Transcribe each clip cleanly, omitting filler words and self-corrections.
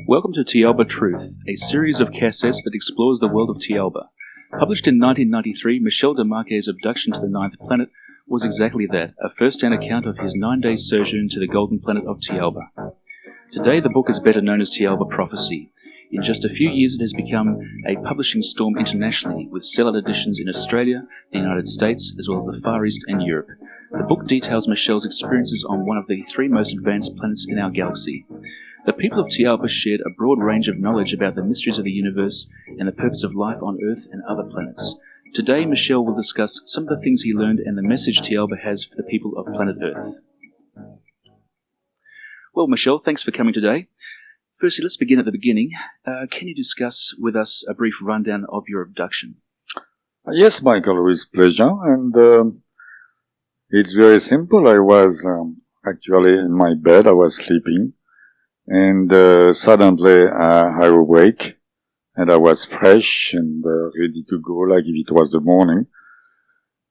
Welcome to Thiaoouba Truth, a series of cassettes that explores the world of Thiaoouba. Published in 1993, Michel de Marquet's abduction to the Ninth Planet was exactly that, a first-hand account of his 9-day sojourn to the golden planet of Thiaoouba. Today the book is better known as Thiaoouba Prophecy. In just a few years it has become a publishing storm internationally, with sellout editions in Australia, the United States, as well as the Far East and Europe. The book details Michel's experiences on one of the 3 most advanced planets in our galaxy. The people of Thiaoouba shared a broad range of knowledge about the mysteries of the universe and the purpose of life on Earth and other planets. Today, Michel will discuss some of the things he learned and the message Thiaoouba has for the people of planet Earth. Well, Michel, thanks for coming today. Firstly, let's begin at the beginning. Can you discuss with us a brief rundown of your abduction? Yes, Michael, with pleasure. And it's very simple. I was actually in my bed. I was sleeping. And suddenly I awake, and I was fresh and ready to go, like if it was the morning.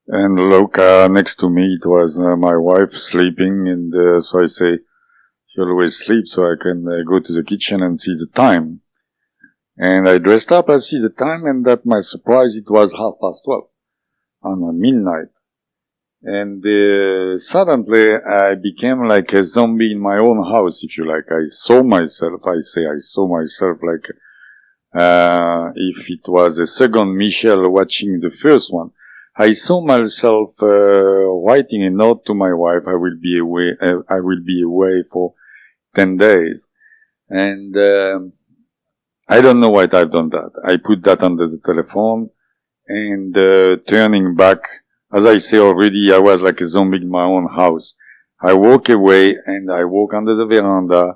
And look, next to me it was my wife sleeping, and so I say, she always sleeps, so I can go to the kitchen and see the time. And I dressed up, I see the time, and at my surprise it was 12:30 on midnight. And suddenly I became like a zombie in my own house, if you like. I saw myself like if it was a second Michel watching the first one. I saw myself writing a note to my wife. I will be away for 10 days. And I don't know why I've done that. I put that under the telephone, and turning back, as I say already, I was like a zombie in my own house. I walk away, and I walk under the veranda.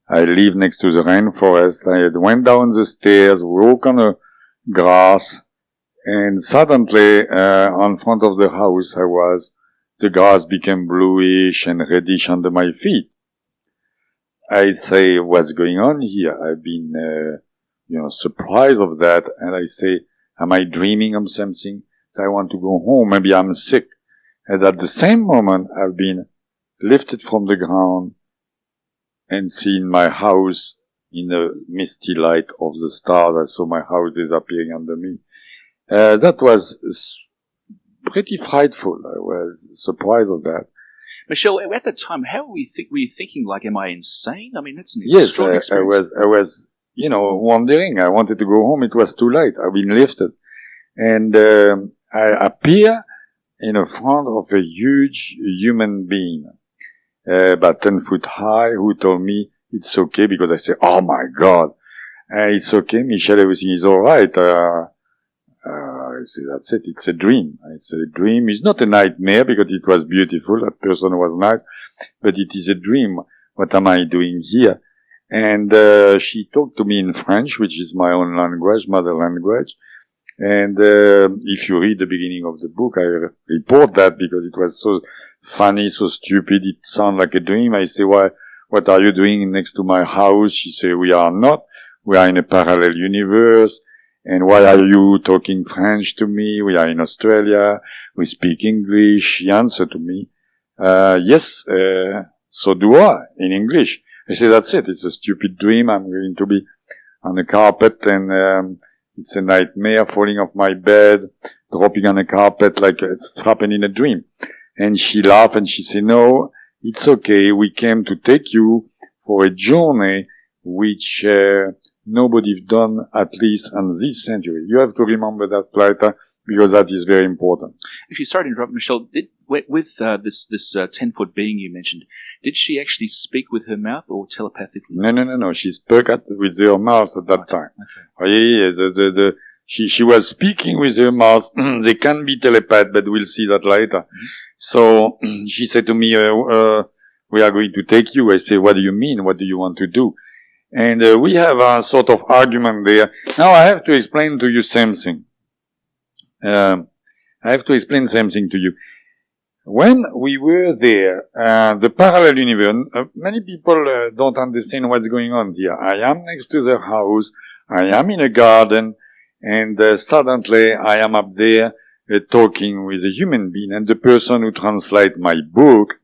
I live next to the rainforest. I went down the stairs, walk on the grass, and suddenly, in front of the house the grass became bluish and reddish under my feet. I say, what's going on here? I've been, surprised of that, and I say, am I dreaming of something? I want to go home, maybe I'm sick. And at the same moment, I've been lifted from the ground and seen my house in the misty light of the stars. I saw my house disappearing under me. That was pretty frightful. I was surprised of that. Michel, at that time, how were you thinking? Like, am I insane? I mean, that's an extraordinary experience. I was, wondering. I wanted to go home. It was too late. I've been lifted. And I appear in front of a huge human being, about 10 foot high, who told me it's okay, because I said, oh my God, it's okay, Michel, everything is alright. I said, that's it, it's a dream. It's a dream. It's not a nightmare, because it was beautiful, that person was nice, but it is a dream. What am I doing here? And she talked to me in French, which is my own language, mother language. And if you read the beginning of the book, I report that because it was so funny, so stupid. It sounded like a dream. I say, why, what are you doing next to my house? She said, we are not. We are in a parallel universe. And why are you talking French to me? We are in Australia. We speak English. She answered to me, yes, so do I, in English. I say, that's it. It's a stupid dream. I'm going to be on the carpet, and it's a nightmare, falling off my bed, dropping on the carpet like it's happened in a dream. And she laughed and she said, no, it's okay. We came to take you for a journey which nobody's done, at least in this century. You have to remember that, Plaita, because that is very important. Actually, sorry to interrupt, Michel. With this 10-foot being you mentioned, did she actually speak with her mouth or telepathically? No. She spoke with her mouth at that time. Okay. Oh, yeah. She was speaking with her mouth. They can be telepath, but we'll see that later. Mm-hmm. So she said to me, we are going to take you. I say, what do you mean? What do you want to do? And we have a sort of argument there. Now I have to explain to you something. To you. When we were there, the parallel universe, many people don't understand what's going on here. I am next to the house, I am in a garden, and suddenly I am up there talking with a human being, and the person who translates my book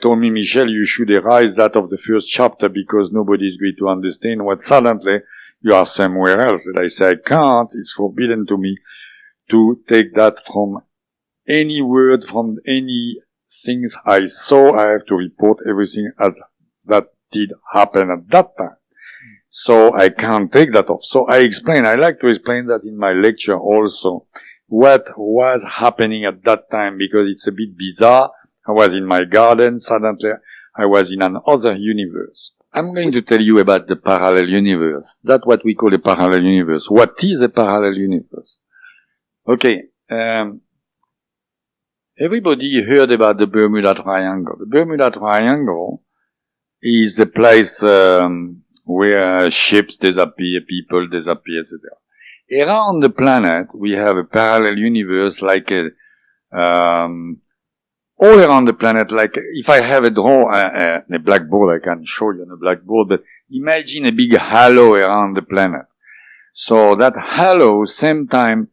told me, Michel, you should erase that of the first chapter because nobody is going to understand what suddenly you are somewhere else. And I say, I can't. It's forbidden to me to take that from any word, from any things I saw. I have to report everything as that did happen at that time. So I can't take that off. So I like to explain that in my lecture also, what was happening at that time, because it's a bit bizarre. I was in my garden, suddenly I was in another universe. I'm going to tell you about the parallel universe. That's what we call a parallel universe. What is a parallel universe? Okay, everybody heard about the Bermuda Triangle. The Bermuda Triangle is the place where ships disappear, people disappear, etc. Around the planet, we have a parallel universe like all around the planet, like if I have a blackboard, I can show you on a blackboard, but imagine a big halo around the planet. So that halo, same time,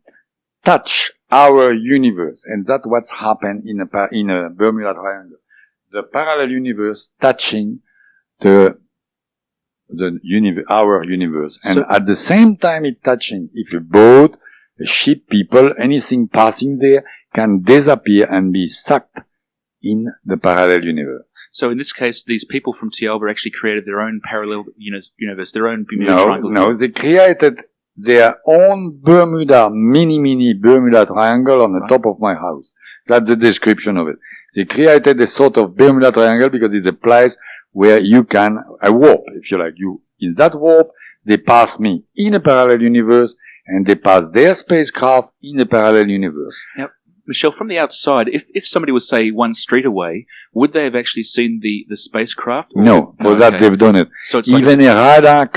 touch our universe, and that's what's happened in a Bermuda Triangle. The parallel universe touching our universe, and so, at the same time it touching. If a boat, a ship, people, anything passing there can disappear and be sucked in the parallel universe. So in this case, these people from Thiaoouba actually created their own parallel universe, their own Bermuda Triangle. No, they created their own mini Bermuda Triangle on the top of my house. That's the description of it. They created a sort of Bermuda Triangle because it's a place where you can, a warp, if you like. In that warp, they pass me in a parallel universe, and they pass their spacecraft in a parallel universe. Yep. Michel, from the outside, if somebody was, say, one street away, would they have actually seen the spacecraft? No, for that they've done it. So it's even a radar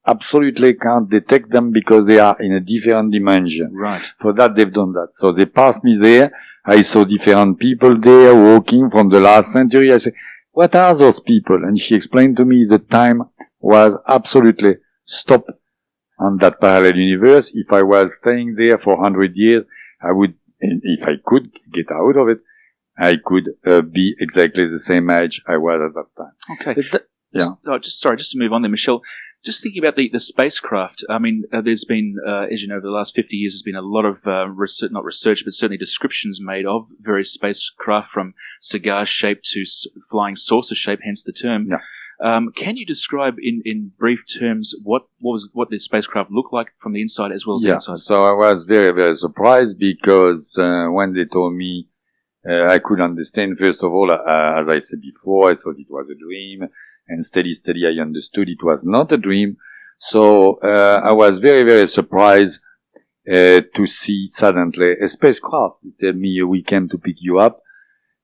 absolutely can't detect them because they are in a different dimension. Right. For that they've done that. So they passed me there. I saw different people there walking from the last century. I said, what are those people? And she explained to me the time was absolutely stopped on that parallel universe. If I was staying there for 100 years, I would, if I could get out of it, I could be exactly the same age I was at that time. Okay. Just to move on there, Michel. Just thinking about the spacecraft, I mean, there's been, as you know, over the last 50 years, there's been a lot of not research, but certainly descriptions made of various spacecraft, from cigar shape to flying saucer shape, hence the term. Yeah. Can you describe in brief terms what the spacecraft looked like from the inside as well as the outside? So I was very, very surprised because when they told me, I could understand, first of all, as I said before, I thought it was a dream. And steady, I understood it was not a dream. So I was very, very surprised to see suddenly a spacecraft. They tell me, we came to pick you up.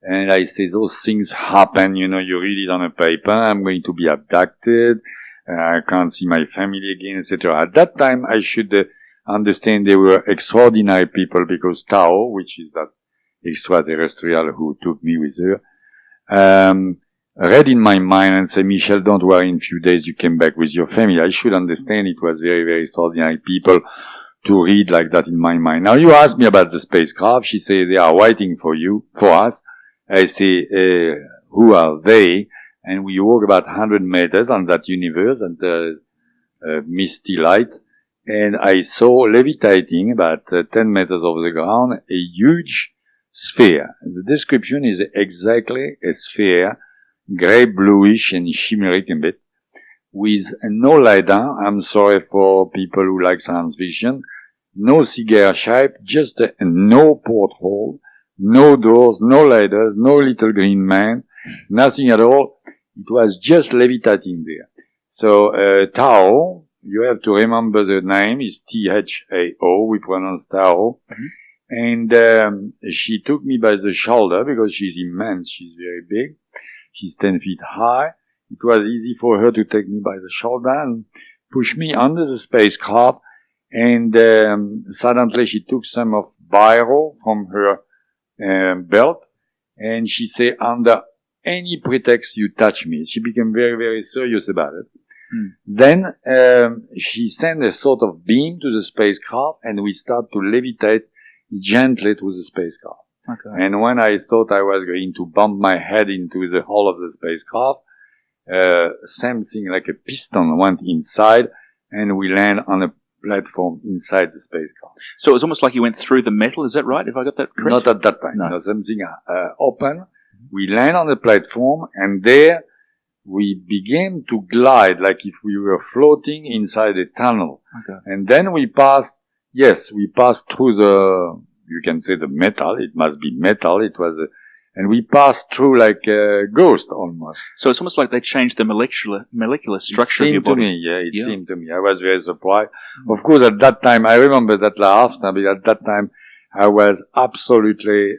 And I say, those things happen, you read it on a paper. I'm going to be abducted. I can't see my family again, etc. At that time, I should understand they were extraordinary people, because Tao, which is that extraterrestrial who took me with her, read in my mind and said, Michel, don't worry, in a few days you came back with your family. I should understand it was very, very extraordinary people to read like that in my mind. Now you ask me about the spacecraft. She said, they are waiting for us. I say, who are they? And we walk about 100 meters on that universe and misty light. And I saw levitating about 10 meters over the ground a huge sphere. The description is exactly a sphere, gray, bluish, and shimmering a bit, with no LiDAR. I'm sorry for people who like science fiction. No cigar shape, just no porthole, no doors, no ladders, no little green man, nothing at all. It was just levitating there. So, Tao, you have to remember the name is Thao, we pronounce Tao. Mm-hmm. And, she took me by the shoulder because she's immense, she's very big. She's 10 feet high. It was easy for her to take me by the shoulder and push me under the spacecraft. And suddenly she took some of biro from her belt, and she said, under any pretext you touch me. She became very, very serious about it. Then she sent a sort of beam to the spacecraft, and we start to levitate gently to the spacecraft. Okay. And when I thought I was going to bump my head into the hull of the spacecraft, same thing, like a piston went inside, and we land on a platform inside the spacecraft. So it was almost like you went through the metal, is that right? If I got that correct? Not at that time. No. No, something open. We land on the platform, and there we began to glide like if we were floating inside a tunnel. Okay. And then we passed through the, you can say the metal, it must be metal, and we passed through like a ghost almost. So it's almost like they changed the molecular structure of your body. It seemed to me. I was very surprised. Of course, at that time, I remember that laughter, because at that time, I was absolutely,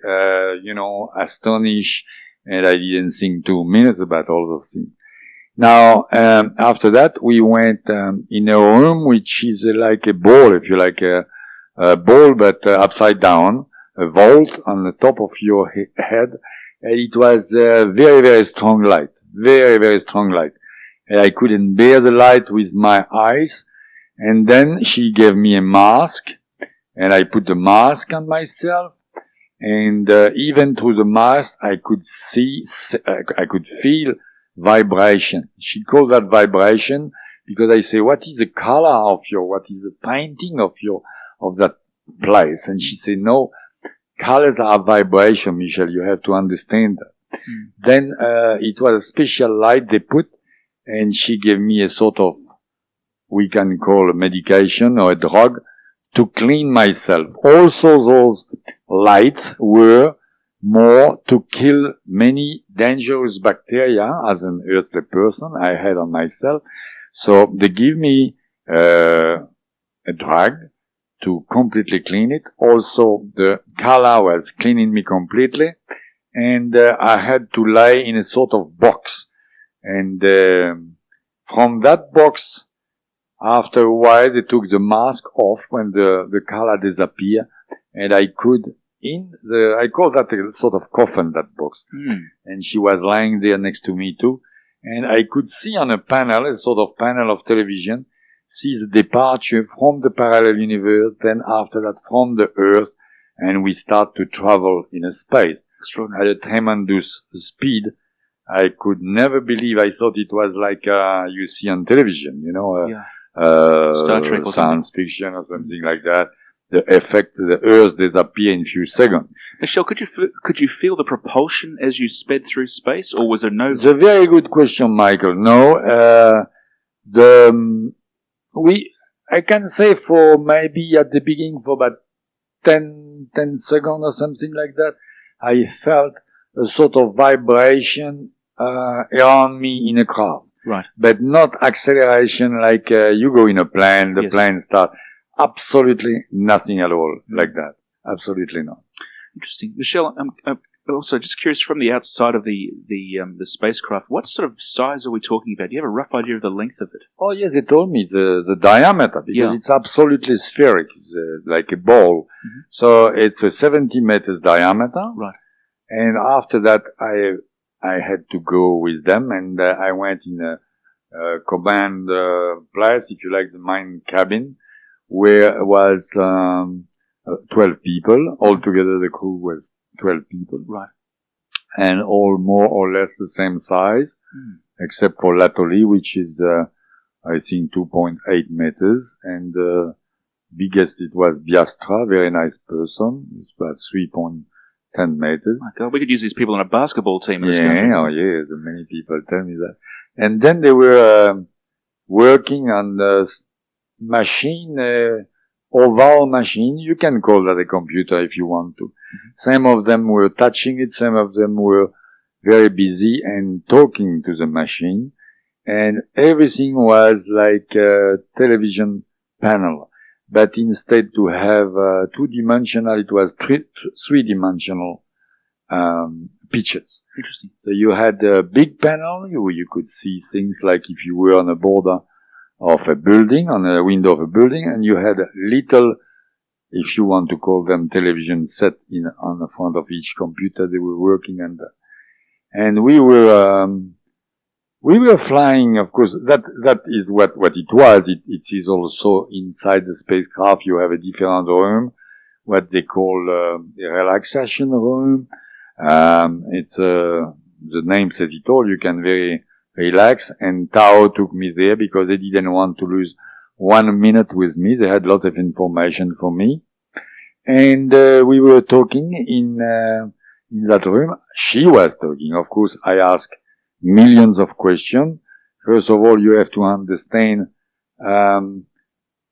astonished, and I didn't think 2 minutes about all those things. Now, after that, we went in a room which is like a ball, if you like, a ball, but upside down, a vault on the top of your head, and it was very, very strong light, very, very strong light. And I couldn't bear the light with my eyes, and then she gave me a mask, and I put the mask on myself, and even through the mask, I could feel vibration. She called that vibration because I say, what is the color of what is the painting of that place? And she said, no, colors are vibration, Michel, you have to understand that. Then, it was a special light they put, and she gave me a sort of, we can call a medication or a drug to clean myself. Also those lights were more to kill many dangerous bacteria as an earthly person I had on myself. So they give me a drug to completely clean it. Also the color was cleaning me completely, and I had to lie in a sort of box. And from that box, after a while, they took the mask off when the color disappeared, and I could I call that a sort of coffin, that box. And she was lying there next to me too. And I could see on a panel, a sort of panel of television, see the departure from the parallel universe, then after that from the Earth, and we start to travel in a space at a tremendous speed. I could never believe, I thought it was like, you see on television, Star Trek or science fiction or something like that. The effect, the Earth disappear in a few seconds. Michel, could you feel the propulsion as you sped through space, or was there no? It's a very good question, Michael. No, I can say for maybe at the beginning for about 10 seconds or something like that, I felt a sort of vibration around me in a craft. Right. But not acceleration like you go in a plane, the plane starts. Absolutely nothing at all like that. Absolutely not. Interesting. Michel, I'm also just curious, from the outside of the spacecraft, what sort of size are we talking about? Do you have a rough idea of the length of it? Oh yes, they told me the diameter, because it's absolutely spheric. It's like a ball. So it's a 70 meters diameter. Right. And after that, I had to go with them, and I went in a command place, if you like, the mine cabin, where was 12 people. Altogether, the crew was 12 people. Right. And all more or less the same size, except for Latoli, which is, I think, 2.8 meters. And biggest it was Biastra, very nice person. It was 3.10 meters. My God, we could use these people on a basketball team. Yeah, many people tell me that. And then they were working on the machine, oval machine. You can call that a computer if you want to. Some of them were touching it, some of them were very busy and talking to the machine, and everything was like a television panel. But instead to have two-dimensional, it was three-dimensional pictures. Interesting. So you had a big panel, you could see things like if you were on a border of a building, on a window of a building, and you had little, if you want to call them television set on the front of each computer they were working under. And we were flying, of course, that is what it was. It is also inside the spacecraft, you have a different room what they call the relaxation room. It's the name says it all. You can very relax. And Tao took me there because they didn't want to lose 1 minute with me. They had a lot of information for me. And we were talking in that room. She was talking. Of course, I asked millions of questions. First of all, you have to understand,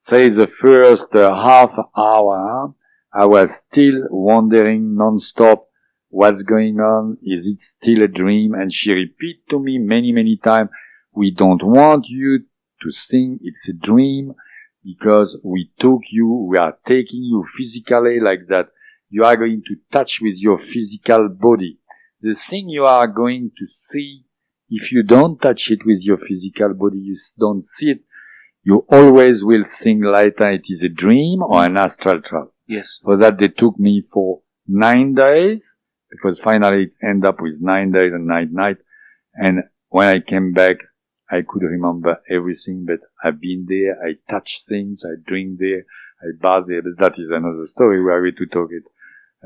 say the first half hour, I was still wondering non-stop what's going on. Is it still a dream? And she repeated to me many, many times, we don't want you to think it's a dream because we took you, we are taking you physically like that. You are going to touch with your physical body. The thing you are going to see, if you don't touch it with your physical body, you don't see it, you always will think later it is a dream or an astral travel. Yes. For that they took me for 9 days, because finally it ended up with 9 days and 9 nights. And when I came back, I could remember everything, but I've been there, I touch things, I drink there, I bath there, but that is another story. We are going to talk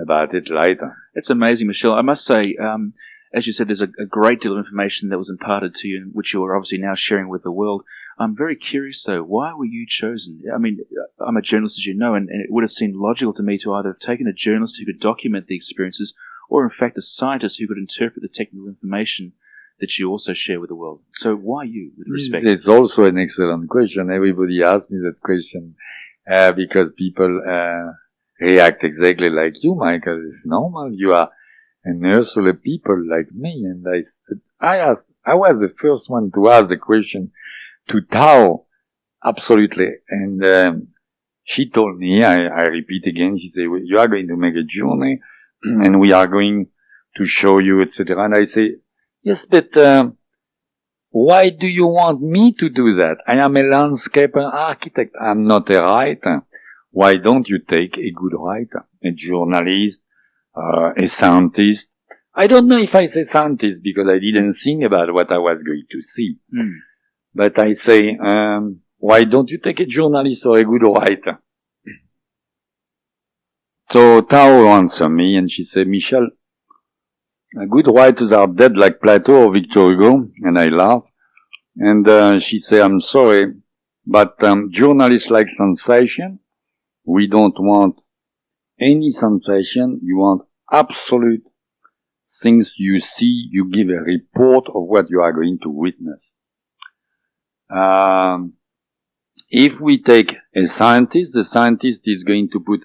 about it later. It's amazing, Michel. I must say, as you said, there's a great deal of information that was imparted to you, which you are obviously now sharing with the world. I'm very curious, though, why were you chosen? I mean, I'm a journalist, as you know, and it would have seemed logical to me to either have taken a journalist who could document the experiences, or in fact a scientist who could interpret the technical information that you also share with the world. So why you, with respect? It's also an excellent question. Everybody asks me that question because people react exactly like you, Michael. It's normal. You are a nurse or a people like me. And I was the first one to ask the question to Tao. Absolutely. And she told me, I repeat again, she said, you are going to make a journey and we are going to show you, etc. And I say, yes, but why do you want me to do that? I am a landscape architect. I'm not a writer. Why don't you take a good writer, a journalist, a scientist? I don't know if I say scientist because I didn't think about what I was going to see. But I say, why don't you take a journalist or a good writer? So Tao answered me and she said, Michel, good writers are dead like Plato or Victor Hugo. And I laughed. And she said, I'm sorry, but journalists like sensation. We don't want any sensation. You want absolute things you see. You give a report of what you are going to witness. If we take a scientist, the scientist is going to put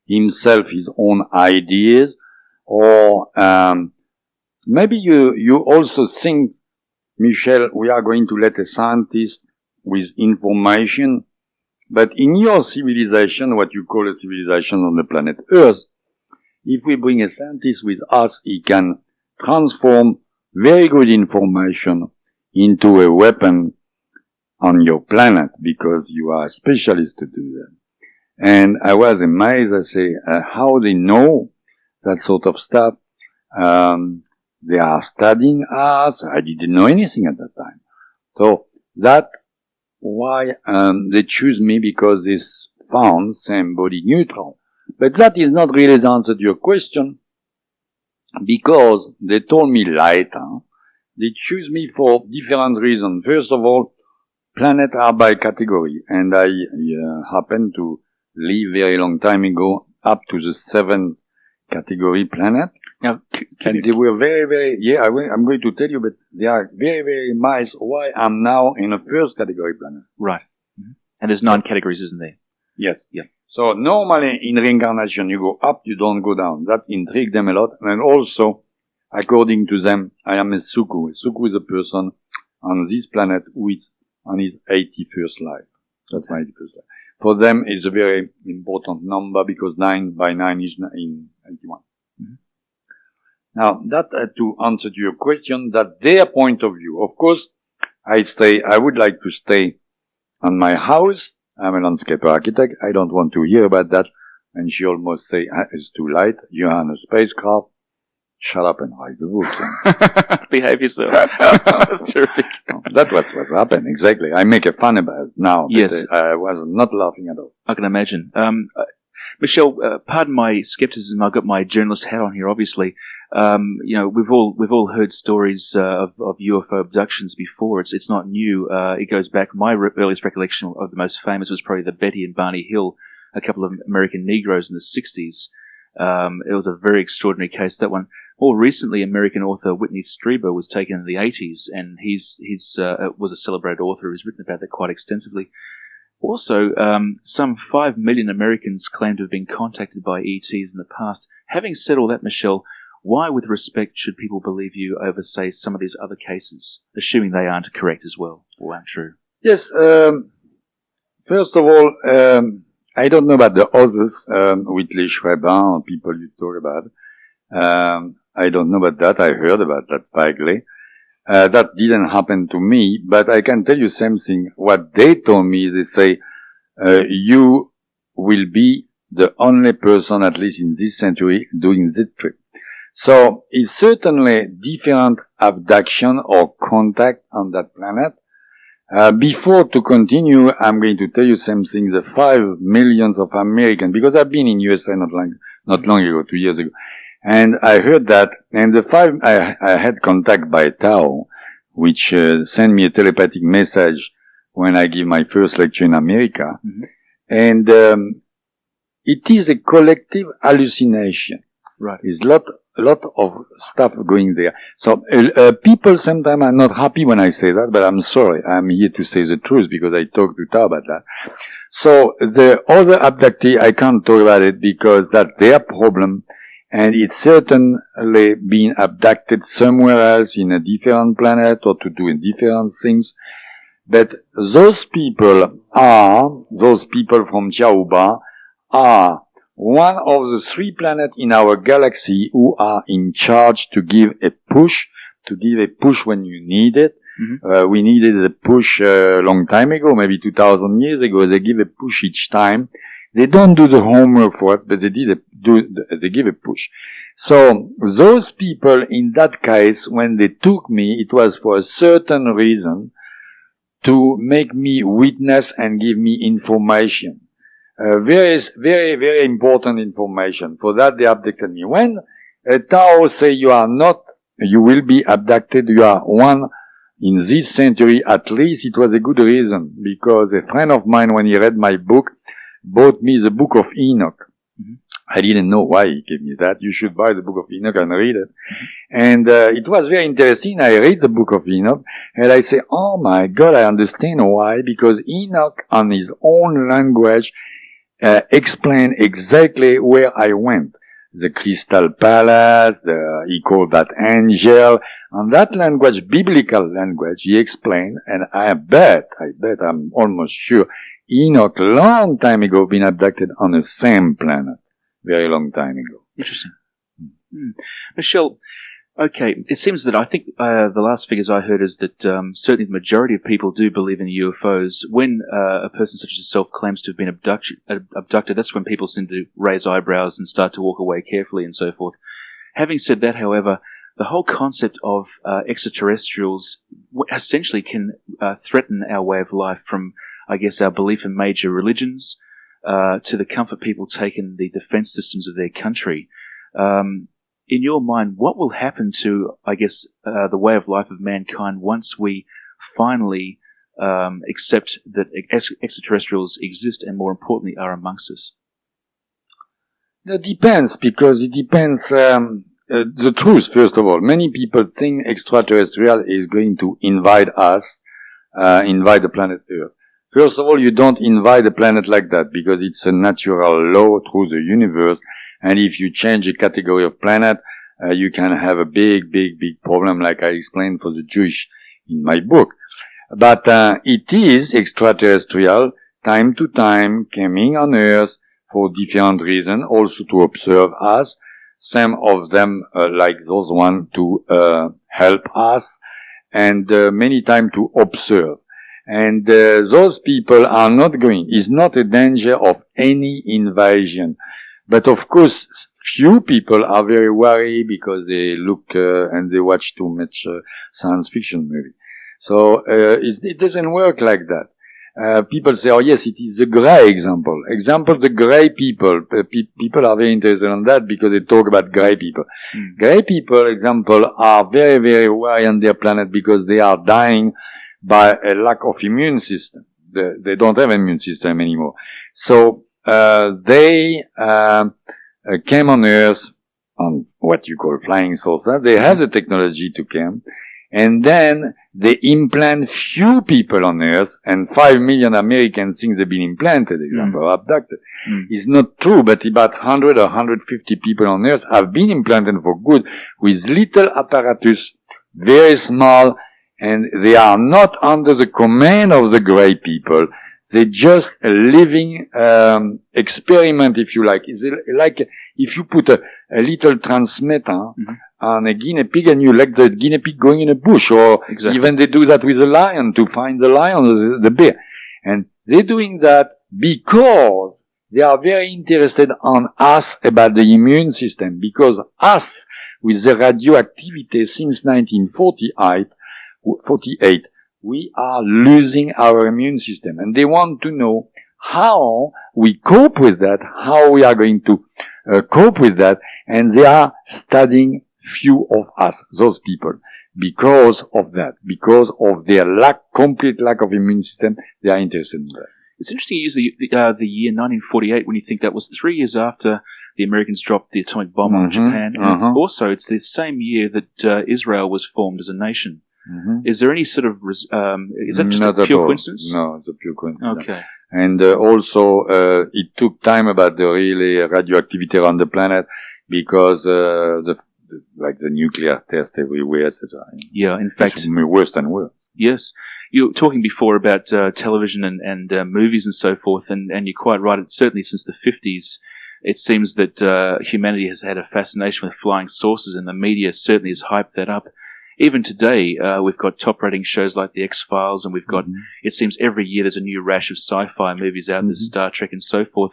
himself, his own ideas, or maybe you also think, Michel, we are going to let a scientist with information, but in your civilization, what you call a civilization on the planet Earth, if we bring a scientist with us, he can transform very good information into a weapon on your planet because you are a specialist to do that. And I was amazed, I say, how they know that sort of stuff. They are studying us. I didn't know anything at that time. So that's why they choose me, because they found same body neutral. But that is not really the answer to your question, because they told me later, they choose me for different reasons. First of all, planets are by category, and I happened to live very long time ago up to the 7th category planet. Now, and they were very, very, I'm going to tell you, but they are very, very nice why I'm now in a 1st category planet. Right. Mm-hmm. And there's 9 categories, isn't there? Yes. Yeah. So normally in reincarnation you go up, you don't go down. That intrigued them a lot. And also, according to them, I am a Suku. A Suku is a person on this planet who is on his 81st life. That's my 81st life. For them, it's a very important number because 9 by 9 is in 81. Mm-hmm. Now, that to answer to your question, that their point of view. Of course, I would like to stay on my house. I'm a landscape architect. I don't want to hear about that. And she almost say, it's too late. You're on a spacecraft. Shut up and write the book. Behave yourself. That's terrific. That was what happened, exactly. I make a fun about it now. Yes. I was not laughing at all. I can imagine. Michel, pardon my skepticism. I've got my journalist hat on here, obviously. We've all heard stories of UFO abductions before. It's not new. It goes back. My earliest recollection of the most famous was probably the Betty and Barney Hill, a couple of American Negroes in the 60s. It was a very extraordinary case, that one. More recently, American author Whitney Strieber was taken in the 80s, and he's was a celebrated author who's written about that quite extensively. Also, some 5 million Americans claim to have been contacted by ETs in the past. Having said all that, Michel, why, with respect, should people believe you over, say, some of these other cases, assuming they aren't correct as well, or aren't true? Yes, first of all, I don't know about the others, Whitley Strieber, or people you talk about. I don't know about that. I heard about that vaguely. That didn't happen to me, but I can tell you something. What they told me, they say, you will be the only person, at least in this century, doing this trip. So it's certainly different abduction or contact on that planet. Before to continue, I'm going to tell you something. The 5 millions of Americans, because I've been in USA not long ago, 2 years ago, and I heard that, and I had contact by Tao, which sent me a telepathic message when I give my first lecture in America. Mm-hmm. And it is a collective hallucination. Right. There's a lot of stuff going there. So people sometimes are not happy when I say that, but I'm sorry. I'm here to say the truth because I talked to Tao about that. So the other abductee, I can't talk about it because that's their problem. And it's certainly been abducted somewhere else in a different planet or to do different things. But those people from Thiaoouba are one of the 3 planets in our galaxy who are in charge to give a push when you need it. Mm-hmm. We needed a push a long time ago, maybe 2,000 years ago. They give a push each time. They don't do the homework for it, but they give a push. So those people in that case, when they took me, it was for a certain reason to make me witness and give me information. Very, very, very important information. For that they abducted me. When Tao say you will be abducted, you are one in this century, at least it was a good reason, because a friend of mine, when he read my book, bought me the Book of Enoch. Mm-hmm. I didn't know why he gave me that. You should buy the Book of Enoch and read it. Mm-hmm. And it was very interesting. I read the Book of Enoch, and I say, oh my God, I understand why. Because Enoch, on his own language, explained exactly where I went. The Crystal Palace, he called that angel. On that language, biblical language, he explained, and I bet, I'm almost sure, Enoch, long time ago, been abducted on the same planet. Very long time ago. Interesting. Michel, okay, it seems that I think the last figures I heard is that certainly the majority of people do believe in UFOs. When a person such as yourself claims to have been abducted, that's when people seem to raise eyebrows and start to walk away carefully and so forth. Having said that, however, the whole concept of extraterrestrials essentially can threaten our way of life, from, I guess, our belief in major religions to the comfort people take in the defense systems of their country. In your mind, what will happen to, I guess, the way of life of mankind once we finally accept that extraterrestrials exist and, more importantly, are amongst us? That depends, because it depends. The truth, first of all, many people think extraterrestrial is going to invade us, invade the planet Earth. First of all, you don't invade a planet like that, because it's a natural law through the universe. And if you change a category of planet, you can have a big problem, like I explained for the Jewish in my book. But it is extraterrestrial, time to time, coming on Earth for different reasons, also to observe us. Some of them, like those ones, to help us, and many times to observe. And those people are not going. It's not a danger of any invasion. But of course, few people are very worried because they look and they watch too much science fiction movie. So it doesn't work like that. people say, oh yes, it is the gray example. The gray people. People are very interested in that because they talk about gray people. Gray people, example, are very, very worried on their planet because they are dying by a lack of immune system. They don't have an immune system anymore. So, they came on Earth on what you call flying saucer. They have the technology to come. And then they implant few people on Earth, and 5 million Americans think they've been implanted, example, abducted. It's not true, but about 100 or 150 people on Earth have been implanted for good with little apparatus, very small, and they are not under the command of the gray people. They're just a living experiment, if you like. It's like if you put a little transmitter on a guinea pig and you let the guinea pig going in a bush, or even they do that with a lion to find the lion, the bear. And they're doing that because they are very interested on us about the immune system, because us, with the radioactivity since 1948, we are losing our immune system, and they want to know how we cope with that, how we are going to cope with that, and they are studying few of us, those people, because of that, because of their complete lack of immune system. They are interested in that. It's interesting you use the year 1948 when you think that was 3 years after the Americans dropped the atomic bomb on Japan, and it's the same year that Israel was formed as a nation. Is there any sort of, is that just a pure coincidence? No, it's a pure coincidence. Okay. And also, it took time about the really radioactivity around the planet because the nuclear test everywhere, etc. Yeah, in fact, it's worse and worse. Yes, you were talking before about television and movies and so forth, and you're quite right. It's certainly since the 50s. It seems that humanity has had a fascination with flying saucers, and the media certainly has hyped that up. Even today, we've got top-rating shows like The X-Files, and we've got, it seems every year there's a new rash of sci-fi movies out, there's Star Trek and so forth.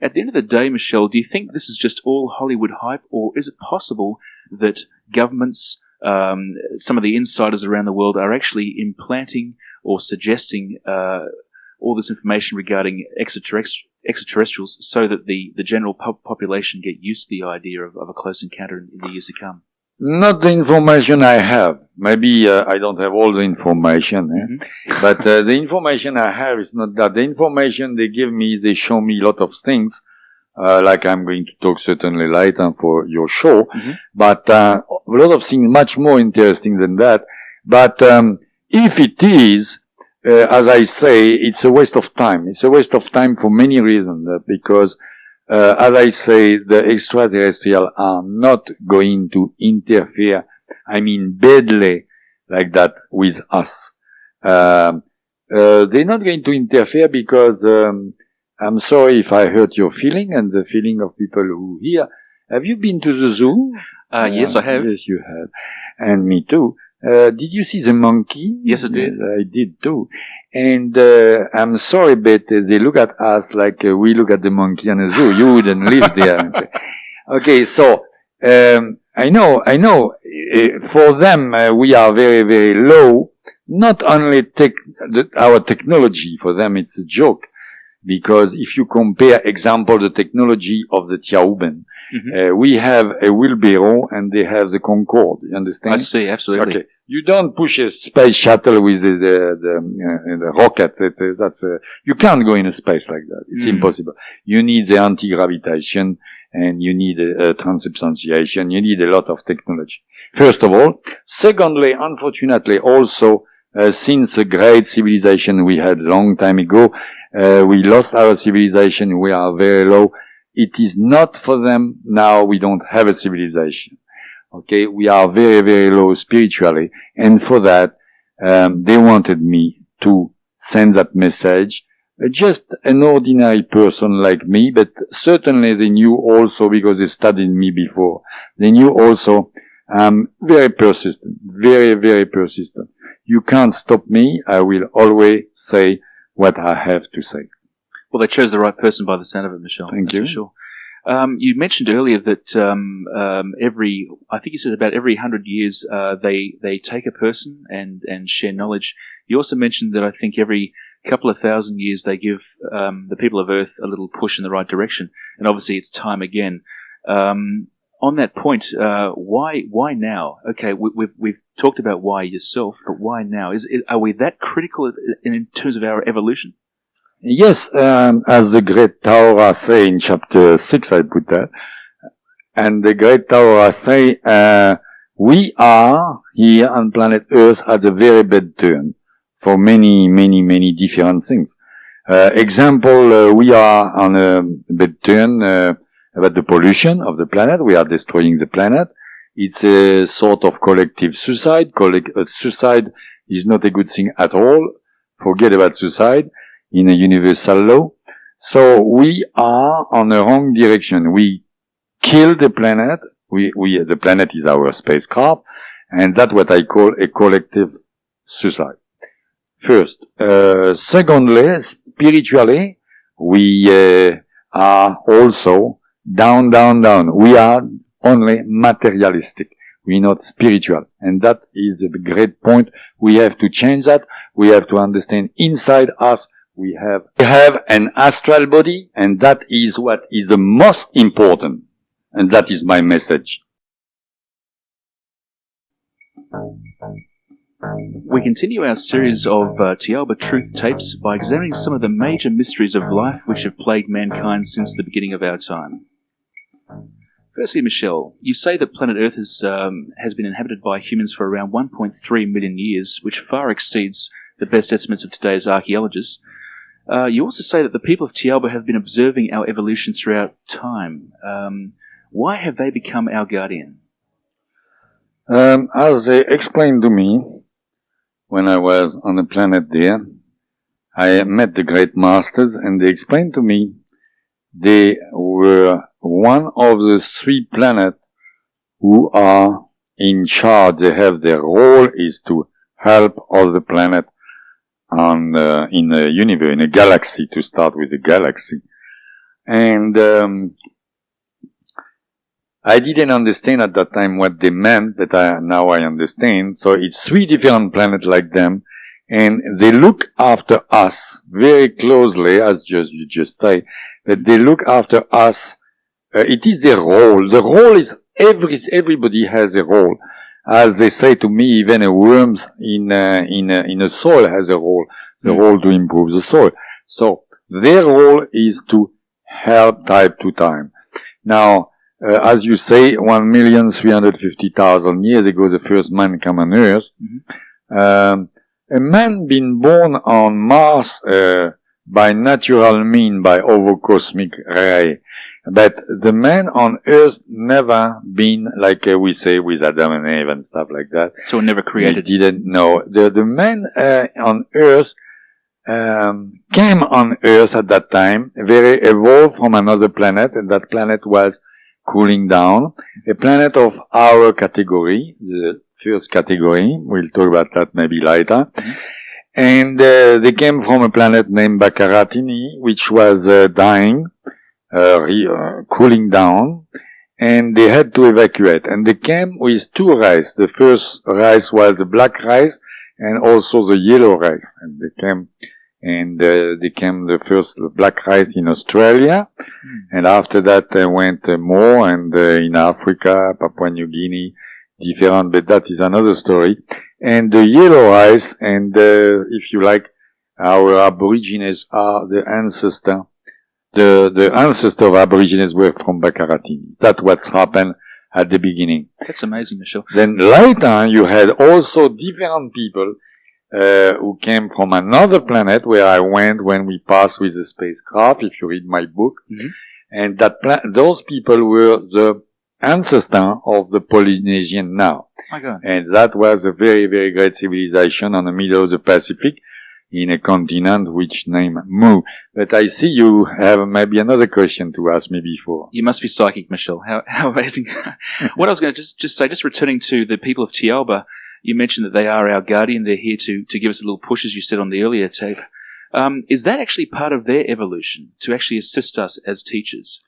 At the end of the day, Michel, do you think this is just all Hollywood hype, or is it possible that governments, some of the insiders around the world, are actually implanting or suggesting all this information regarding extraterrestrials so that the general population get used to the idea of a close encounter in the years to come? Not the information I have. Maybe I don't have all the information, but the information I have is not that. The information they give me, they show me a lot of things, like I'm going to talk certainly later for your show, but a lot of things much more interesting than that. But if it is, as I say, it's a waste of time. It's a waste of time for many reasons, because as I say, the extraterrestrials are not going to interfere, badly like that with us. They're not going to interfere because, I'm sorry if I hurt your feeling and the feeling of people who hear. Have you been to the zoo? Yes, I have. Yes, you have. And me too. Did you see the monkey? Yes, I did. Yes, I did too. And I'm sorry, but they look at us like we look at the monkey in a zoo. You wouldn't live there. Okay, so I know. For them, we are very, very low. Not only our technology, for them it's a joke, because if you compare, example, the technology of the Thiaoouba, we have a wheelbarrow and they have the Concorde. You understand? I see, absolutely. Okay. You don't push a space shuttle with the rockets. You can't go in a space like that. It's impossible. You need the anti-gravitation and you need transubstantiation. You need a lot of technology. First of all. Secondly, unfortunately, also, since a great civilization we had a long time ago, we lost our civilization. We are very low. It is not for them now. We don't have a civilization. Okay, we are very, very low spiritually, and for that, they wanted me to send that message. Just an ordinary person like me, but certainly they knew also, because they studied me before, they knew also I'm very persistent, very, very persistent. You can't stop me. I will always say what I have to say. Well, they chose the right person by the sound of it, Michel. Thank you. For sure. You mentioned earlier that I think you said about every 100 years they take a person and share knowledge. You also mentioned that I think every couple of thousand years, they give the people of Earth a little push in the right direction, and obviously it's time again. On that point, why now? Okay, we've talked about why yourself, but why now? Are we that critical in terms of our evolution? Yes, as the great Thiaoouba say in chapter 6, I put that, and the great Thiaoouba say, we are here on planet Earth at a very bad turn for many, many, many different things. Example, we are on a bad turn about the pollution of the planet. We are destroying the planet. It's a sort of collective suicide. Suicide is not a good thing at all. Forget about suicide in a universal law. So we are on the wrong direction. We kill the planet. The planet is our spacecraft, and that's what I call a collective suicide. First. Secondly, spiritually, we are also down. We are only materialistic. We're not spiritual. And that is the great point. We have to change that. We have to understand inside us we have an astral body, and that is what is the most important. And that is my message. We continue our series of Thiaoouba Truth Tapes by examining some of the major mysteries of life which have plagued mankind since the beginning of our time. Firstly, Michel, you say that planet Earth has been inhabited by humans for around 1.3 million years, which far exceeds the best estimates of today's archaeologists. You also say that the people of Thiaoouba have been observing our evolution throughout time. Why have they become our guardian? As they explained to me when I was on the planet there, I met the great masters, and they explained to me they were one of the 3 planets who are in charge. They have their role is to help all the planets in the universe, in a galaxy, to start with the galaxy. And I didn't understand at that time what they meant, but now I understand. So it's 3 different planets like them, and they look after us very closely, as you just say, that they look after us. It is their role. The role is everybody has a role. As they say to me, even a worms in a soil has a role, the role to improve the soil. So their role is to help time to time. Now, as you say, 1,350,000 years ago, the first man came on Earth. Mm-hmm. A man been born on Mars by natural means, by overcosmic ray. But the man on Earth never been, like we say with Adam and Eve and stuff like that. So never created. He didn't know. The man on Earth came on Earth at that time, very evolved from another planet, and that planet was cooling down. A planet of our category, the first category. We'll talk about that maybe later. Mm-hmm. And they came from a planet named Baccaratini, which was dying. Cooling down, and they had to evacuate. And they came with 2 rice. The first rice was the black rice, and also the yellow rice. And they came the first black rice in Australia, and after that they went more, and in Africa, Papua New Guinea, different, but that is another story. And the yellow rice, and if you like, our Aborigines are the ancestor. The ancestor of Aborigines were from Baccaratini. That's what's happened at the beginning. That's amazing, Michel. Then later you had also different people who came from another planet where I went when we passed with the spacecraft, if you read my book. Mm-hmm. And those people were the ancestor of the Polynesian now. My God. And that was a very, very great civilization on the middle of the Pacific, in a continent which named Mu. But I see you have maybe another question to ask me before. You must be psychic, Michel. How amazing. What I was going to just say, just returning to the people of Thiaoouba, you mentioned that they are our guardian. They're here to give us a little push, as you said on the earlier tape. Is that actually part of their evolution, to actually assist us as teachers?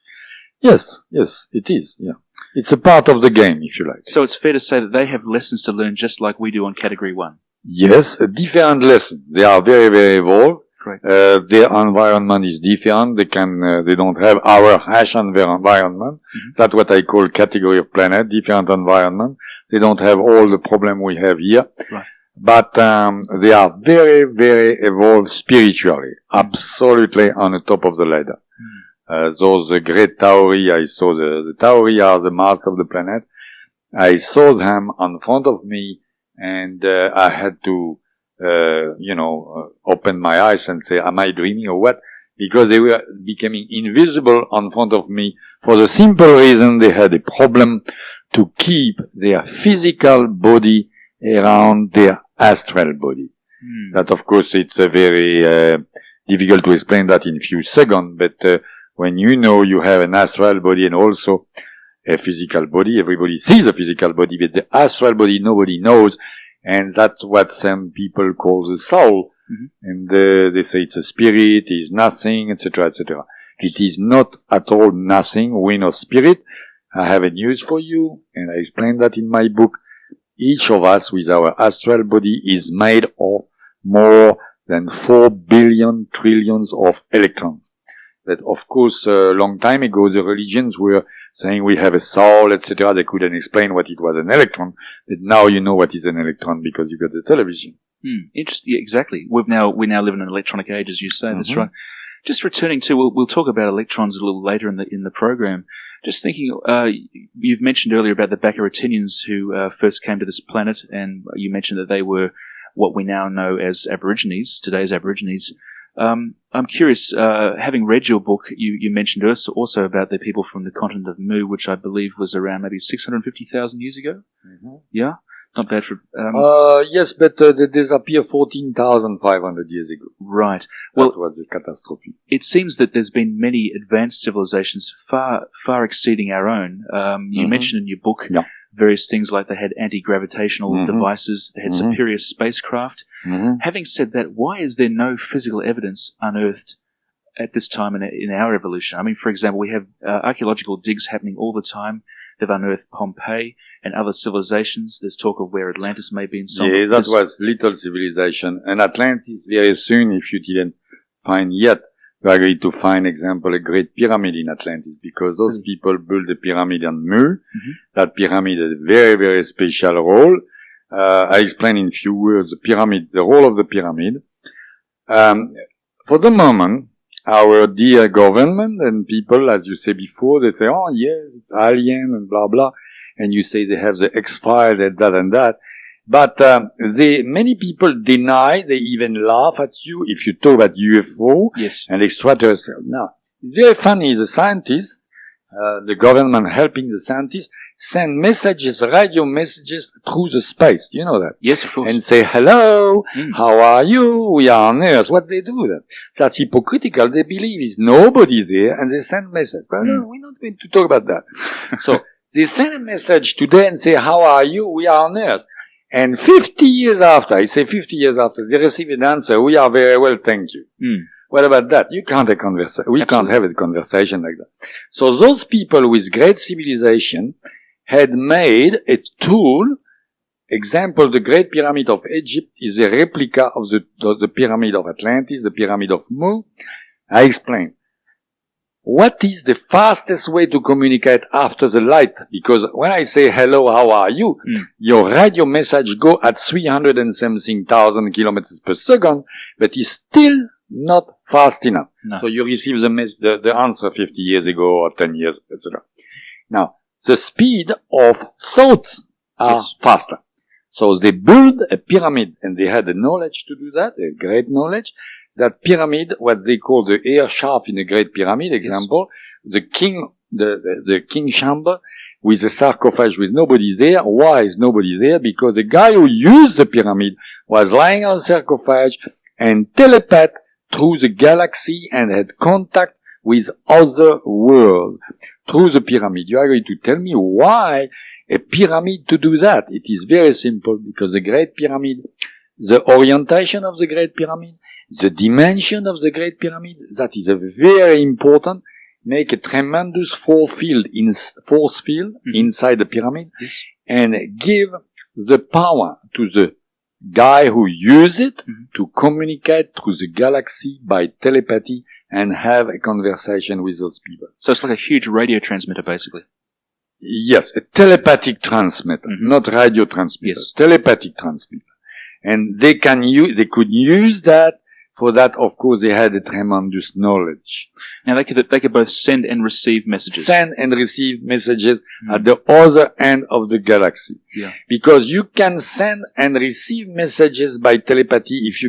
Yes, it is, yeah. It's a part of the game, if you like. So it's fair to say that they have lessons to learn just like we do on Category 1? Yes, a different lesson. They are very, very evolved. Great. Their environment is different. They don't have our harsh environment. That's what I call category of planet, different environment. They don't have all the problem we have here. Right. But, they are very, very evolved spiritually. Absolutely on the top of the ladder. Those great Tauri, I saw the Tauri are the master of the planet. I saw them in front of me, and I had to, open my eyes and say, am I dreaming or what? Because they were becoming invisible in front of me for the simple reason they had a problem to keep their physical body around their astral body. That, of course, it's a very difficult to explain that in a few seconds, but when you know you have an astral body and also a physical body, everybody sees a physical body, but the astral body nobody knows, and that's what some people call the soul. And they say it's a spirit, it's nothing, etc., etc. It is not at all nothing. We know spirit. I have a news for you, and I explain that in my book. Each of us with our astral body is made of more than 4 billion trillions of electrons. That, of course, a long time ago, the religions were saying we have a soul, etc. They couldn't explain what it was an electron. But now you know what is an electron because you got the television. Interesting. Yeah, exactly. We now live in an electronic age, as you say. That's right. Just returning to, we'll talk about electrons a little later in the program. Just thinking, you've mentioned earlier about the Baccaratinians who first came to this planet, and you mentioned that they were what we now know as Aborigines, today's Aborigines. I'm curious, having read your book, you mentioned also about the people from the continent of Mu, which I believe was around maybe 650,000 years ago. Yeah? Not bad for... yes, but they disappeared 14,500 years ago. Right. Well, that was a catastrophe. It seems that there's been many advanced civilizations far exceeding our own. You mentioned in your book various things like they had anti-gravitational devices, they had superior spacecraft. Having said that, why is there no physical evidence unearthed at this time in our evolution? I mean, for example, we have archaeological digs happening all the time. They've unearthed Pompeii and other civilizations. There's talk of where Atlantis may be in some... Yeah, that was little civilization. And Atlantis, very soon, if you didn't find yet, we are going to find, example, a great pyramid in Atlantis, because those people built the pyramid on Mu. That pyramid has a very, very special role. I explain in few words the role of the pyramid. For the moment, our dear government and people, as you say before, they say, oh yes, it's alien and blah blah, and you say they have the X-Files and that and that. But many people deny, they even laugh at you if you talk about UFO and extraterrestrial. Now, it's very funny, the scientists, the government helping the scientists, send messages, radio messages through the space. You know that? Yes, of course. And say, hello, how are you? We are on Earth. What they do that? That's hypocritical. They believe there's nobody there and they send message. But no, we're not going to talk about that. So, they send a message today and say, how are you? We are on Earth. And 50 years after, I say 50 years after, they receive an answer, we are very well, thank you. What about that? You can't have a conversation. We can't have a conversation like that. So those people with great civilization had made a tool. Example, the Great Pyramid of Egypt is a replica of the Pyramid of Atlantis, the Pyramid of Mu. I explain. What is the fastest way to communicate after the light? Because when I say hello, how are you? Your radio message go at 300 and something thousand kilometers per second, but it's still not fast enough. So you receive the answer 50 years ago or 10 years, etc. Now, the speed of thoughts are faster. So they build a pyramid, and they had the knowledge to do that, a great knowledge. That pyramid, what they call the air shaft in a great pyramid, example, the king chamber with a sarcophage with nobody there. Why is nobody there? Because the guy who used the pyramid was lying on the sarcophage and telepath through the galaxy and had contact with other worlds through the pyramid. You are going to tell me why a pyramid to do that? It is very simple, because the Great Pyramid, the orientation of the Great Pyramid, the dimension of the Great Pyramid, that is a very important, make a tremendous force field inside the pyramid, and give the power to the guy who use it to communicate through the galaxy by telepathy and have a conversation with those people. So it's like a huge radio transmitter, basically. Yes, a telepathic transmitter, not radio transmitter, telepathic transmitter. And they could use that. For that, of course, they had a tremendous knowledge. Now they could both send and receive messages. Send and receive messages at the other end of the galaxy. Yeah. Because you can send and receive messages by telepathy if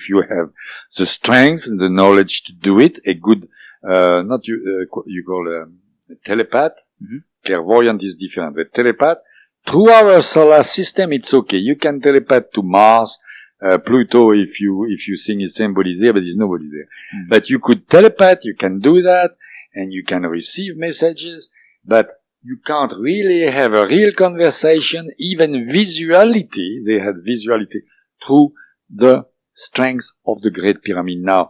you have the strength and the knowledge to do it. A good, you call a telepath. Clairvoyant is different. The telepath, through our solar system, it's okay. You can telepath to Mars, Pluto, if you think somebody there, but there's nobody there. But you could telepath, you can do that, and you can receive messages, but you can't really have a real conversation, even visuality. They had visuality through the strength of the Great Pyramid. Now,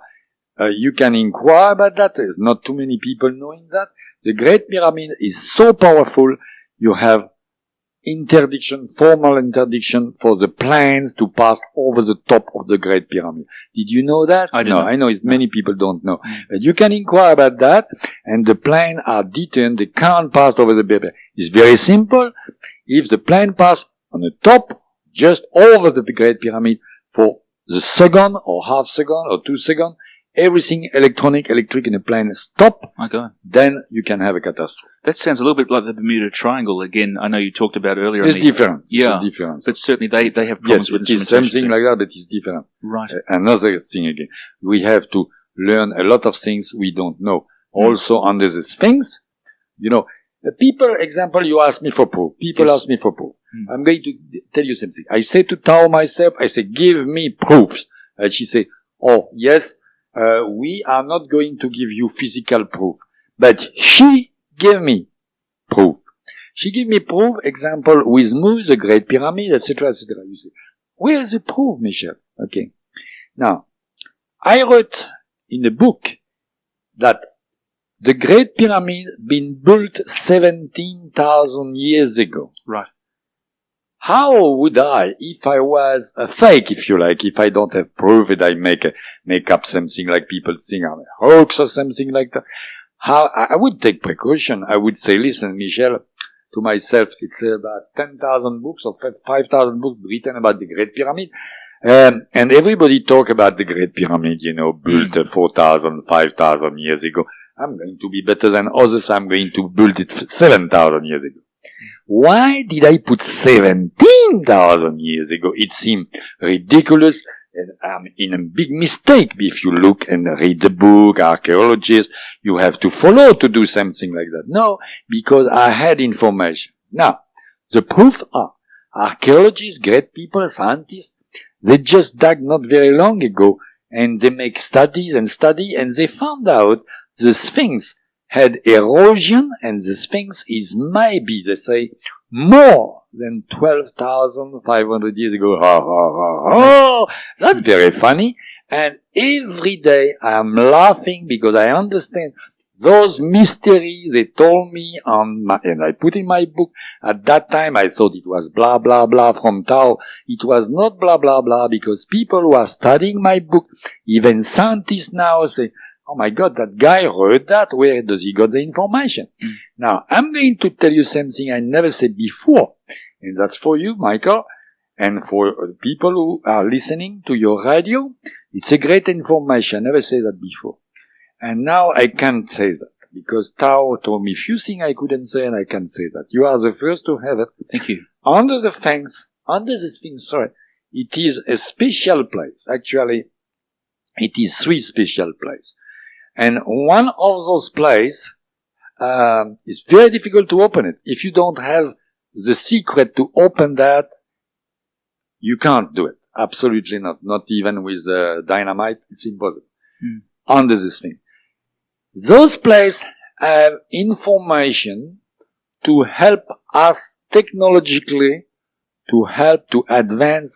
you can inquire about that. There's not too many people knowing that. The Great Pyramid is so powerful, you have formal interdiction for the planes to pass over the top of the Great Pyramid. Did you know that? I know Many people don't know. But you can inquire about that, and the planes are determined. They can't pass over the Pyramid. It's very simple. If the plane passes on the top, just over the Great Pyramid, for the second, or half second, or 2 seconds, everything electric in the plane stop, then you can have a catastrophe. That sounds a little bit like the Bermuda Triangle again. I know you talked about earlier. It's different. Yeah. It's different. But certainly they have problems with instrumentation. Yes, it is something like that, but it's different. Right. Another thing again. We have to learn a lot of things we don't know. Also under the Sphinx, people, example, you ask me for proof. People ask me for proof. I'm going to tell you something. I say to Tao myself, I say, give me proofs. And she say, oh, yes, we are not going to give you physical proof. But she gave me proof. She gave me proof, example, with Mu, the Great Pyramid, etc., etc. You say, where is the proof, Michel? Okay. Now, I wrote in a book that the Great Pyramid been built 17,000 years ago. Right. How would I, if I was a fake, if you like, if I don't have proof and I make up something like people think I'm a hoax or something like that, how I would take precaution. I would say, listen, Michel, to myself, it's about 10,000 books or 5,000 books written about the Great Pyramid. And everybody talk about the Great Pyramid, built 4,000, 5,000 years ago. I'm going to be better than others. I'm going to build it 7,000 years ago. Why did I put 17,000 years ago? It seemed ridiculous, and I'm in a big mistake. If you look and read the book, archaeologists, you have to follow to do something like that. No, because I had information. Now, the proof are archaeologists, great people, scientists, they just dug not very long ago, and they make studies, and they found out the Sphinx had erosion, and the Sphinx is maybe, they say, more than 12,500 years ago. Oh, that's very funny. And every day I am laughing because I understand those mysteries they told me and I put in my book. At that time I thought it was blah, blah, blah from Tao. It was not blah, blah, blah, because people who are studying my book, even scientists now say, oh my God, that guy wrote that. Where does he got the information? Now, I'm going to tell you something I never said before. And that's for you, Michael, and for people who are listening to your radio. It's a great information. I never said that before. And now I can say that because Tao told me a few things I couldn't say, and I can say that. You are the first to have it. Thank you. Under the Sphinx, it is a special place. Actually, it is 3 special places. And one of those places is very difficult to open it. If you don't have the secret to open that, you can't do it. Absolutely not. Not even with dynamite. It's impossible. Under the Sphinx. Those places have information to help us technologically, to help to advance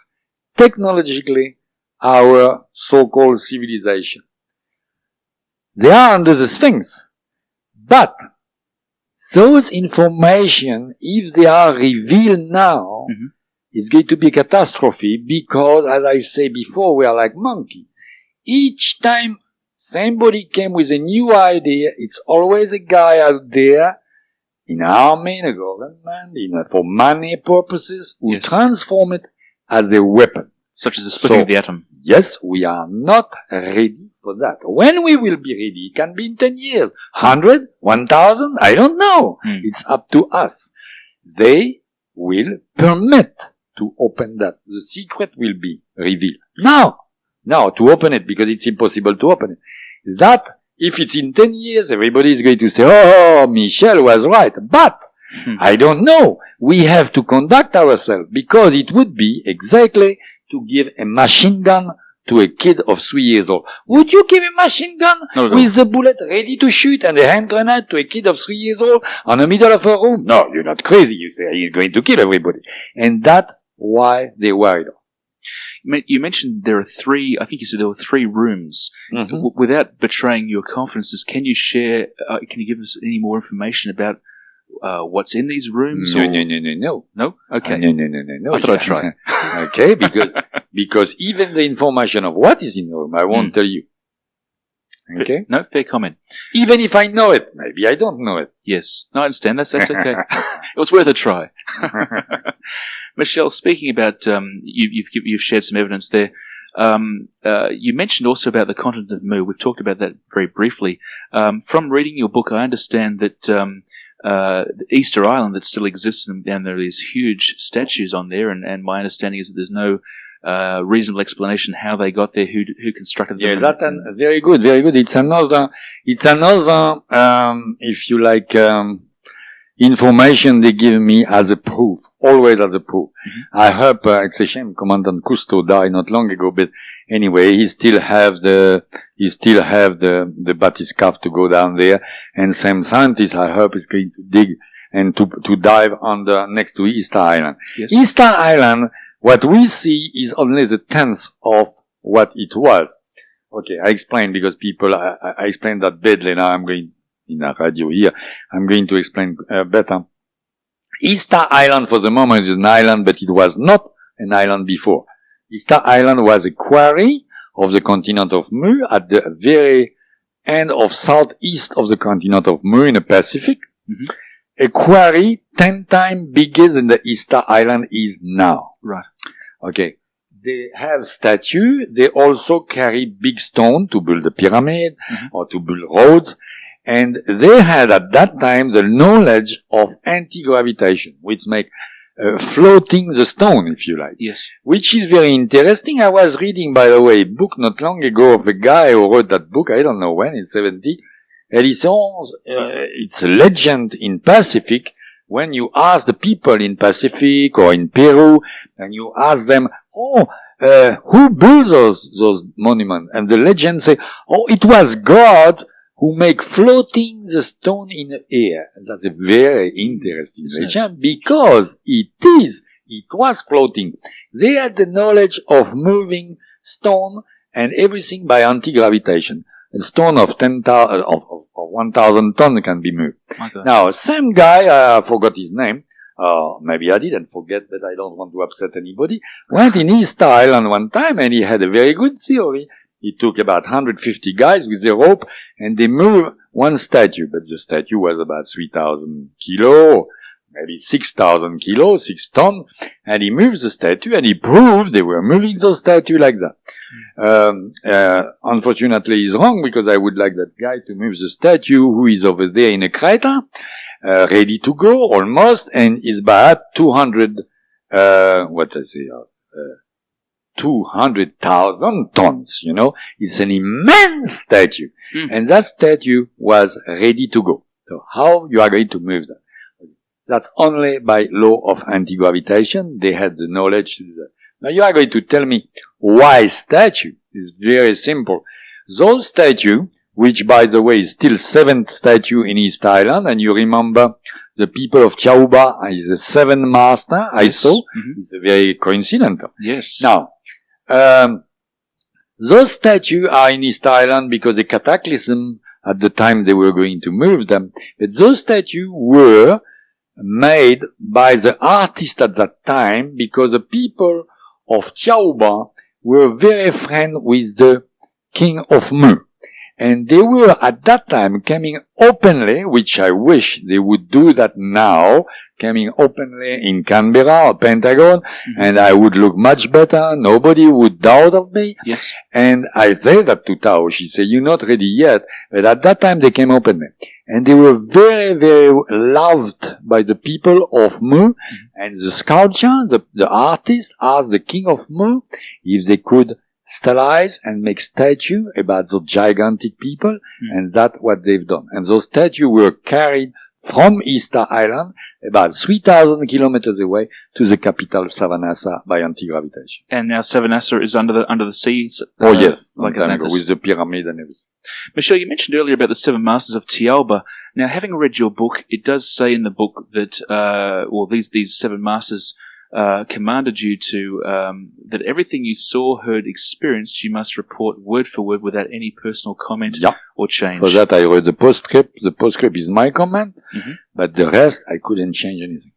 technologically our so-called civilization. They are under the Sphinx. But those information, if they are revealed now, it's going to be a catastrophe because, as I say before, we are like monkeys. Each time somebody came with a new idea, it's always a guy out there in army, in a government, for money purposes, who transform it as a weapon. Such as the splitting of the atom. Yes, we are not ready for that. When we will be ready, it can be in 10 years, 100, 1,000, I don't know. It's up to us. They will permit to open that. The secret will be revealed. Now, to open it, because it's impossible to open it. That, if it's in 10 years, everybody is going to say, oh, Michel was right. But, I don't know. We have to conduct ourselves, because it would be exactly to give a machine gun to a kid of 3 years old. Would you give a machine gun with the bullet ready to shoot and a hand grenade to a kid of 3 years old on the middle of a room? No, you're not crazy. You say he's going to kill everybody. And that's why they worried. You mentioned there are three, I think you said there were 3 rooms. Without betraying your confidences, can you share, can you give us any more information about what's in these rooms? No. No? Okay. No. I thought I'd try. Okay, because even the information of what is in the room, I won't tell you. Okay? No, fair comment. Even if I know it, maybe I don't know it. Yes. No, I understand. That's okay. It was worth a try. Michel, speaking about, you've shared some evidence there. You mentioned also about the continent of Mu. We've talked about that very briefly. From reading your book, I understand that the Easter Island that still exists, and there are these huge statues on there, and my understanding is that there's no reasonable explanation how they got there, who constructed them. Yeah, that very good. It's another, if you like, information they give me as a proof, always as a proof. I heard, it's a shame, Commandant Cousteau died not long ago, but anyway, he still have the bathyscaphe to go down there, and some scientist I hope is going to dig and to dive under next to Easter Island. Yes. Easter Island, what we see is only the 10th of what it was. Okay, I explain because people, I explained that badly. Now I'm going in a radio here. I'm going to explain better. Easter Island for the moment is an island, but it was not an island before. Easter Island was a quarry of the continent of Mu at the very end of southeast of the continent of Mu in the Pacific. A quarry 10 times bigger than the Easter Island is now. Right. Okay. They have statue. They also carry big stone to build the pyramid or to build roads. And they had at that time the knowledge of anti-gravitation, which make floating the stone, if you like. Yes. Which is very interesting. I was reading, by the way, a book not long ago of a guy who wrote that book, I don't know when, in 70. And he says, it's a legend in Pacific. When you ask the people in Pacific or in Peru, and you ask them, who built those monuments? And the legend say, it was God who make floating the stone in the air. And that's a very interesting legend because it was floating. They had the knowledge of moving stone and everything by anti-gravitation. A stone of 10,000, of 1,000 tons can be moved. Okay. Now, same guy, I forgot his name, maybe I didn't forget, but I don't want to upset anybody, went in Easter Island one time and he had a very good theory. He took about 150 guys with a rope and they moved one statue, but the statue was about 3,000 kilo, maybe 6,000 kilos, 6 tons, and he moved the statue and he proved they were moving the statue like that. Unfortunately he's wrong because I would like that guy to move the statue who is over there in a crater, ready to go almost, and is about 200,000 tons, you know. It's an immense statue. And that statue was ready to go. So how you are going to move that? That's only by law of anti-gravitation. They had the knowledge to do that. Now you are going to tell me why statue? It's very simple. Those statue, which by the way is still 7th statue in East Island, and you remember the people of Thiaoouba is the 7th master I saw. It's very coincidental. Yes. Now, those statues are in East Island because the cataclysm at the time they were going to move them. But those statues were made by the artist at that time, because the people of Thiaoouba were very friend with the king of Mu. And they were at that time coming openly, which I wish they would do that now, coming openly in Canberra or Pentagon, and I would look much better. Nobody would doubt of me. Yes. And I said that to Tao. She said, "You're not ready yet." But at that time they came openly. And they were very, very loved by the people of Mu. And the sculpture, the artist asked the king of Mu if they could stylize and make statue about the gigantic people, and that's what they've done. And those statues were carried from Easter Island, about 3,000 kilometers away, to the capital of Savanassa by anti-gravitation. And now Savanassa is under the sea. Oh yes, like with the pyramid and everything. Michel, you mentioned earlier about the Seven Masters of Thiaoouba. Now, having read your book, it does say in the book that, these Seven Masters commanded you to, that everything you saw, heard, experienced, you must report word for word without any personal comment or change. For that I read the postscript. The postscript is my comment, but the rest I couldn't change anything.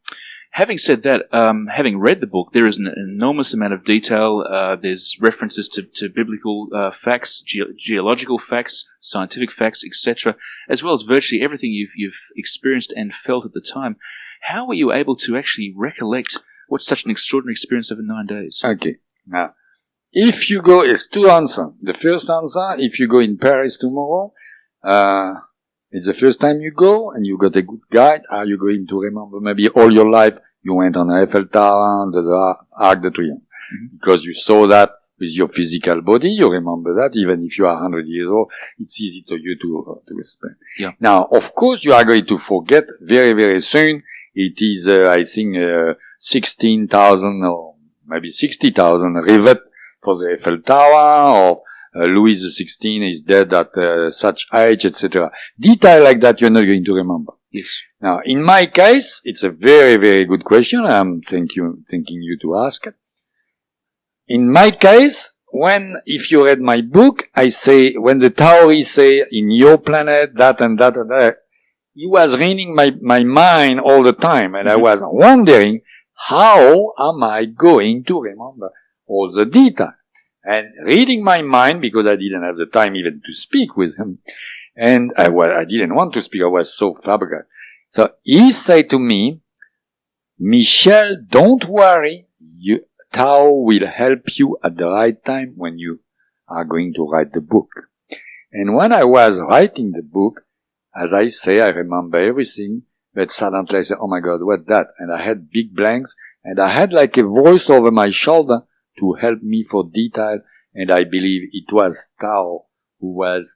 Having said that, having read the book, there is an enormous amount of detail. There's references to biblical facts, geological facts, scientific facts, etc., as well as virtually everything you've experienced and felt at the time. How were you able to actually recollect what's such an extraordinary experience over 9 days? Okay. Now, if you go, it's two answers. The first answer, if you go in Paris tomorrow, it's the first time you go and you got a good guide. Are you going to remember maybe all your life you went on the Eiffel Tower, the Arc de Triomphe? Because you saw that with your physical body, you remember that. Even if you are 100 years old, it's easy for you to explain. Yeah. Now, of course, you are going to forget very, very soon. It is, I think, 16,000 or maybe 60,000 rivet for the Eiffel Tower, or Louis XVI is dead at such age, etc. Detail like that you're not going to remember. Yes. Now, in my case, it's a very, very good question. I'm thinking you to ask it. In my case, if you read my book, I say, when the Taoists say, in your planet, that and that and that, he was reading my mind all the time, and I was wondering, how am I going to remember all the detail? And reading my mind, because I didn't have the time even to speak with him, and I didn't want to speak, I was so flabbergasted. So he said to me, "Michel, don't worry, Tao will help you at the right time when you are going to write the book." And when I was writing the book, as I say, I remember everything, but suddenly I said, "Oh my God, what's that?" And I had big blanks, and I had like a voice over my shoulder to help me for detail, and I believe it was Tao who was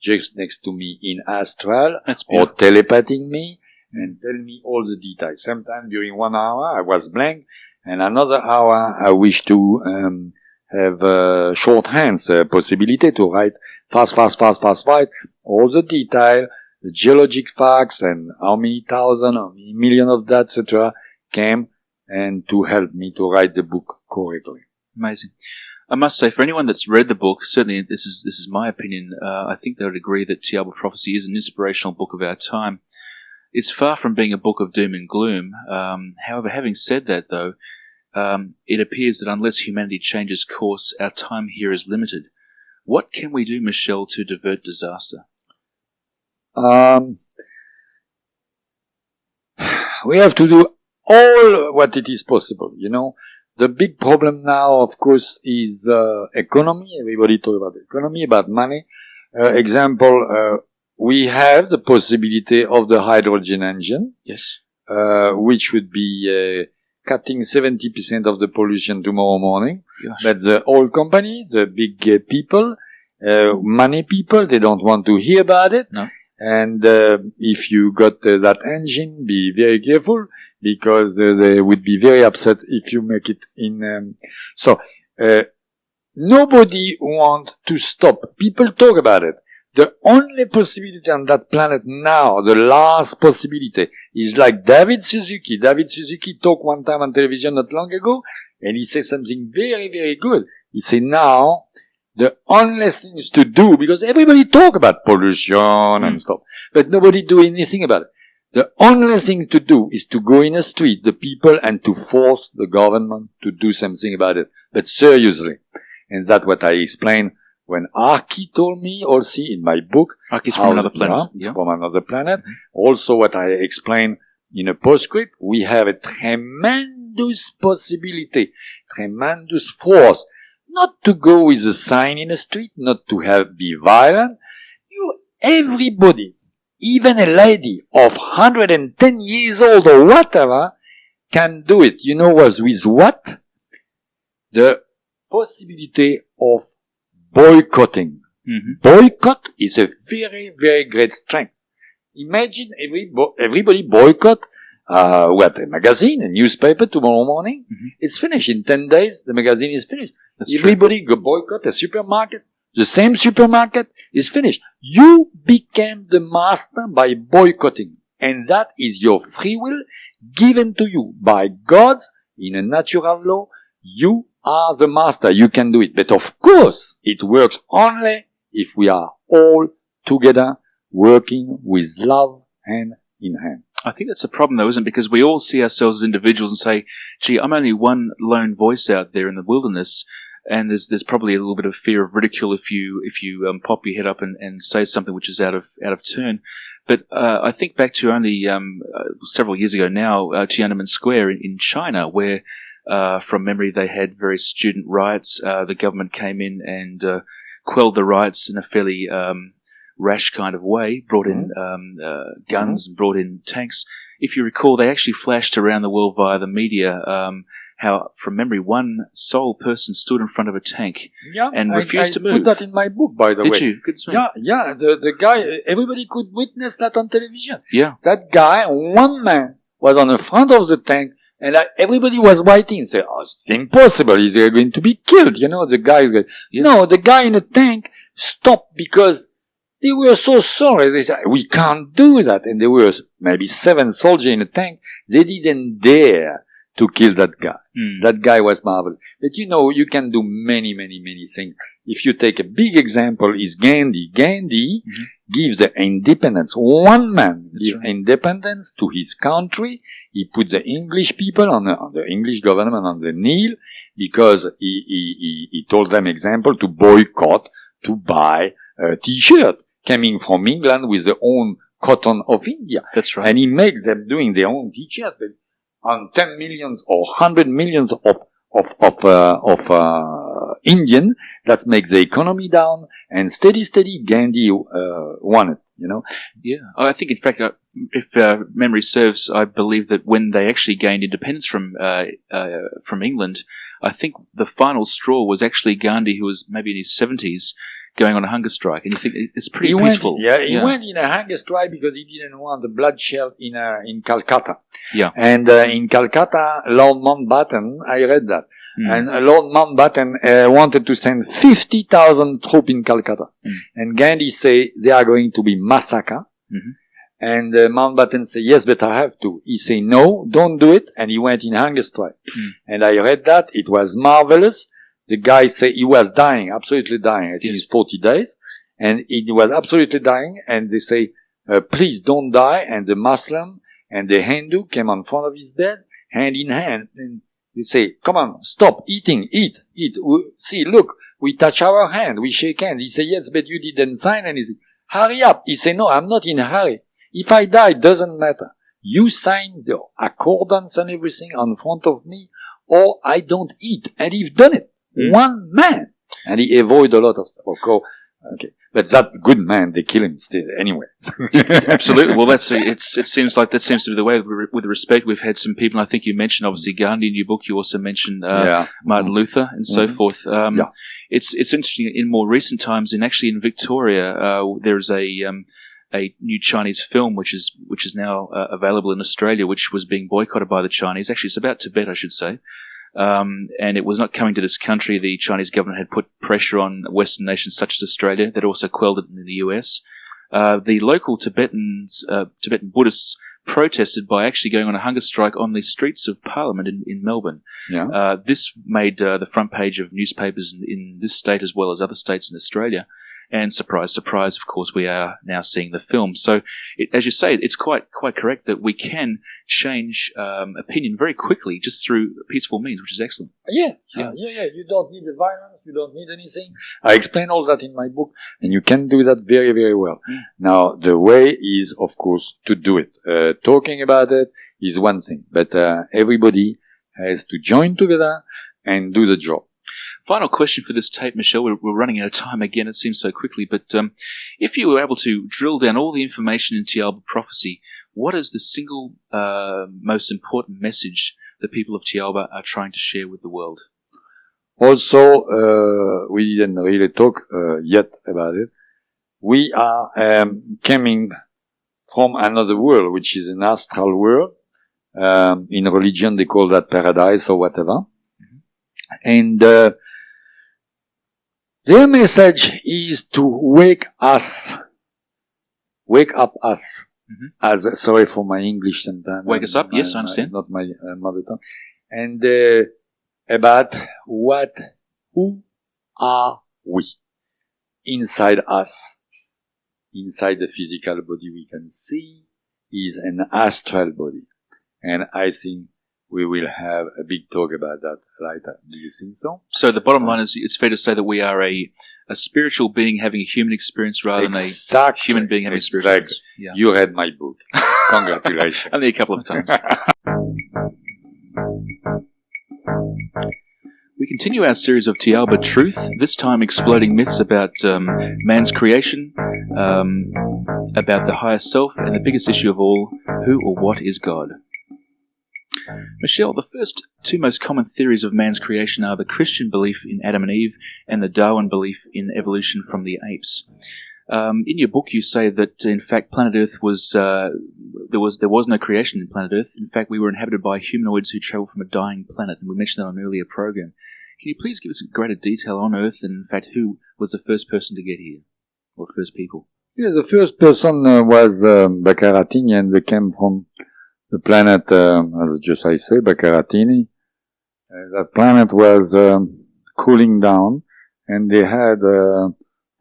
just next to me in astral, or telepathing me, and tell me all the details. Sometimes during 1 hour I was blank, and another hour I wish to have shorthand possibility to write fast, all the detail, the geologic facts, and how many thousand, how many million of that, etc., came and to help me to write the book correctly. Amazing. I must say, for anyone that's read the book, certainly this is my opinion, I think they would agree that Thiaoouba Prophecy is an inspirational book of our time. It's far from being a book of doom and gloom. However, having said that, though, it appears that unless humanity changes course, our time here is limited. What can we do, Michel, to divert disaster? We have to do all what it is possible, you know. The big problem now, of course, is economy. Everybody talk about economy, about money. Example, we have the possibility of the hydrogen engine. Yes. Which would be cutting 70% of the pollution tomorrow morning. Yes. But the oil company, the big people, money people, they don't want to hear about it. No. And if you got that engine, be very careful, because they would be very upset if you make it in. Nobody wants to stop. People talk about it. The only possibility on that planet now, the last possibility, is like David Suzuki. David Suzuki talked one time on television not long ago, and he said something very, very good. He said, now, the only thing is to do, because everybody talk about pollution and stuff, but nobody do anything about it. The only thing to do is to go in a street, the people, and to force the government to do something about it. But seriously. And that's what I explained when Arki told me also in my book. Arki's from another planet. Yeah. From another planet. Mm-hmm. Also what I explained in a postscript, we have a tremendous possibility, tremendous force, not to go with a sign in the street, not to be violent. Everybody, even a lady of 110 years old or whatever, can do it. You know with what? The possibility of boycotting. Mm-hmm. Boycott is a very, very great strength. Imagine everybody boycott, a magazine, a newspaper tomorrow morning. Mm-hmm. It's finished. In 10 days, the magazine is finished. That's everybody go boycott a supermarket. The same supermarket is finished. You became the master by boycotting. And that is your free will given to you by God in a natural law. You are the master. You can do it. But of course, it works only if we are all together working with love hand in hand. I think that's a problem though, isn't it? Because we all see ourselves as individuals and say, gee, I'm only one lone voice out there in the wilderness. And there's probably a little bit of fear of ridicule if you pop your head up and say something which is out of turn. But I think back to only several years ago now, Tiananmen Square in China, where from memory they had various student riots. The government came in and quelled the riots in a fairly rash kind of way, brought in guns and brought in tanks. If you recall, they actually flashed around the world via the media how, from memory, one sole person stood in front of a tank and refused to move. I put that in my book, by the way. Did you? Good to me. Yeah. The guy, everybody could witness that on television. Yeah. That guy, one man, was on the front of the tank, and everybody was waiting. Say, oh, it's impossible. He's going to be killed. You know, the guy. Yes. No, the guy in the tank stopped because they were so sorry. They said, we can't do that. And there were maybe 7 soldiers in the tank. They didn't dare to kill that guy. That guy was marvelous. But you know, you can do many, many, many things. If you take a big example, is Gandhi. Gandhi gives the independence. One man gives independence to his country. He put the English people on the English government on the knee because he told them, example, to boycott, to buy a t-shirt coming from England with the own cotton of India. That's right. And he makes them doing their own t-shirt. On 10 millions or 100 millions of Indian, that makes the economy down, and steady, Gandhi won it, you know? Yeah. I think, in fact, if memory serves, I believe that when they actually gained independence from England, I think the final straw was actually Gandhi, who was maybe in his 70s, going on a hunger strike, and you think it's pretty peaceful. He went in a hunger strike because he didn't want the bloodshed in Calcutta. Yeah. And in Calcutta, Lord Mountbatten, I read that, and Lord Mountbatten wanted to send 50,000 troops in Calcutta. And Gandhi said they are going to be massacred. And Mountbatten said, yes, but I have to. He said, no, don't do it. And he went in hunger strike. And I read that. It was marvelous. The guy said he was dying, absolutely dying. I think it's 40 days. And he was absolutely dying. And they say, please don't die. And the Muslim and the Hindu came in front of his bed, hand in hand. And they say, come on, stop eating, eat. See, look, we touch our hand, we shake hands. He said, yes, but you didn't sign anything. Hurry up. He said, no, I'm not in a hurry. If I die, it doesn't matter. You sign the accordance and everything in front of me, or I don't eat. And he's done it. One man. And he avoided a lot of stuff. Okay. But that good man, they kill him still anyway. Absolutely. Well, it seems like that seems to be the way with respect. We've had some people, I think you mentioned obviously Gandhi in your book. You also mentioned Martin Luther and so forth. It's interesting in more recent times, and actually in Victoria, there's a new Chinese film which is now available in Australia, which was being boycotted by the Chinese. Actually, it's about Tibet, I should say. And it was not coming to this country. The Chinese government had put pressure on Western nations such as Australia that also quelled it in the US. The local Tibetan Buddhists protested by actually going on a hunger strike on the streets of Parliament in Melbourne. This made the front page of newspapers in this state as well as other states in Australia. And surprise, surprise, of course, we are now seeing the film. So, as you say, it's quite correct that we can change opinion very quickly just through peaceful means, which is excellent. Yeah. You don't need the violence. You don't need anything. I explain all that in my book, and you can do that very, very well. Now, the way is, of course, to do it. Talking about it is one thing, but everybody has to join together and do the job. Final question for this tape, Michel. We're running out of time again. It seems so quickly, but if you were able to drill down all the information in Thiaoouba prophecy, what is the single most important message the people of Thiaoouba are trying to share with the world? Also, we didn't really talk yet about it. We are coming from another world, which is an astral world. In religion, they call that paradise or whatever. And their message is to wake up us. As sorry for my English sometimes. Wake us up, yes, I understand. Not my mother tongue. And about who are we inside us, inside the physical body we can see, is an astral body, and I think we will have a big talk about that later. Do you think so? So the bottom line is, it's fair to say that we are a spiritual being having a human experience rather than a human being having a spiritual experience. Yeah. You read my book. Congratulations. Only a couple of times. We continue our series of Thiaoouba Truth, this time exploding myths about man's creation, about the higher self, and the biggest issue of all, who or what is God? Michel, the first two most common theories of man's creation are the Christian belief in Adam and Eve and the Darwin belief in evolution from the apes. In your book, you say that in fact planet Earth was there was no creation in planet Earth. In fact, we were inhabited by humanoids who travelled from a dying planet, and we mentioned that on an earlier program. Can you please give us greater detail on Earth and in fact who was the first person to get here, or the first people? Yeah, the first person was Baccaratini, and they came from the planet, as just I say, Baccaratini. That planet was cooling down, and they had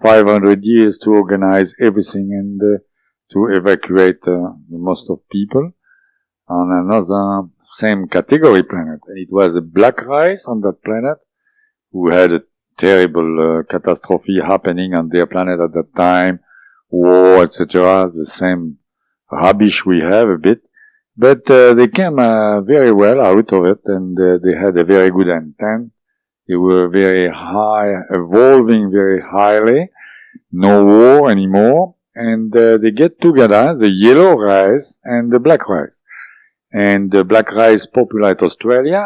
500 years to organize everything and to evacuate most of people on another same category planet. And it was a black race on that planet who had a terrible catastrophe happening on their planet at that time, war, etc. The same rubbish we have a bit. But they came very well out of it, and they had a very good intent. They were very high, evolving very highly. No war anymore. And they get together, the yellow race and the black race. And the black race populate Australia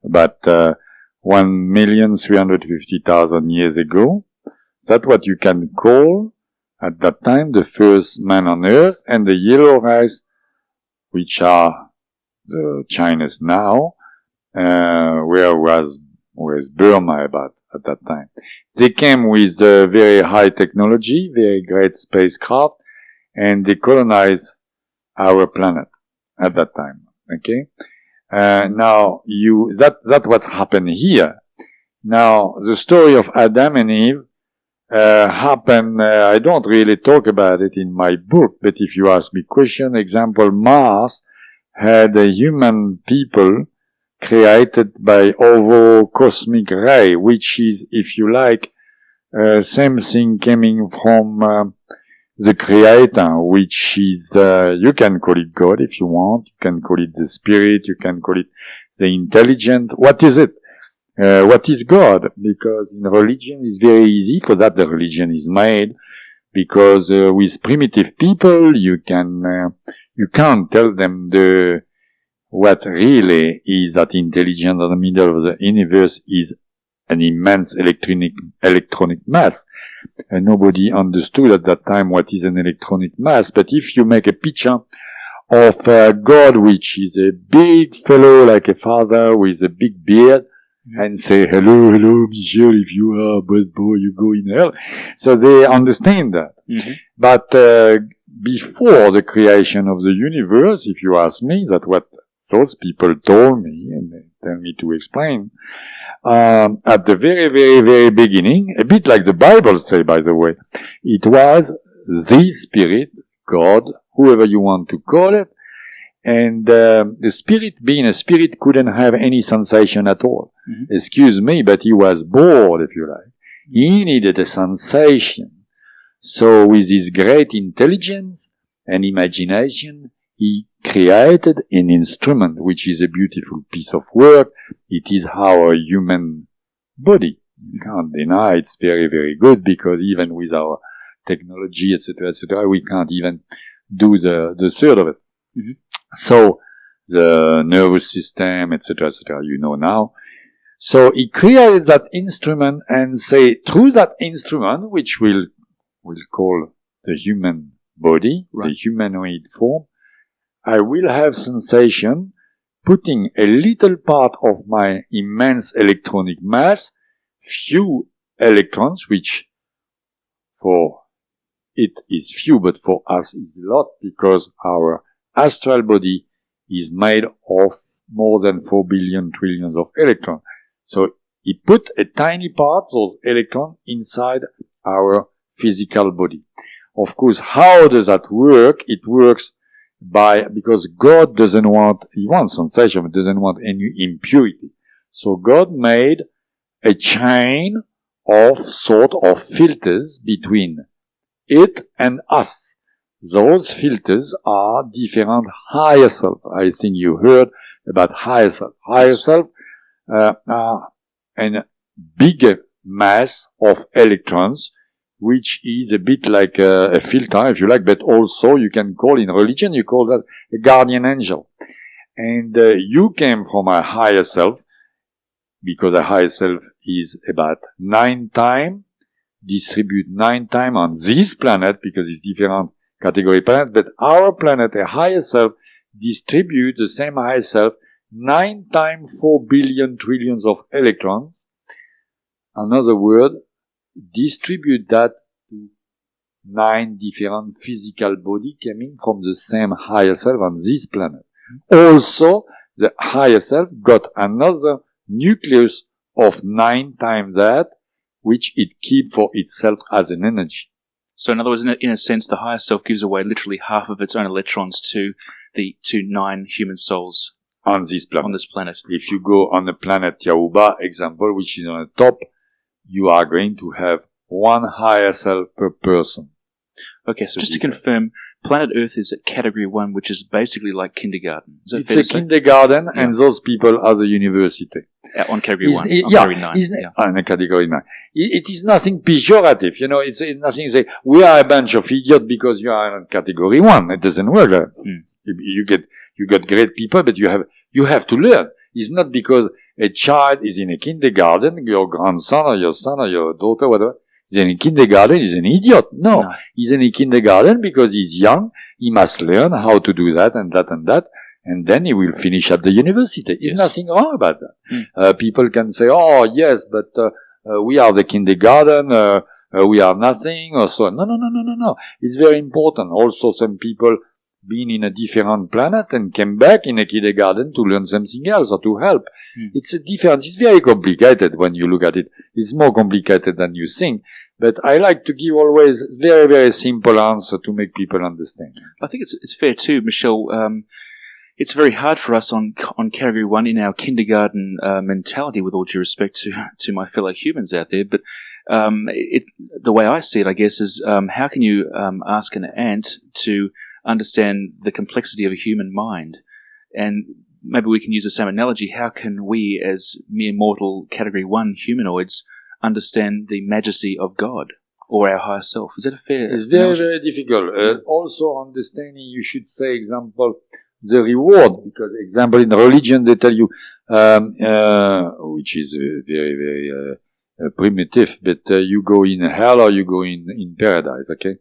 about 1,350,000 years ago. That's what you can call, at that time, the first man on Earth. And the yellow race, which are the Chinese now, where was Burma about at that time. They came with very high technology, very great spacecraft, and they colonized our planet at that time. Okay? Now that's what's happened here. Now, the story of Adam and Eve happened, I don't really talk about it in my book, but if you ask me question, example, Mars had a human people created by ovo cosmic ray, which is, if you like, same thing coming from the creator, which is, you can call it God if you want, you can call it the spirit, you can call it the intelligent. What is it? What is God? Because in religion it's very easy, for that the religion is made, because with primitive people you can't tell them what really is that intelligence in the middle of the universe is an immense electronic mass. And nobody understood at that time what is an electronic mass. But if you make a picture of God, which is a big fellow like a father with a big beard, and say, hello, Michel, if you are a bad boy, you go in hell. So they understand that. Mm-hmm. But before the creation of the universe, if you ask me, that's what those people told me, and they tell me to explain, at the very, very, very beginning, a bit like the Bible say, by the way, it was the Spirit, God, whoever you want to call it, and the Spirit, being a Spirit, couldn't have any sensation at all. Mm-hmm. Excuse me, but he was bored, if you like. He needed a sensation. So with his great intelligence and imagination, he created an instrument, which is a beautiful piece of work. It is our human body. You can't deny it's very, very good, because even with our technology, etc., we can't even do the third of it. Mm-hmm. So the nervous system, etc., you know now. So he created that instrument and say, through that instrument, which we'll call the human body, right, the humanoid form, I will have sensation putting a little part of my immense electronic mass, few electrons, which for it is few, but for us is a lot, because our astral body is made of more than 4 billion trillions of electrons. So he put a tiny part, those electrons, inside our physical body. Of course, how does that work? It works because God doesn't want, he wants sensation, but doesn't want any impurity. So God made a chain of sort of filters between it and us. Those filters are different higher self. I think you heard about higher self. Higher self are a bigger mass of electrons, which is a bit like a filter, if you like, but also you can call, in religion, you call that a guardian angel. And you came from a higher self, because a higher self is about 9 times, distribute 9 times on this planet, because it's different category planet, but our planet, a higher self, distribute the same higher self 9 times 4 billion trillions of electrons. Another word, distribute that to 9 different physical bodies coming from the same higher self on this planet. Also, the higher self got another nucleus of 9 times that, which it keeps for itself as an energy. So in other words, in a sense, the higher self gives away literally half of its own electrons to 9 human souls on this planet. If you go on the planet Thiaoouba, example, which is on the top, you are going to have 1 higher self per person. Okay, so just to confirm, planet Earth is at category 1, which is basically like kindergarten. Is that it's a kindergarten, and those people are the university. On category 1, category 9. On category 9. It is nothing pejorative, it's nothing to say, we are a bunch of idiots because you are in category 1. It doesn't work like that. You get great people, but you have to learn. It's not because a child is in a kindergarten, your grandson or your son or your daughter, whatever, is in a kindergarten, he's an idiot. No. He's in a kindergarten because he's young, he must learn how to do that and that and that, and then he will finish at the university. There's nothing wrong about that. People can say, oh, yes, but we are the kindergarten, we are nothing, or so. No. It's very important. Also, some people been in a different planet and came back in a kindergarten to learn something else or to help. It's a difference. It's very complicated when you look at it. It's more complicated than you think. But I like to give always very, very simple answer to make people understand. I think it's fair too, Michel. It's very hard for us on category 1 in our kindergarten mentality, with all due respect to my fellow humans out there. But the way I see it, I guess, is how can you ask an ant to understand the complexity of a human mind? And maybe we can use the same analogy. How can we, as mere mortal category 1 humanoids, understand the majesty of God or our higher self? Is that a fair It's very, very difficult. Also understanding, you should say, example, the reward, because example in religion they tell you, which is very, very primitive, but you go in hell or you go in paradise, okay?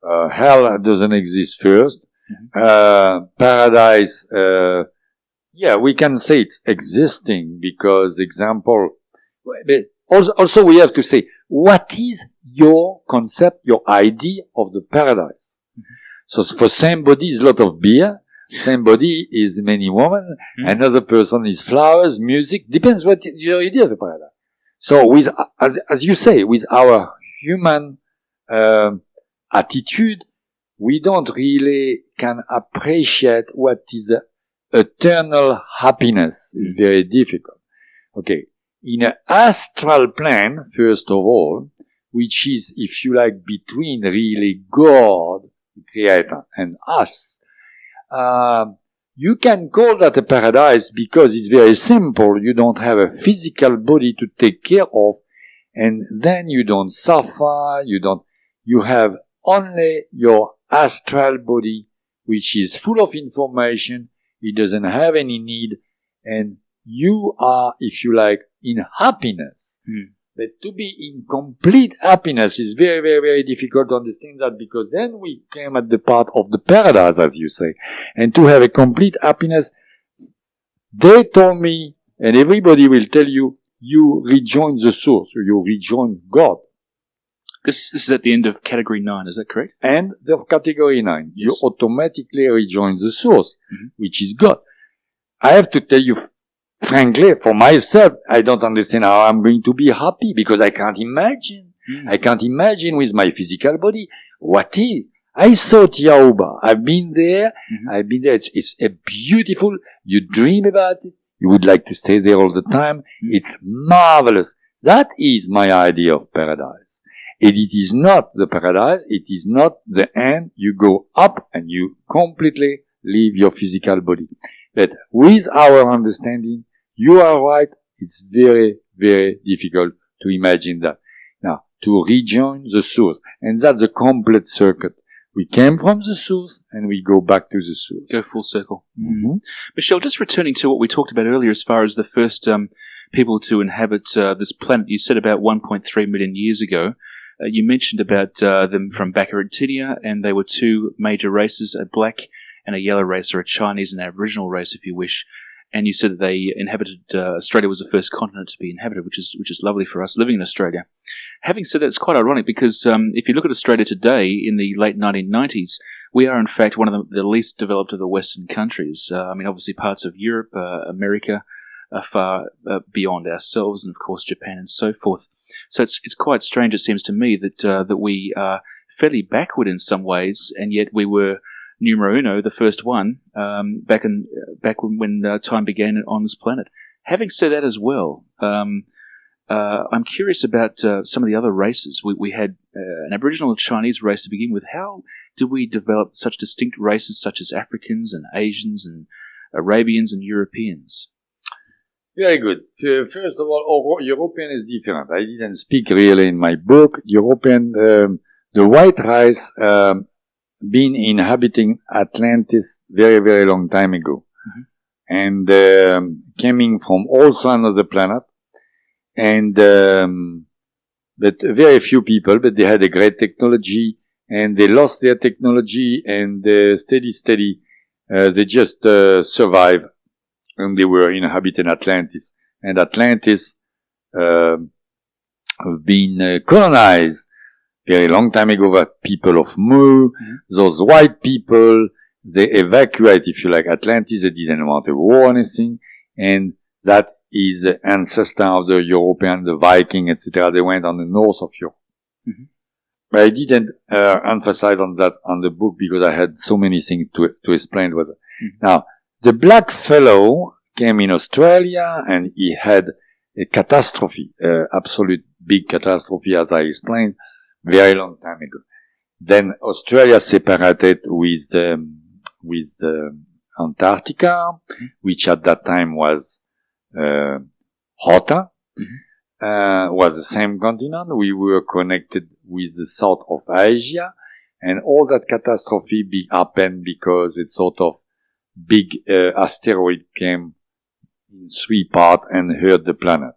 Hell doesn't exist first. Paradise, we can say it's existing because, example, also we have to say, what is your concept, your idea of the paradise? So for somebody, it's a lot of beer. Same body is many women. Another person is flowers, music. Depends what your idea of the paradise. So with, as you say, with our human attitude, we don't really can appreciate what is eternal happiness. It's very difficult. Okay. In an astral plane, first of all, which is, if you like, between really God, the Creator, and us, you can call that a paradise because it's very simple. You don't have a physical body to take care of, and then you don't suffer, you have only your astral body, which is full of information. It doesn't have any need, and you are, if you like, in happiness. But to be in complete happiness is very, very, very difficult to understand that, because then we came at the part of the paradise, as you say. And to have a complete happiness, they told me, and everybody will tell you, you rejoin the source, you rejoin God. This is at the end of category 9, is that correct? And the category 9, yes. You automatically rejoin the source, which is God. I have to tell you, frankly, for myself, I don't understand how I'm going to be happy, because I can't imagine. I can't imagine with my physical body what is. I saw Thiaoouba. I've been there. It's a beautiful, you dream about it. You would like to stay there all the time. It's marvelous. That is my idea of paradise. And it is not the paradise. It is not the end. You go up and you completely leave your physical body. But with our understanding, you are right, it's very, very difficult to imagine that. Now, to rejoin the source, and that's a complete circuit. We came from the source, and we go back to the source. Go full circle. Michel, just returning to what we talked about earlier as far as the first people to inhabit this planet, you said about 1.3 million years ago. You mentioned about them from Bacterotinia, and they were two major races, a black and a yellow race, or a Chinese and Aboriginal race, if you wish. And you said that they inhabited, Australia was the first continent to be inhabited, which is lovely for us living in Australia. Having said that, it's quite ironic because if you look at Australia today in the late 1990s, we are in fact one of the least developed of the Western countries. I mean, obviously parts of Europe, America are far beyond ourselves, and of course Japan and so forth. So it's quite strange, it seems to me, that we are fairly backward in some ways, and yet we were numero uno, the first one, back when time began on this planet. Having said that as well, I'm curious about some of the other races. We had an Aboriginal and Chinese race to begin with. How did we develop such distinct races such as Africans and Asians and Arabians and Europeans? Very good. First of all, European is different. I didn't speak really in my book. European, the white race, been inhabiting Atlantis very, very long time ago. And coming from also another planet. And but very few people, but they had a great technology, and they lost their technology, and steady, they just survived, and they were inhabiting Atlantis. And Atlantis been colonized very long time ago by people of Mu. Those white people, they evacuate, if you like, Atlantis. They didn't want a war or anything. And that is the ancestor of the European, the Viking, etc. They went on the north of Europe. But I didn't emphasize on that on the book because I had so many things to explain. Now, the black fellow came in Australia and he had a catastrophe, absolute big catastrophe, as I explained, very long time ago. Then Australia separated with Antarctica, which at that time was hotter, was the same continent. We were connected with the south of Asia, and all that catastrophe happened because it's sort of big asteroid came in 3 parts and hurt the planet.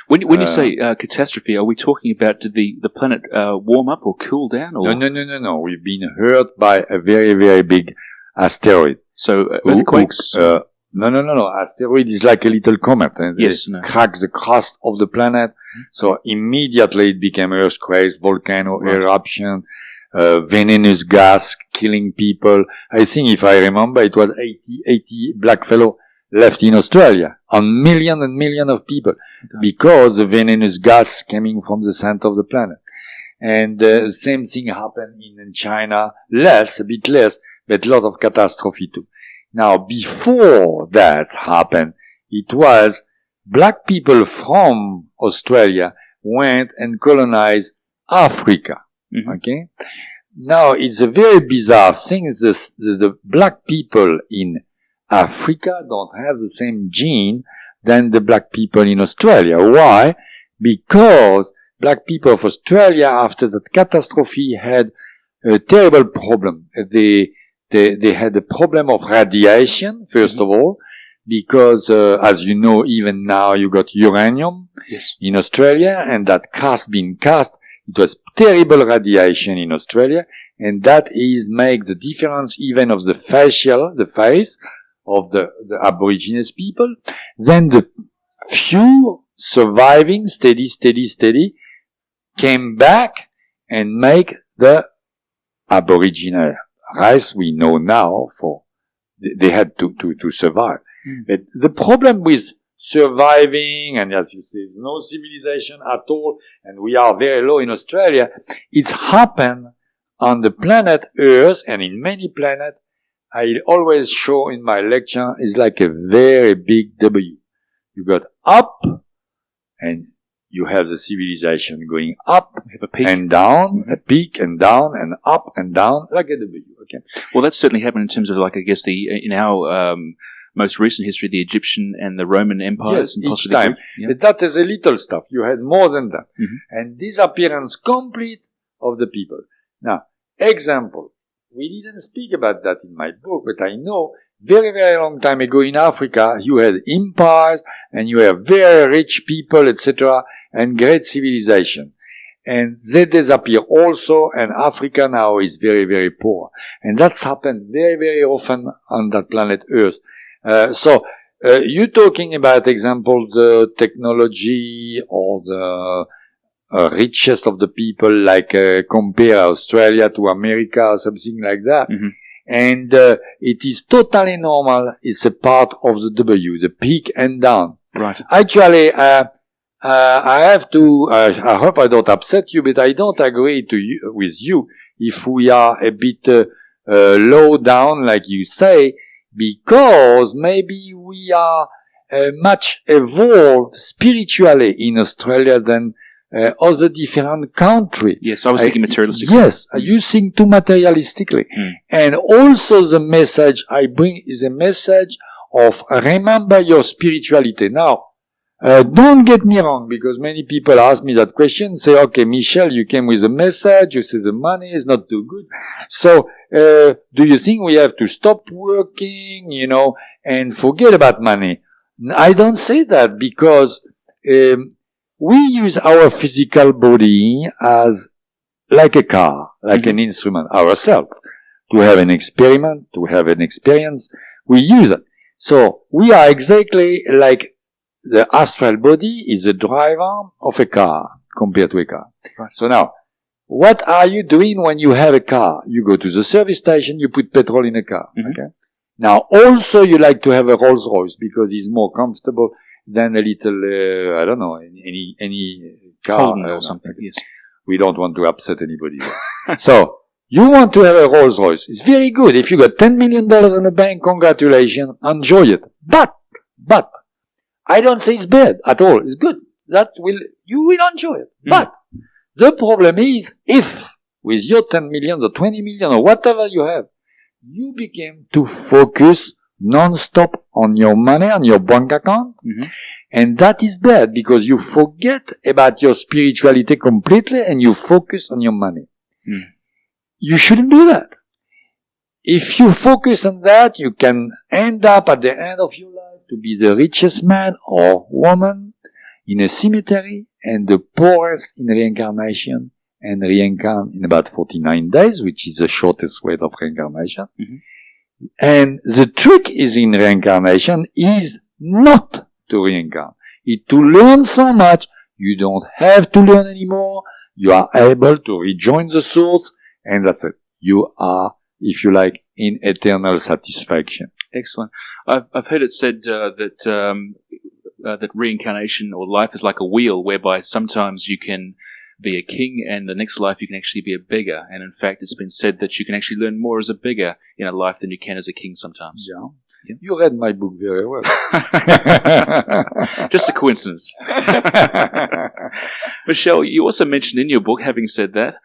When you say catastrophe, are we talking about did the planet warm up or cool down? Or? No. We've been hurt by a very, very big asteroid. So earthquakes? No. Asteroid is like a little comet, and cracks the crust of the planet. So immediately it became earthquakes, volcano eruption, venomous gas killing people. I think if I remember, it was 80 black fellow left in Australia on million and million of people because the venomous gas coming from the center of the planet. And the same thing happened in China, a bit less, but a lot of catastrophe too. Now, before that happened, it was black people from Australia went and colonized Africa. Mm-hmm. Okay? Now, it's a very bizarre thing. The black people in Africa don't have the same gene than the black people in Australia. Why? Because black people of Australia, after that catastrophe, had a terrible problem. They had a problem of radiation, first of all, because, as you know, even now you got uranium in Australia, and that being cast, it was terrible radiation in Australia, and that make the difference even of the face of the Aborigines people. Then the few surviving, steady, came back and make the Aboriginal race we know now they had to survive. But the problem with surviving, and as you say, no civilization at all, and we are very low in Australia, it's happened on the planet Earth and in many planets. I always show in my lecture is like a very big W. You got up, and you have the civilization going up and down, a peak and down and up and down, like a W. Okay. Well, that's certainly happened in terms of, like, I guess in our most recent history, the Egyptian and the Roman empires. Yes, and each time. But that is a little stuff. You had more than that. Mm-hmm. And disappearance complete of the people. Now, example. We didn't speak about that in my book, but I know very, very long time ago in Africa, you had empires and you had very rich people, etc., and great civilization. And they disappear also, and Africa now is very, very poor. And that's happened very, very often on that planet Earth. You're talking about, example, the technology or the richest of the people, like compare Australia to America or something like that. Mm-hmm. And it is totally normal. It's a part of the W, the peak and down. Right. Actually, I have to, I hope I don't upset you, but I don't agree with you if we are a bit low down, like you say, because maybe we are much evolved spiritually in Australia than other different countries. Yes, I was thinking materialistically. Yes, you think too materialistically. And also the message I bring is a message of remember your spirituality. Now, don't get me wrong, because many people ask me that question, say, okay, Michel, you came with a message, you say the money is not too good. So, do you think we have to stop working, and forget about money? I don't say that, because we use our physical body as like a car, like an instrument ourselves, to have an experiment, to have an experience. We use it. So we are exactly like the astral body is the driver of a car compared to a car. Right. So now, what are you doing when you have a car? You go to the service station, you put petrol in a car. Mm-hmm. Okay. Now, also you like to have a Rolls Royce because it's more comfortable than a little, I don't know, any car or something. Yes. We don't want to upset anybody. So, you want to have a Rolls Royce. It's very good. If you got $10 million in the bank, congratulations, enjoy it. But, I don't say it's bad at all. It's good. You will enjoy it. Mm. But, the problem is, if, with your 10 million or 20 million or whatever you have, you begin to focus non-stop on your money, on your bank account, and that is bad because you forget about your spirituality completely and you focus on your money. Mm. You shouldn't do that. If you focus on that, you can end up at the end of your life to be the richest man or woman in a cemetery and the poorest in reincarnation and reincarnate in about 49 days, which is the shortest way of reincarnation. Mm-hmm. And the trick is in reincarnation is not to reincarnate. It's to learn so much, you don't have to learn anymore. You are able to rejoin the source and that's it. You are, if you like, in eternal satisfaction. Excellent. I've heard it said that reincarnation or life is like a wheel, whereby sometimes you can be a king, and the next life you can actually be a beggar. And in fact, it's been said that you can actually learn more as a beggar in a life than you can as a king sometimes. Yeah. You read my book very well. Just a coincidence. Michel, you also mentioned in your book, having said that,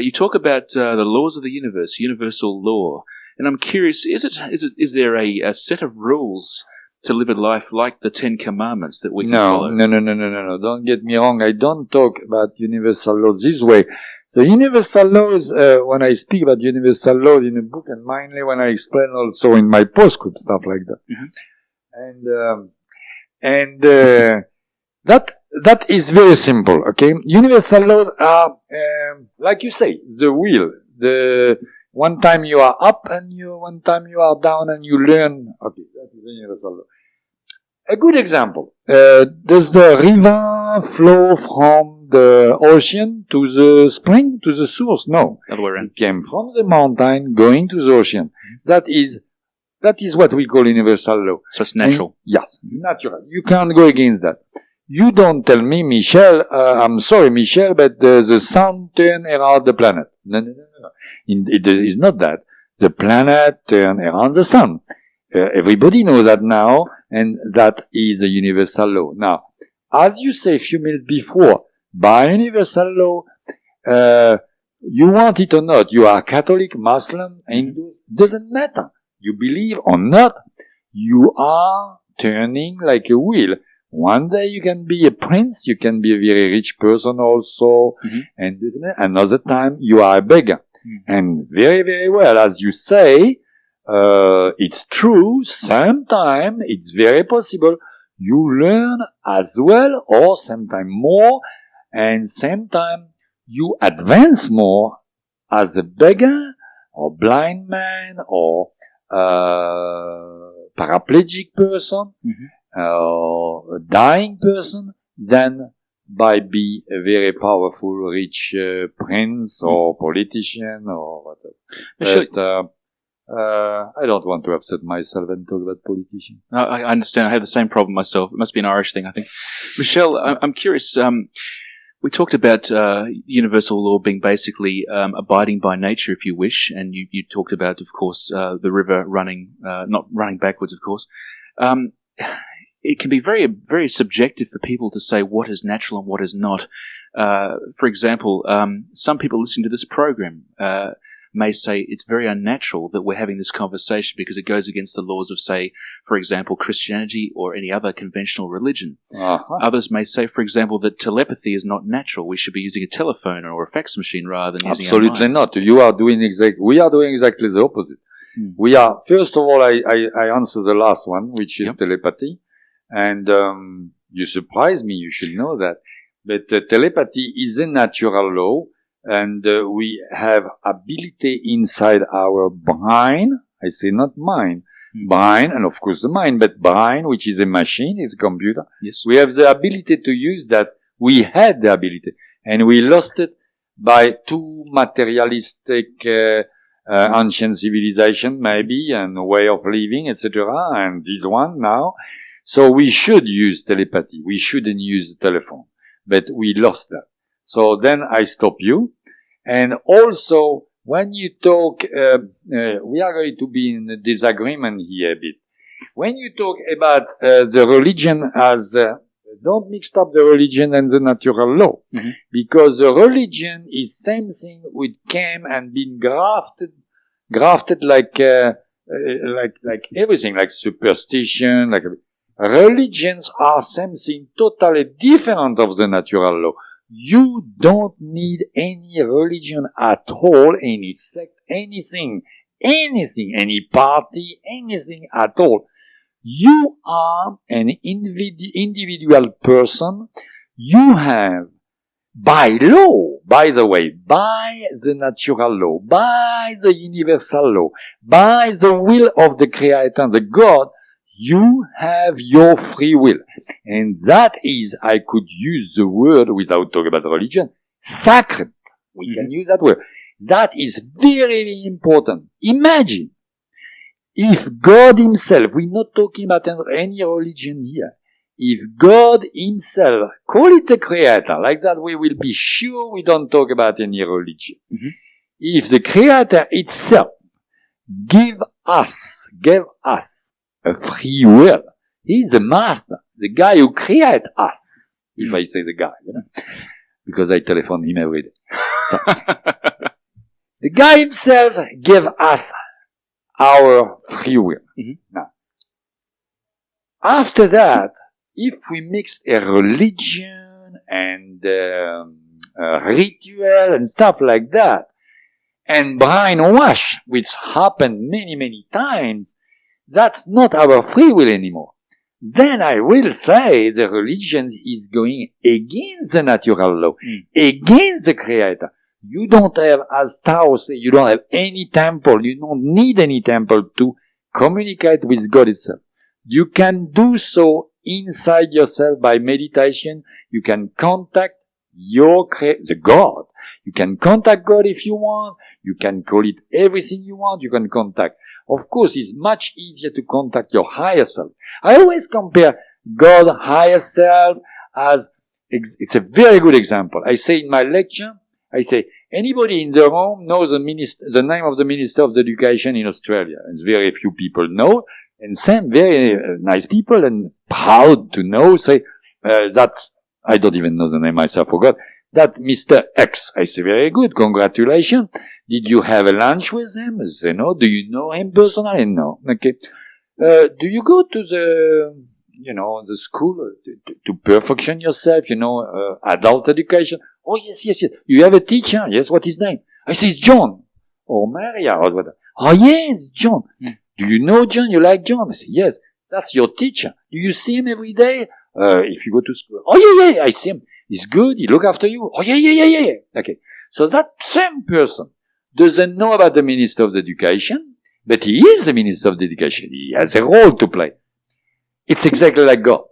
you talk about the laws of the universe, universal law. And I'm curious, is there a set of rules to live a life like the Ten Commandments that we can follow? No. Don't get me wrong. I don't talk about universal laws this way. The universal laws, when I speak about universal laws in a book, and mainly when I explain also in my postscript, stuff like that. Mm-hmm. That is very simple, okay? Universal laws are, like you say, the wheel. One time you are up and one time you are down and you learn. Okay, that is a universal law. A good example. Does the river flow from the ocean to the spring, to the source? No. Other way around. It came from the mountain going to the ocean. That is what we call universal law. So it's natural. Yes, natural. You can't go against that. You don't tell me, Michel, I'm sorry, Michel, but the sun turns around the planet. No. It is not that. The planet turns around the sun. Everybody knows that now, and that is a universal law. Now, as you say a few minutes before, by universal law, you want it or not, you are Catholic, Muslim, Hindu, doesn't matter. You believe or not, you are turning like a wheel. One day you can be a prince, you can be a very rich person also, and another time you are a beggar. And very, very well, as you say, it's true, sometimes it's very possible you learn as well, or sometimes more, and sometimes you advance more as a beggar, or blind man, or paraplegic person, or a dying person, than by be a very powerful, rich prince or politician or whatever. But I don't want to upset myself and talk about politicians. I understand. I have the same problem myself. It must be an Irish thing, I think. Michel, I'm curious. We talked about universal law being basically abiding by nature, if you wish, and you talked about, of course, the river running, not running backwards, of course. It can be very, very subjective for people to say what is natural and what is not. For example, some people listening to this program may say it's very unnatural that we're having this conversation because it goes against the laws of, say, for example, Christianity or any other conventional religion. Others may say, for example, that telepathy is not natural. We should be using a telephone or a fax machine rather than using our minds. Absolutely not. We are doing exactly the opposite. We are, first of all, I answer the last one, which is telepathy. And you surprise me, you should know that. But telepathy is a natural law, and we have ability inside our brain. I say not mind. Brain, and of course the mind, but brain, which is a machine, is a computer. Yes. We have the ability to use that. We had the ability, and we lost it by too materialistic ancient civilization, maybe, and way of living, etc. And this one now. So we should use telepathy. We shouldn't use the telephone. But we lost that. So then I stop you. And also, when you talk, we are going to be in a disagreement here a bit. When you talk about the religion as, don't mix up the religion and the natural law. Because the religion is same thing which came and been grafted like everything, like superstition, like religions are something totally different of the natural law. You don't need any religion at all, any sect, anything, any party, anything at all. You are an individual person. You have, by law, by the way, by the natural law, by the universal law, by the will of the Creator, the God, you have your free will. And that is, I could use the word, without talking about religion, sacred. We can use that word. That is very, very important. Imagine if God himself, we're not talking about any religion here, if God himself, call it the creator, like that we will be sure we don't talk about any religion. Mm-hmm. If the creator itself gave us a free will, he's the master, the guy who created us, if I say the guy, because I telephone him every day. So, the guy himself gave us our free will. Mm-hmm. Now, after that, if we mix a religion and a ritual and stuff like that, and brainwash, which happened many, many times, that's not our free will anymore. Then I will say the religion is going against the natural law, against the creator. You don't have, as Tao says, you don't have any temple. You don't need any temple to communicate with God itself. You can do so inside yourself by meditation. You can contact the God. You can contact God if you want. You can call it everything you want. You can contact. Of course, it's much easier to contact your higher self. I always compare God, higher self, as, it's a very good example. I say in my lecture, I say, anybody in the room knows the name of the Minister of Education in Australia? And very few people know. And some very nice people and proud to know say, that, I don't even know the name myself, forgot, that Mr. X. I say, very good, congratulations. Did you have a lunch with him? I say, no. Do you know him personally? No. Okay. Do you go to the school to perfection yourself, adult education? Oh, yes. You have a teacher? Yes, what is his name? I say, John. Or Maria, or whatever. Oh, yes, John. Do you know John? You like John? I say, yes. That's your teacher. Do you see him every day? If you go to school. Oh, yeah. I see him. He's good. He look after you. Oh, yeah. Okay. So that same person doesn't know about the Minister of Education, but he is the Minister of Education. He has a role to play. It's exactly like God.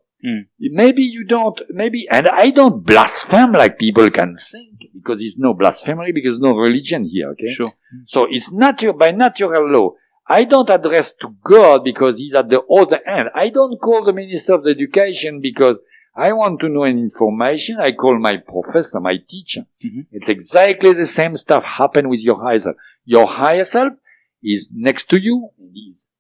Maybe you don't, and I don't blaspheme like people can think, because there's no blasphemy, because no religion here, okay? Sure. So it's by natural law. I don't address to God because he's at the other end. I don't call the Minister of Education because I want to know an information. I call my professor, my teacher. Mm-hmm. It's exactly the same stuff happen with your higher self. Your higher self is next to you.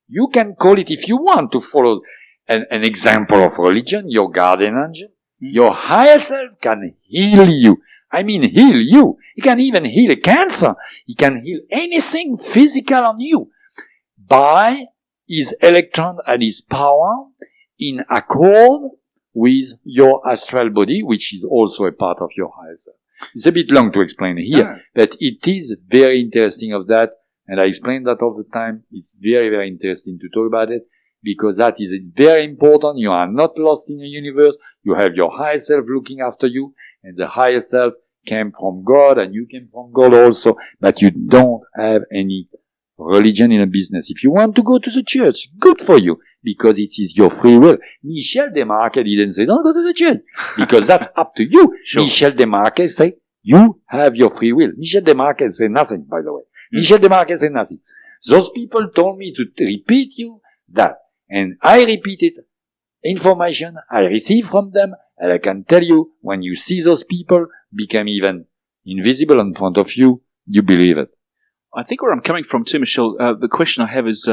You can call it, if you want to follow an example of religion, your guardian angel. Mm-hmm. Your higher self can heal you. I mean, heal you. He can even heal a cancer. He can heal anything physical on you by his electron and his power in accord with your astral body, which is also a part of your higher self. It's a bit long to explain here, but it is very interesting of that, and I explain that all the time. It's very, very interesting to talk about it, because that is very important. You are not lost in the universe. You have your higher self looking after you, and the higher self came from God, and you came from God also, but you don't have any religion in a business. If you want to go to the church, good for you, because it is your free will. Michel Desmarques didn't say, don't go to the church, because that's up to you. Sure. Michel Desmarques say, you have your free will. Michel Desmarques say nothing, by the way. Michel Desmarques say nothing. Those people told me to repeat you that, and I repeated information I received from them, and I can tell you, when you see those people become even invisible in front of you, you believe it. I think where I'm coming from too, Michel, the question I have is,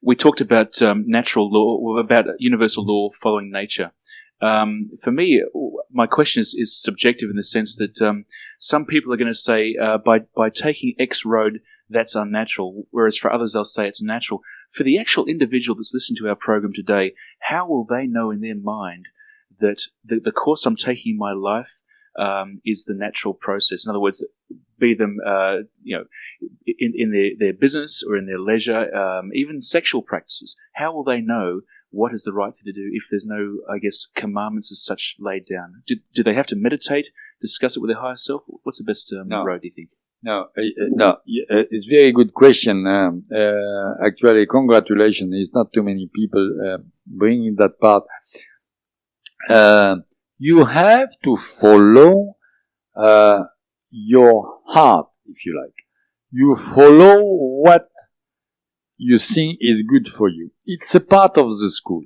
we talked about natural law, or about universal law following nature. For me, my question is subjective in the sense that some people are going to say, by taking X road, that's unnatural, whereas for others they'll say it's natural. For the actual individual that's listening to our program today, how will they know in their mind that the course I'm taking in my life is the natural process? In other words, be them, in their business or in their leisure, even sexual practices. How will they know what is the right thing to do if there's no, I guess, commandments as such laid down? Do they have to meditate, discuss it with their higher self? What's the best road, do you think? No, it's a very good question. Actually, congratulations. There's not too many people bringing that part. You have to follow your heart, if you like. you follow what you think is good for you. It's a part of the school.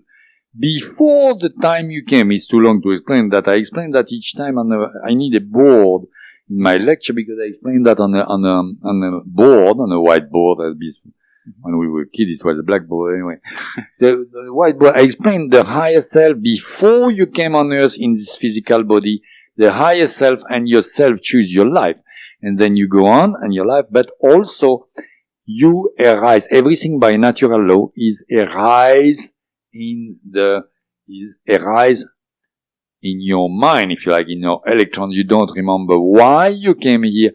Before the time you came, it's too long to explain that. I explained that each time I need a board in my lecture because I explained that on a board, on a whiteboard, as when we were kids, it was a blackboard anyway. The whiteboard, I explained the higher self before you came on earth in this physical body, the higher self and yourself choose your life. And then you go on in your life, but also you arise. Everything by natural law is arise in your mind, if you like, in your electrons. You don't remember why you came here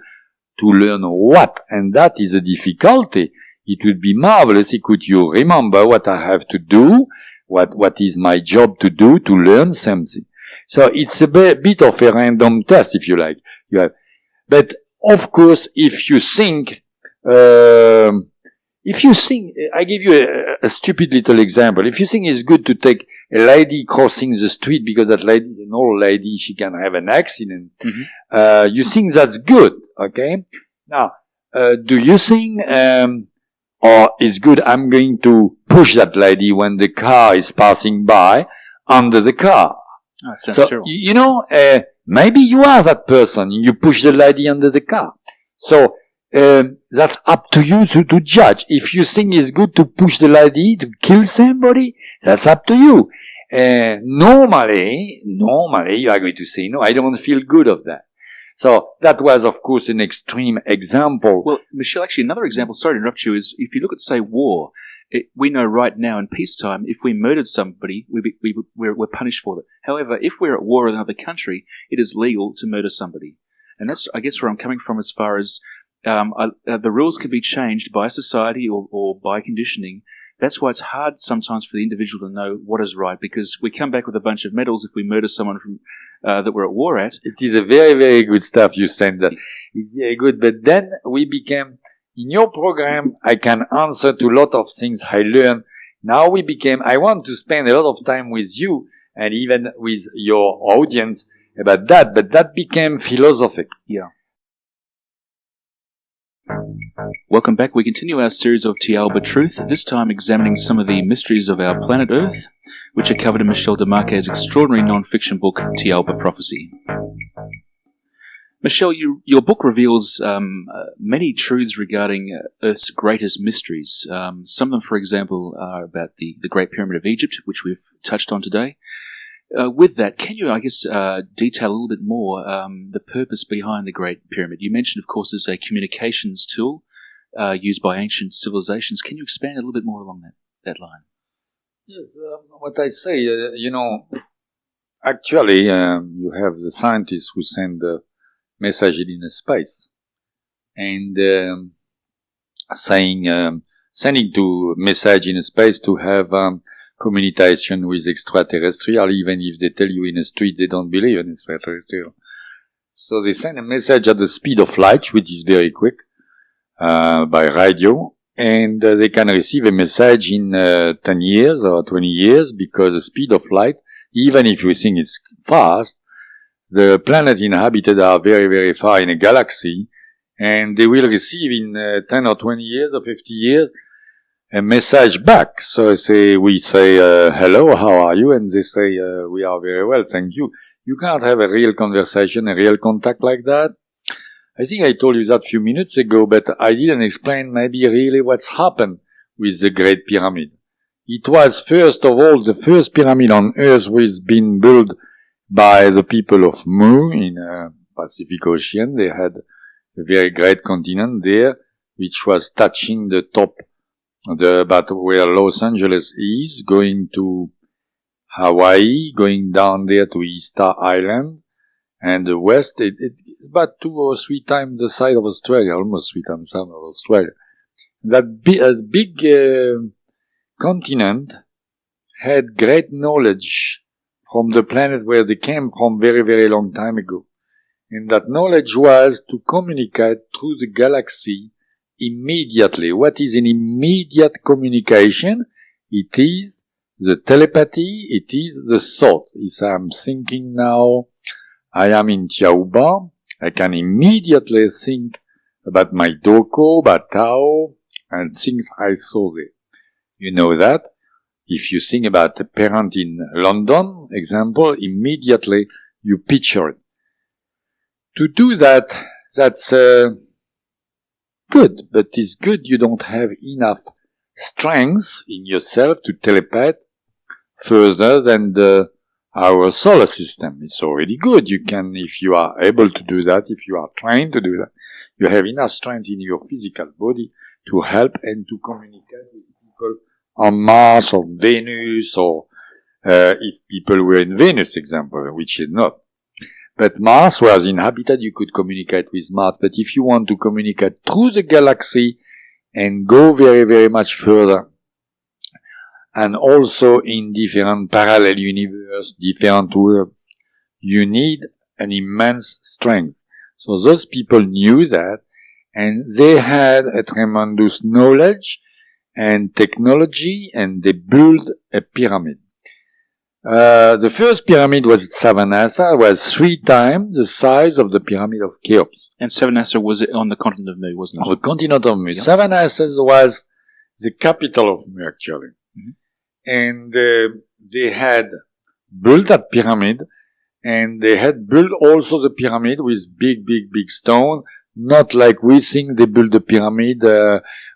to learn what, and that is a difficulty. It would be marvelous if could you remember what I have to do, what is my job to do to learn something. So it's a bit of a random test, if you like. But of course, if you think, I give you a stupid little example. If you think it's good to take a lady crossing the street because that lady is an old lady, she can have an accident, you think that's good, okay? Now, do you think, or it's good I'm going to push that lady when the car is passing by under the car? Oh, sounds terrible. You know, maybe you are that person. You push the lady under the car. So, that's up to you to judge. If you think it's good to push the lady to kill somebody, that's up to you. Normally, you are going to say, no, I don't feel good of that. So, that was, of course, an extreme example. Well, Michel, actually, another example, sorry to interrupt you, is if you look at, say, war, we know right now in peacetime, if we murdered somebody, we're punished for it. However, if we're at war with another country, it is legal to murder somebody. And that's, I guess, where I'm coming from as far as the rules can be changed by society or by conditioning. That's why it's hard sometimes for the individual to know what is right, because we come back with a bunch of medals if we murder someone from that we're at war at. It is a very, very good stuff you sent that. It's very good. But then we became, in your program, I can answer to a lot of things I learned. Now I want to spend a lot of time with you and even with your audience about that, but that became philosophic. Yeah. Welcome back. We continue our series of Thiaoouba Truth, this time examining some of the mysteries of our planet Earth, which are covered in Michel de Marquet's extraordinary non-fiction book, Thiaoouba Prophecy. Michel, your book reveals many truths regarding Earth's greatest mysteries. Some of them, for example, are about the Great Pyramid of Egypt, which we've touched on today. With that, can you, I guess, detail a little bit more the purpose behind the Great Pyramid? You mentioned, of course, it's a communications tool used by ancient civilizations. Can you expand a little bit more along that line? Yes, what I say, actually, you have the scientists who send messages in space, and sending to message in space to have communication with extraterrestrial, even if they tell you in the street they don't believe in extraterrestrial. So they send a message at the speed of light, which is very quick, by radio, and they can receive a message in 10 years or 20 years, because the speed of light, even if you think it's fast, the planets inhabited are very, very far in a galaxy, and they will receive in 10 or 20 years or 50 years a message back. So we say, hello, how are you? And they say, we are very well, thank you. You can't have a real conversation, a real contact like that. I think I told you that a few minutes ago, but I didn't explain maybe really what's happened with the Great Pyramid. It was, first of all, the first pyramid on Earth was being built by the people of Mu in Pacific Ocean. They had a very great continent there, which was touching the top, about where Los Angeles is, going to Hawaii, going down there to Easter Island, and the west, it's about 2 or 3 times the size of Australia, almost 3 times the size of Australia. That big continent had great knowledge from the planet where they came from very, very long time ago. And that knowledge was to communicate through the galaxy immediately. What is an immediate communication? It is the telepathy, it is the thought. If I'm thinking now, I am in Thiaoouba, I can immediately think about my Doko, about Tao, and things I saw there. You know that? If you think about a parent in London, example, immediately you picture it. To do that, that's good, but it's good you don't have enough strength in yourself to telepath further than our solar system. It's already good. You can, if you are able to do that, if you are trained to do that, you have enough strength in your physical body to help and to communicate with people on Mars or Venus, or if people were in Venus, example, which is not. But Mars was inhabited, you could communicate with Mars. But if you want to communicate through the galaxy and go very, very much further, and also in different parallel universe, different worlds, you need an immense strength. So those people knew that, and they had a tremendous knowledge and technology, and they built a pyramid. The first pyramid was at Savanassa, was 3 times the size of the pyramid of Cheops. And Savanassa was on the continent of Mu, wasn't it? On the continent of Mu. Yep. Savanassa was the capital of Mu, actually. Mm-hmm. And they had built that pyramid, and they had built also the pyramid with big, big, big stone, not like we think they built the pyramid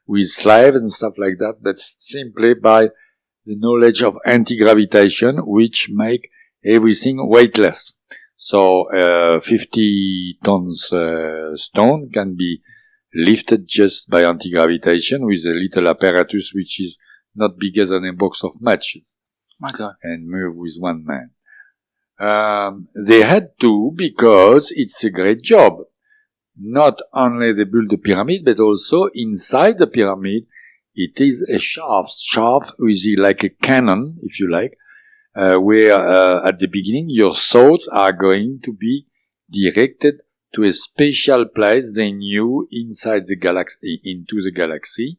with slabs and stuff like that, but simply by the knowledge of anti-gravitation, which make everything weightless. So 50 tons stone can be lifted just by anti-gravitation with a little apparatus which is not bigger than a box of matches. My God. And move with one man. They had to, because it's a great job. Not only they build the pyramid, but also inside the pyramid, it is a shaft with like a cannon, if you like, where at the beginning your thoughts are going to be directed to a special place they knew inside the galaxy, into the galaxy,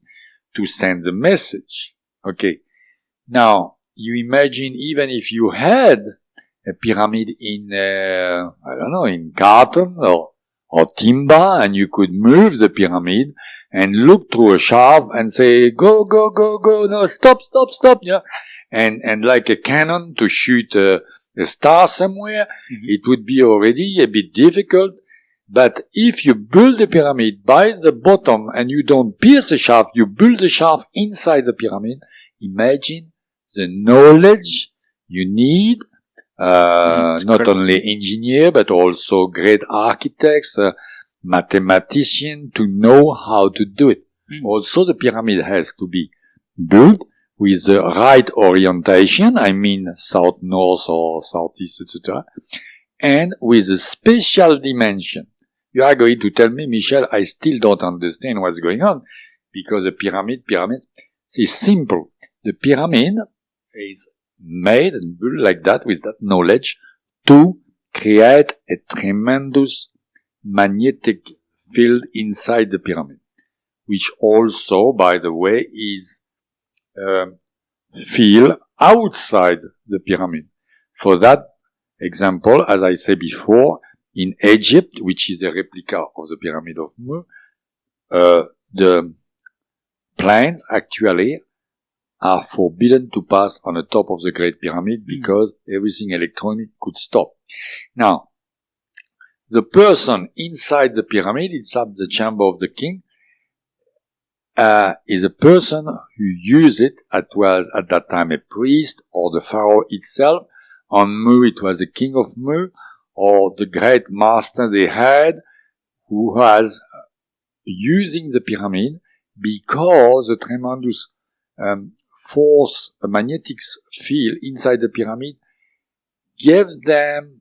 to send the message. Okay. Now, you imagine even if you had a pyramid in, I don't know, in carton or timber, and you could move the pyramid and look through a shaft and say, go, go, go, go, no, stop, stop, stop, yeah. And like a cannon to shoot a star somewhere, mm-hmm. It would be already a bit difficult. But if you build the pyramid by the bottom and you don't pierce the shaft, you build the shaft inside the pyramid, imagine the knowledge you need, not only engineer, but also great architects, mathematician to know how to do it. Mm. Also, the pyramid has to be built with the right orientation, I mean south-north or southeast, etc., and with a special dimension. You are going to tell me, Michel, I still don't understand what's going on, because the pyramid is simple. The pyramid is made and built like that with that knowledge to create a tremendous magnetic field inside the pyramid, which also, by the way, is field outside the pyramid. For that example, as I said before, in Egypt, which is a replica of the pyramid of Mu, the planes actually are forbidden to pass on the top of the Great Pyramid because everything electronic could stop. Now, the person inside the pyramid, inside the chamber of the king, is a person who used it. It was at that time a priest or the pharaoh itself. On Mu, it was the king of Mu, or the great master they had, who was using the pyramid because the tremendous force, a magnetic field inside the pyramid gives them,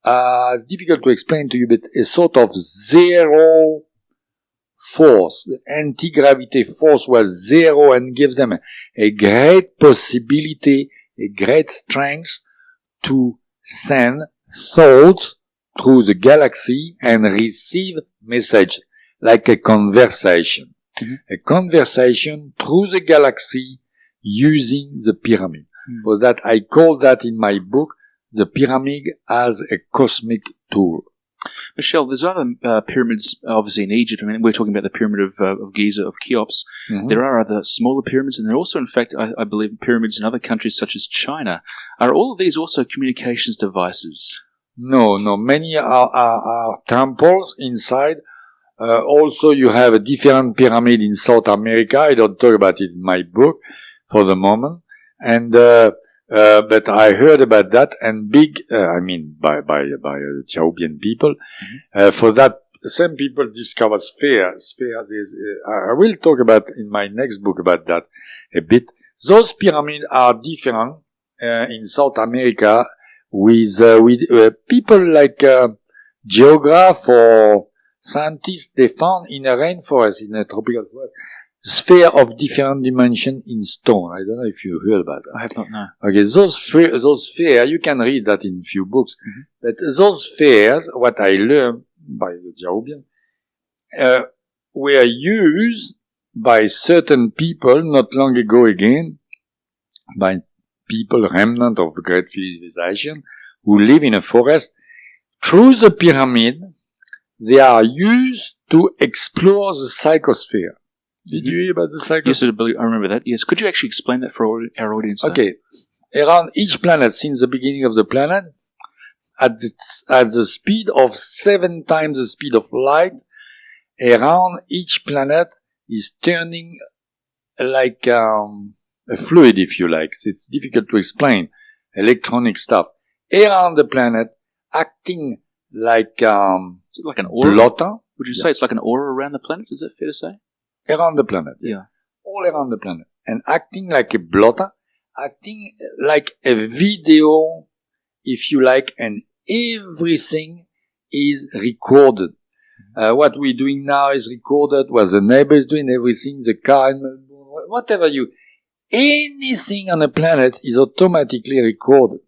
it's difficult to explain to you, but a sort of zero force. The anti-gravity force was zero and gives them a great possibility, a great strength to send thoughts through the galaxy and receive message like a conversation. Mm-hmm. A conversation through the galaxy using the pyramid. Mm-hmm. For that, I call that in my book the pyramid as a cosmic tool. Michel, there's other pyramids, obviously in Egypt. I mean, we're talking about the pyramid of Giza, of Cheops. Mhm. There are other smaller pyramids, and there are also, in fact, I believe, pyramids in other countries such as China. Are all of these also communications devices? No. Many are temples inside. Also, you have a different pyramid in South America. I don't talk about it in my book for the moment. And, but I heard about that and big, by Thiaoubian people. For that, some people discover spheres. I will talk about in my next book about that a bit. Those pyramids are different, in South America with people like, geographers or scientists, they found in a rainforest, in a tropical forest, sphere of different dimension in stone. I don't know if you heard about that. I have not, no. Okay, those spheres, you can read that in a few books. But those spheres, what I learned by the Thiaoubian, were used by certain people not long ago again, by people remnant of great civilization who live in a forest. Through the pyramid, they are used to explore the psychosphere. Did you hear about the psychosphere? Yes, I remember that. Yes. Could you actually explain that for our audience? Okay. Around each planet, since the beginning of the planet, at the speed of 7 times the speed of light, around each planet is turning like a fluid, if you like. It's difficult to explain. Electronic stuff. Around the planet, acting like Is it like an aura? blotter. Would you say it's like an aura around the planet? Is that fair to say? Around the planet. Yeah. All around the planet. And acting like a blotter, acting like a video, if you like, and everything is recorded. What we're doing now is recorded, what the neighbor is doing, everything, the car, whatever anything on the planet is automatically recorded.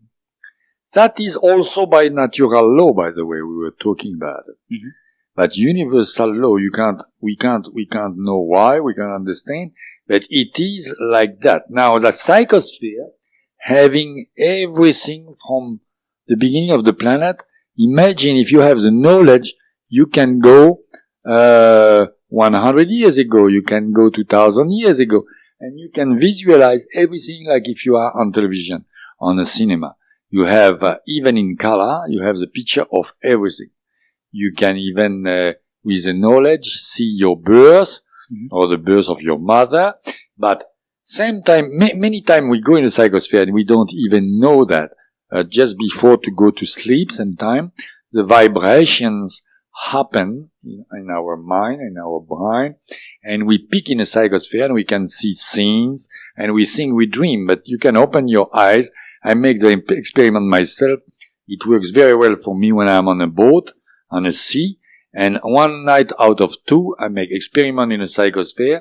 That is also by natural law, by the way, we were talking about it. But universal law, we can't know why, we can't understand, but it is like that. Now, the psychosphere, having everything from the beginning of the planet, imagine if you have the knowledge, you can go 100 years ago, you can go 2,000 years ago, and you can visualize everything like if you are on television, on a cinema. You have, even in color, you have the picture of everything. You can even, with the knowledge, see your birth, or the birth of your mother. But same time, many times we go in the psychosphere and we don't even know that. Just before to go to sleep, sometime, the vibrations happen in our mind, in our brain, and we peek in the psychosphere and we can see scenes, and we think we dream, but you can open your eyes. I make the experiment myself. It works very well for me when I'm on a boat, on a sea, and one night out of 2, I make experiment in a psychosphere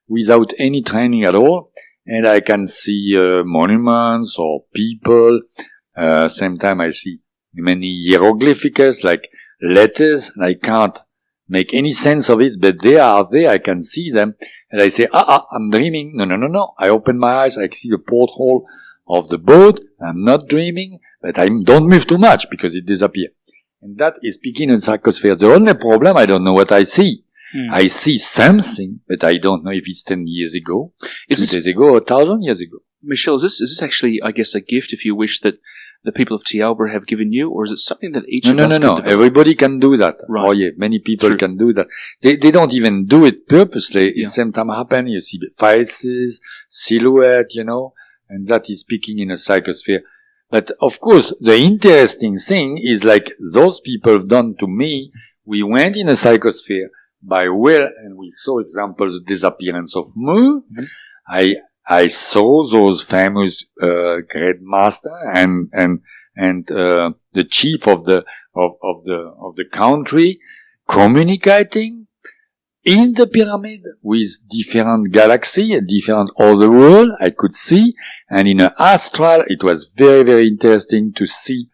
without any training at all, and I can see monuments or people. Same time I see many hieroglyphics, like letters, and I can't make any sense of it, but they are there, I can see them, and I say, I'm dreaming. No. I open my eyes, I see the porthole of the boat. I'm not dreaming, but I don't move too much because it disappears. And that is speaking in psychosphere. The only problem, I don't know what I see. I see something, but I don't know if it's 10 years ago, 2 days ago, or 1,000 years ago. Michel, is this actually, I guess, a gift, if you wish, that the people of Thiaoouba have given you, or is it something that each of us can develop? Everybody can do that. Right. Oh yeah, many people can do that. They don't even do it purposely. It same time happen. You see the faces, silhouette, and that is speaking in a psychosphere. But of course, the interesting thing is like those people done to me. We went in a psychosphere by will, and we saw examples of disappearance of Mu. I saw those famous great master and the chief of the country communicating in the pyramid with different galaxy, different other world I could see, and in an astral it was very, very interesting to see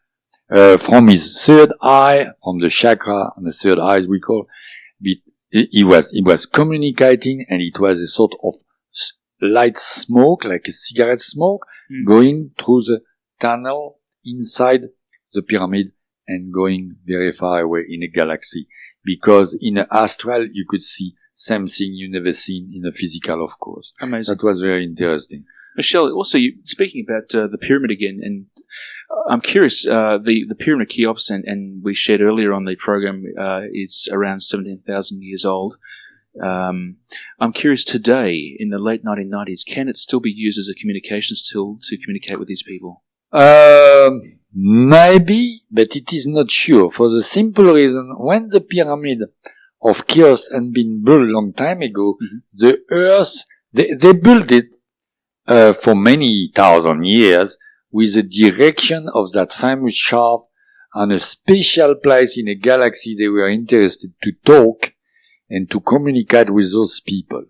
from his third eye, from the chakra on the third eye we call. He was communicating, and it was a sort of light smoke, like a cigarette smoke, going through the tunnel inside the pyramid and going very far away in a galaxy. Because in an astral, you could see something you never seen in a physical, of course. Amazing. That was very interesting. Michel, also, speaking about the pyramid again, and I'm curious, the pyramid of Cheops, and we shared earlier on the program, is around 17,000 years old. I'm curious today, in the late 1990s, can it still be used as a communications tool to communicate with these people? Maybe, but it is not sure. For the simple reason, when the pyramid of Cheops had been built a long time ago, the Earth, they built it for many thousand years with the direction of that famous shaft on a special place in a galaxy they were interested to talk and to communicate with those people.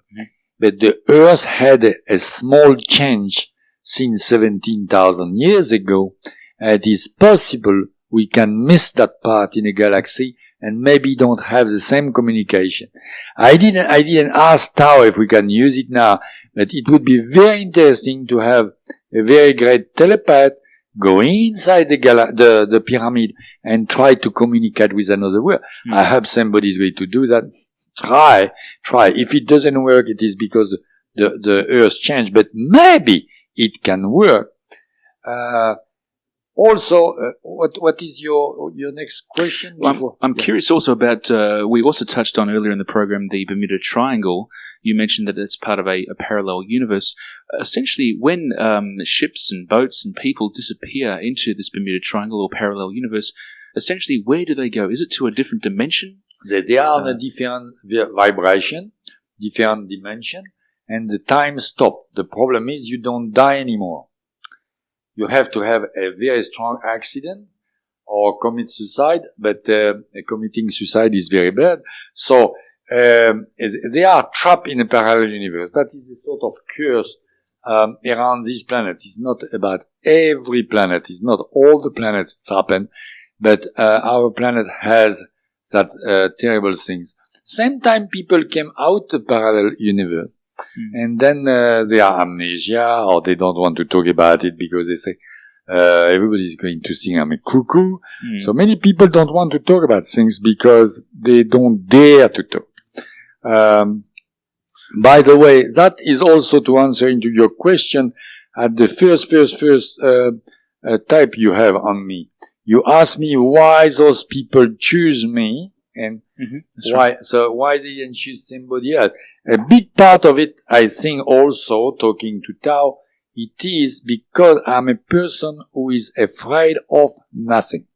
But the Earth had a small change since 17,000 years ago. It is possible we can miss that part in a galaxy and maybe don't have the same communication. I didn't ask Tao if we can use it now, but it would be very interesting to have a very great telepath go inside the pyramid and try to communicate with another world. I hope somebody's going to do that. Try. If it doesn't work, it is because the Earth changed, but maybe it can work. Also, what is your next question? I'm curious also about, we also touched on earlier in the program the Bermuda Triangle. You mentioned that it's part of a parallel universe. Essentially, when ships and boats and people disappear into this Bermuda Triangle or parallel universe, essentially, where do they go? Is it to a different dimension? They are on a different vibration, different dimension, and the time stops. The problem is you don't die anymore. You have to have a very strong accident or commit suicide, but committing suicide is very bad. So they are trapped in a parallel universe. That is a sort of curse around this planet. It's not about every planet. It's not all the planets it's happened, but our planet has that terrible things. Same time people came out the parallel universe. And then they are amnesia, or they don't want to talk about it because they say everybody's going to think I'm a cuckoo. So many people don't want to talk about things because they don't dare to talk. By the way, that is also to answer into your question at the first type you have on me. You ask me why those people choose me, and why they didn't choose somebody else. A big part of it, I think also, talking to Tao, it is because I'm a person who is afraid of nothing.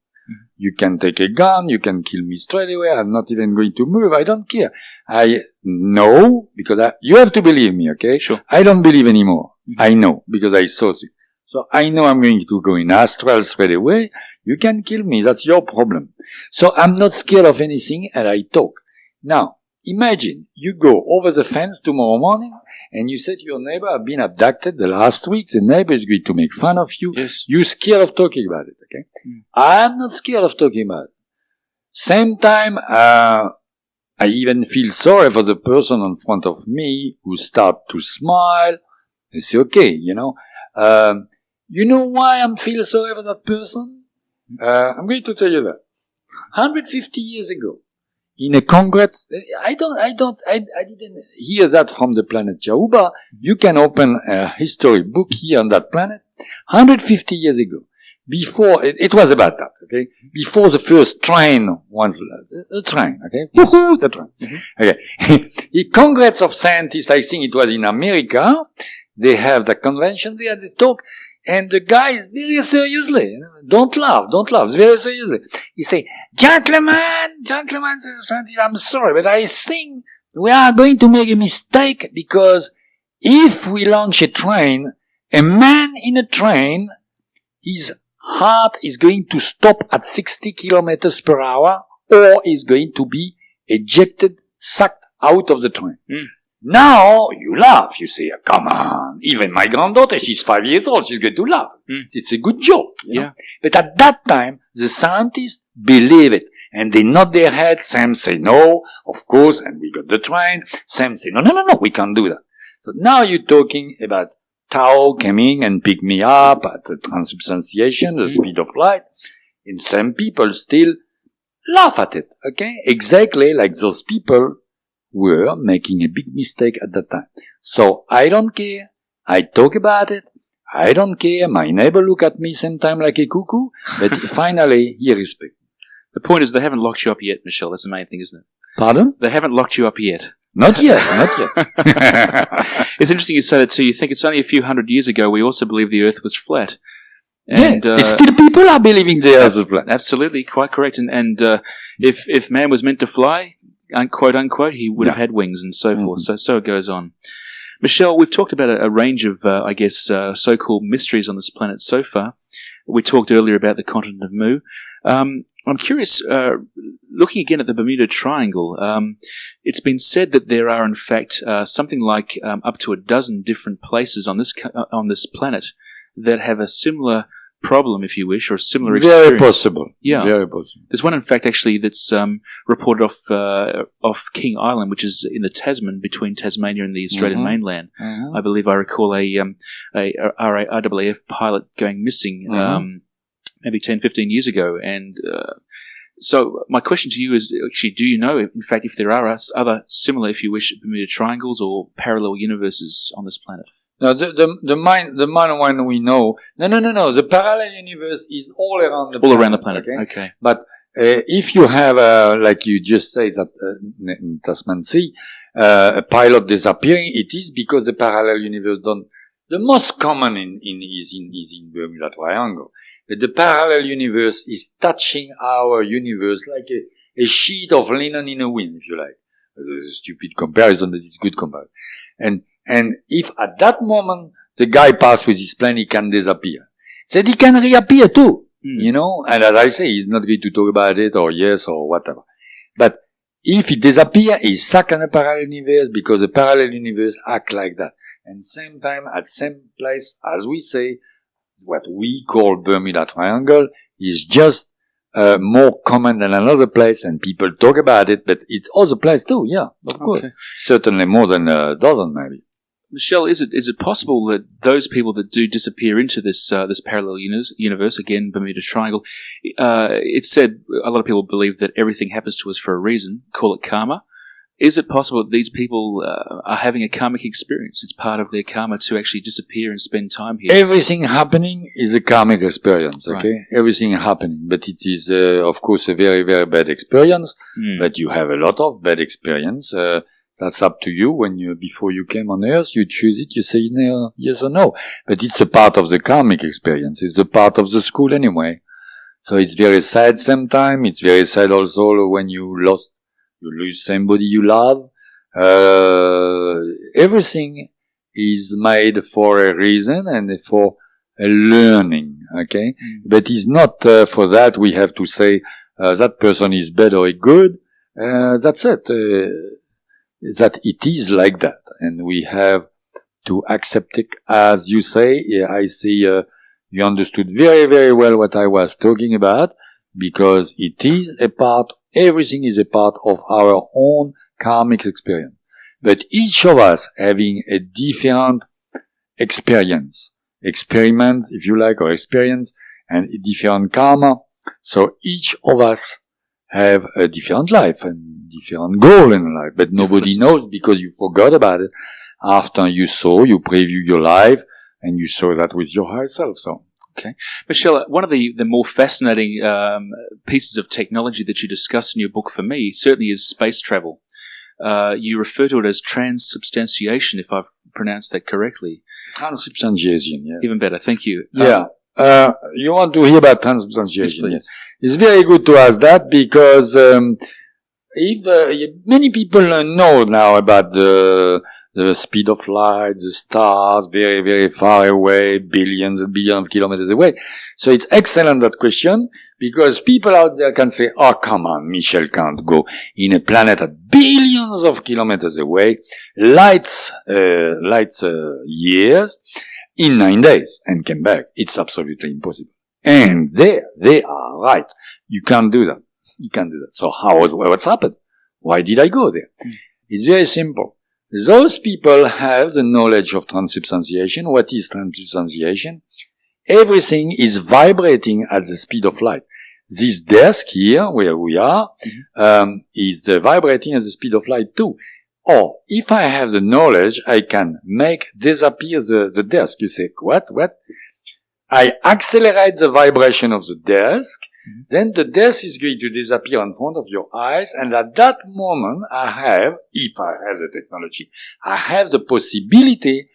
You can take a gun, you can kill me straight away, I'm not even going to move, I don't care. I know, because you have to believe me, okay? Sure. I don't believe anymore. I know, because I saw it. So I know I'm going to go in astral straight away. You can kill me, that's your problem. So I'm not scared of anything, and I talk. Now, imagine you go over the fence tomorrow morning and you say to your neighbor, I've been abducted the last week. The neighbor is going to make fun of you. Yes. You're scared of talking about it, okay? I'm not scared of talking about it. Same time, I even feel sorry for the person in front of me who start to smile. I say, okay, you know why I'm feeling sorry for that person? I'm going to tell you that. 150 years ago, in a congress, I didn't hear that from the planet Thiaoouba. You can open a history book here on that planet. 150 years ago, before, it was about that, okay? Before the first train the train, okay? Yes. Woohoo, the train. Okay. The Congress of Scientists, I think it was in America, they have the convention there, they talk, and the guy, very seriously, don't laugh, very seriously. He say, gentlemen, I'm sorry, but I think we are going to make a mistake because if we launch a train, a man in a train, his heart is going to stop at 60 kilometers per hour or is going to be ejected, sucked out of the train. Now, you laugh, you say, come on, even my granddaughter, she's 5 years old, she's going to laugh. It's a good joke. You know? But at that time, the scientists believe it. And they nod their heads, some say no, of course, and we got the train. Some say, no, we can't do that. So now you're talking about Tao coming and pick me up at the transubstantiation, the speed of light. And some people still laugh at it, okay? Exactly like those people were making a big mistake at that time. So I don't care. I talk about it. I don't care. My neighbor look at me sometimes like a cuckoo, but finally he respects. The point is they haven't locked you up yet, Michel. That's the main thing, isn't it? Pardon? They haven't locked you up yet. Not yet, not yet. It's interesting you say that too. You think it's only a few hundred years ago we also believed the Earth was flat. And, it's still people are believing the Earth is flat. Absolutely, quite correct. And if man was meant to fly, quote unquote, he would have had wings and so forth. So it goes on. Michel, we've talked about a range of, so-called mysteries on this planet so far. We talked earlier about the continent of Mu. I'm curious, looking again at the Bermuda Triangle, it's been said that there are, in fact, something like up to a dozen different places on this planet that have a similar problem, if you wish, or a similar experience. Very possible. Yeah. Very possible. There's one, in fact, actually, that's reported off King Island, which is in the Tasman, between Tasmania and the Australian mainland. I believe I recall a RAAF pilot going missing maybe 10, 15 years ago. And so my question to you is, actually, do you know, in fact, if there are other similar, if you wish, Bermuda Triangles or parallel universes on this planet? No, the main one we know. No. The parallel universe is all around the planet. All around the planet, okay. But if you have, like you just say that in Tasman Sea, a pilot disappearing, it is because the parallel universe don't. The most common is in Bermuda Triangle. But the parallel universe is touching our universe like a sheet of linen in a wind, if you like. It's a stupid comparison, but it's a good comparison. And if at that moment the guy passes with his plane, he can disappear. Said he can reappear too, you know. And as I say, he's not going to talk about it or yes or whatever. But if he disappears, he's stuck in a parallel universe because the parallel universe act like that. And same time, at same place, as we say, what we call Bermuda Triangle is just more common than another place, and people talk about it, but it's other place too, yeah, of course. Certainly more than a dozen, maybe. Michel, is it possible that those people that do disappear into this parallel universe, again, Bermuda Triangle, it's said, a lot of people believe that everything happens to us for a reason, call it karma. Is it possible that these people are having a karmic experience? It's part of their karma to actually disappear and spend time here. Everything happening is a karmic experience, okay? Right. Everything happening. But it is, of course, a very, very bad experience. But you have a lot of bad experience. That's up to you. Before you came on Earth, you choose it, you say no, yes or no. But it's a part of the karmic experience. It's a part of the school anyway. So it's very sad sometimes. It's very sad also when you lose somebody you love. Everything is made for a reason and for a learning, okay? But it's not for that we have to say that person is bad or good. That's it. That it is like that. And we have to accept it as you say. I see you understood very, very well what I was talking about, because it is everything is a part of our own karmic experience. But each of us having a different experiment, if you like, or experience, and a different karma. So each of us have a different life and different goal in life, but nobody knows because you forgot about it after you preview your life, and you saw that with your higher self. So. Okay. Michel, one of the more fascinating pieces of technology that you discuss in your book for me certainly is space travel. You refer to it as transubstantiation, if I've pronounced that correctly. Transubstantiation, yeah. Even better, thank you. Yeah. You want to hear about transubstantiation? Yes, please. It's very good to ask that because many people know now about the speed of light, the stars, very, very far away, billions and billions of kilometers away. So it's excellent, that question, because people out there can say, oh, come on, Michel can't go in a planet at billions of kilometers away, lights years, in 9 days, and came back. It's absolutely impossible. And they are right. You can't do that. You can't do that. So what's happened? Why did I go there? It's very simple. Those people have the knowledge of transubstantiation. What is transubstantiation? Everything is vibrating at the speed of light. this desk here, where we are, is vibrating at the speed of light too. Or, if I have the knowledge, I can make disappear the desk. You say, what? I accelerate the vibration of the desk, then the desk is going to disappear in front of your eyes, and at that moment, if I have the technology, I have the possibility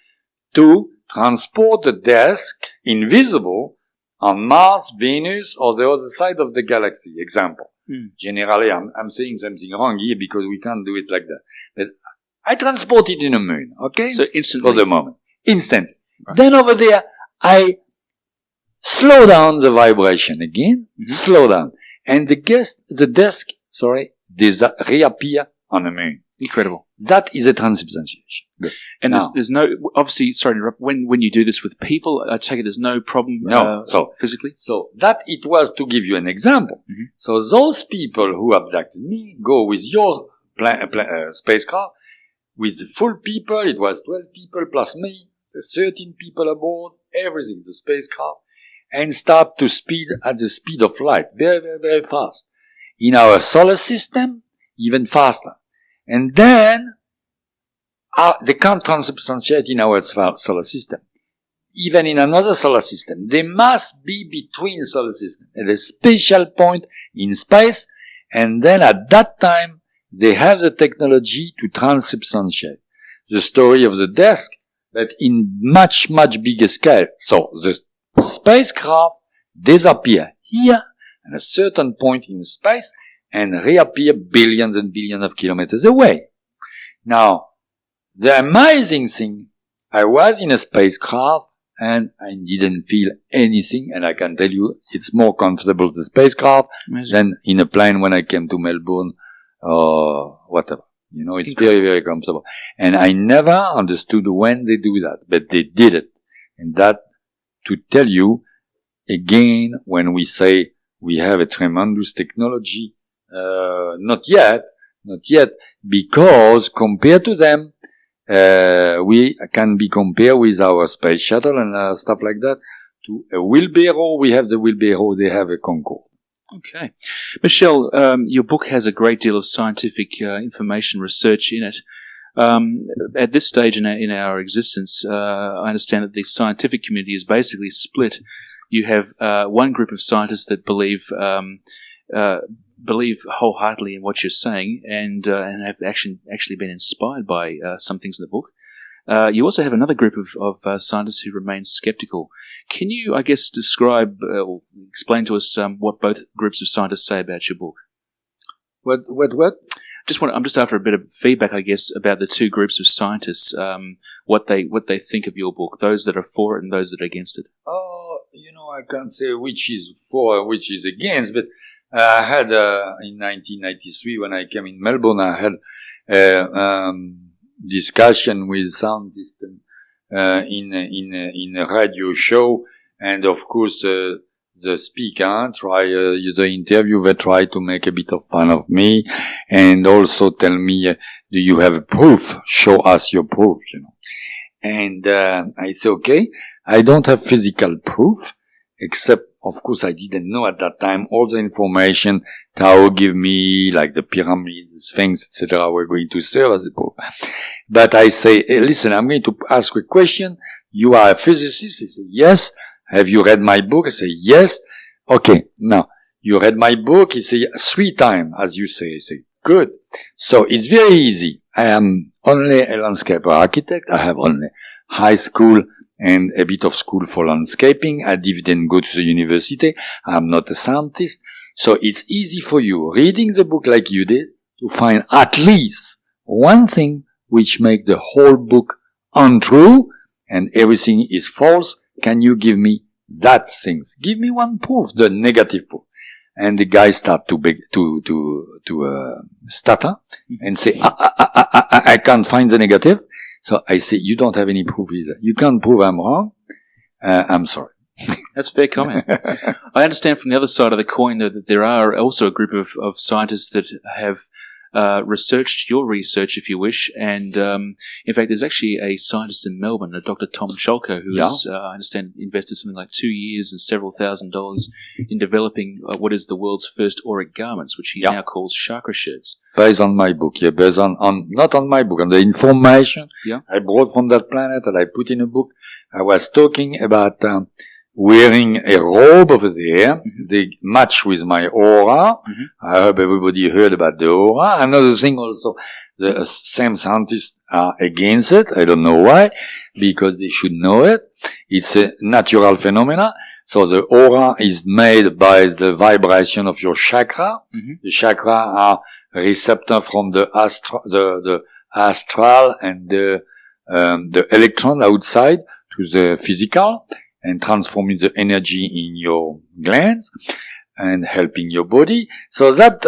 to transport the desk invisible on Mars, Venus, or the other side of the galaxy. Example. Generally, I'm saying something wrong here because we can't do it like that. But I transport it in the moon, okay? So instantly. For the moment. Instantly. Right. Then over there, I slow down the vibration again, slow down. And the desk, reappear on the moon. Incredible. That is a transubstantiation. And there's no, obviously, sorry to interrupt, when you do this with people, I take it there's no problem physically? So that it was to give you an example. So those people who abducted me go with your spacecraft, with the full people, it was 12 people plus me, there's 13 people aboard, everything, the spacecraft, and start to speed at the speed of light, very, very, very fast. In our solar system, even faster. And then, they can't transubstantiate in our solar system. Even in another solar system, they must be between solar systems at a special point in space, and then at that time, they have the technology to transubstantiate. The story of the desk, but in much, much bigger scale. So the spacecraft disappear here at a certain point in space and reappear billions and billions of kilometers away. Now, the amazing thing, I was in a spacecraft and I didn't feel anything, and I can tell you it's more comfortable the spacecraft than in a plane when I came to Melbourne or whatever. You know, it's very, very comfortable. And I never understood when they do that, but they did it. And that, to tell you, again, when we say we have a tremendous technology, not yet, because compared to them, we can be compared with our space shuttle and stuff like that to a wheelbarrow. We have the wheelbarrow, they have a Concorde. Okay. Michel, your book has a great deal of scientific information, research in it. At this stage in our existence, I understand that the scientific community is basically split. You have one group of scientists that believe wholeheartedly in what you're saying and have actually been inspired by some things in the book. You also have another group of scientists who remain skeptical. Can you, I guess, describe or explain to us what both groups of scientists say about your book? What? I'm just after a bit of feedback, I guess, about the two groups of scientists, what they think of your book, those that are for it and those that are against it. Oh, I can't say which is for and which is against, but I had, in 1993, when I came in Melbourne, I had a discussion with scientists in a radio show, and of course, the speaker the interviewer tried to make a bit of fun of me, and also tell me, do you have a proof? Show us your proof, And, I say, okay, I don't have physical proof, except, of course, I didn't know at that time all the information Tao gave me, like the pyramids, Sphinx, etc., were going to serve as a proof. But I say, hey, listen, I'm going to ask a question. You are a physicist? He said, yes. Have you read my book? I say, yes. Okay, now, you read my book? He said, 3 times, as you say. I say, good. So it's very easy. I am only a landscape architect. I have only high school and a bit of school for landscaping. I didn't go to the university. I'm not a scientist. So it's easy for you, reading the book like you did, to find at least one thing which make the whole book untrue and everything is false. Can you give me that things? Give me one proof, the negative proof. And the guy start to stutter and say, I can't find the negative. So I say, you don't have any proof either. You can't prove I'm wrong. I'm sorry. That's a fair comment. I understand from the other side of the coin, though, that there are also a group of scientists that have researched your research, if you wish, and in fact, there's actually a scientist in Melbourne, a Dr. Tom Schalko, who has, I understand, invested something like 2 years and several $1,000s in developing what is the world's first auric garments, which he now calls chakra shirts. Based on my book, based on not on my book, on the information I brought from that planet that I put in a book. I was talking about wearing a robe over there. They match with my aura. I hope everybody heard about the aura. Another thing also, the same scientists are against it. I don't know why, because they should know it. It's a natural phenomena. So the aura is made by the vibration of your chakra. The chakra are receptor from the astral and the electron outside to the physical, and transforming the energy in your glands and helping your body. So that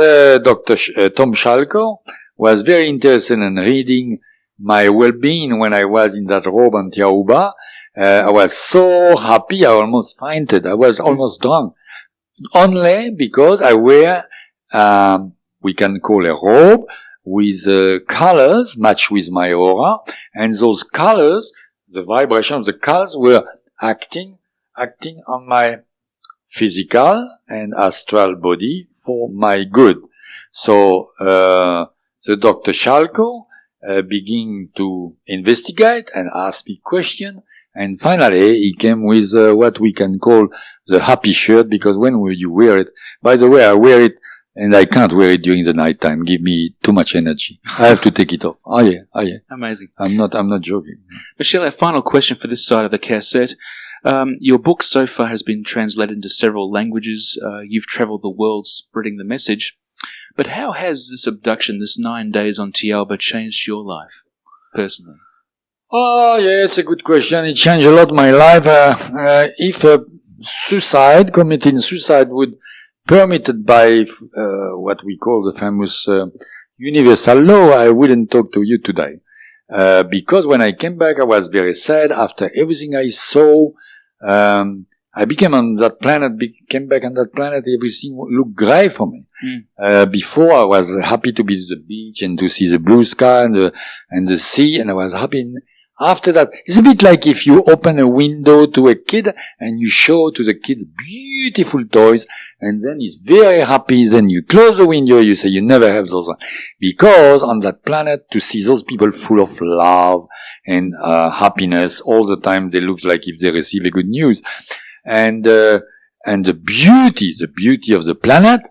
Dr. Tom Schalko was very interested in reading my well-being when I was in that robe on Thiaoouba. I was so happy, I almost fainted. I was almost drunk. Only because I wear, we can call a robe with colors match with my aura, and those colors, the vibration of the colors were acting on my physical and astral body for my good. So, the Dr. Schalko began to investigate and ask me questions, and finally he came with what we can call the happy shirt, because when you wear it, by the way, I wear it and I can't wear it during the night time. Give me too much energy. I have to take it off. Oh yeah. Amazing. I'm not joking. Michel, our final question for this side of the cassette. Your book so far has been translated into several languages. You've traveled the world spreading the message. But how has this abduction, this 9 days on Thiaoouba, changed your life, personally? Oh, yeah, it's a good question. It changed a lot my life. If committing suicide would permitted by what we call the famous universal law, I wouldn't talk to you today. Because when I came back, I was very sad. After everything I saw, I came back on that planet, everything looked grey for me. Before, I was happy to be at the beach and to see the blue sky and the sea, and I was happy. After that, it's a bit like if you open a window to a kid and you show to the kid beautiful toys, and then he's very happy. Then you close the window, you say you never have those ones. Because on that planet, to see those people full of love and happiness all the time, they look like if they receive a good news. And the beauty of the planet,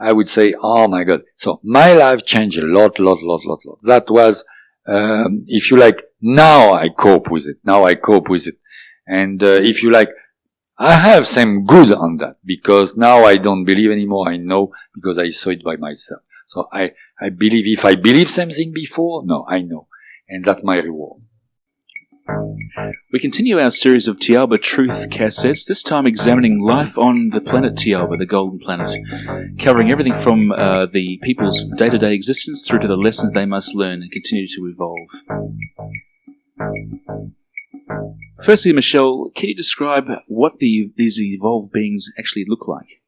I would say, oh my God. So my life changed a lot. That was, if you like, now I cope with it. And if you like, I have some good on that, because now I don't believe anymore. I know, because I saw it by myself. So I believe, if I believe something before, no, I know. And that's my reward. We continue our series of Thiaoouba Truth cassettes, this time examining life on the planet Thiaoouba, the Golden Planet, covering everything from the people's day-to-day existence through to the lessons they must learn and continue to evolve. Firstly, Michel, can you describe what these evolved beings actually look like?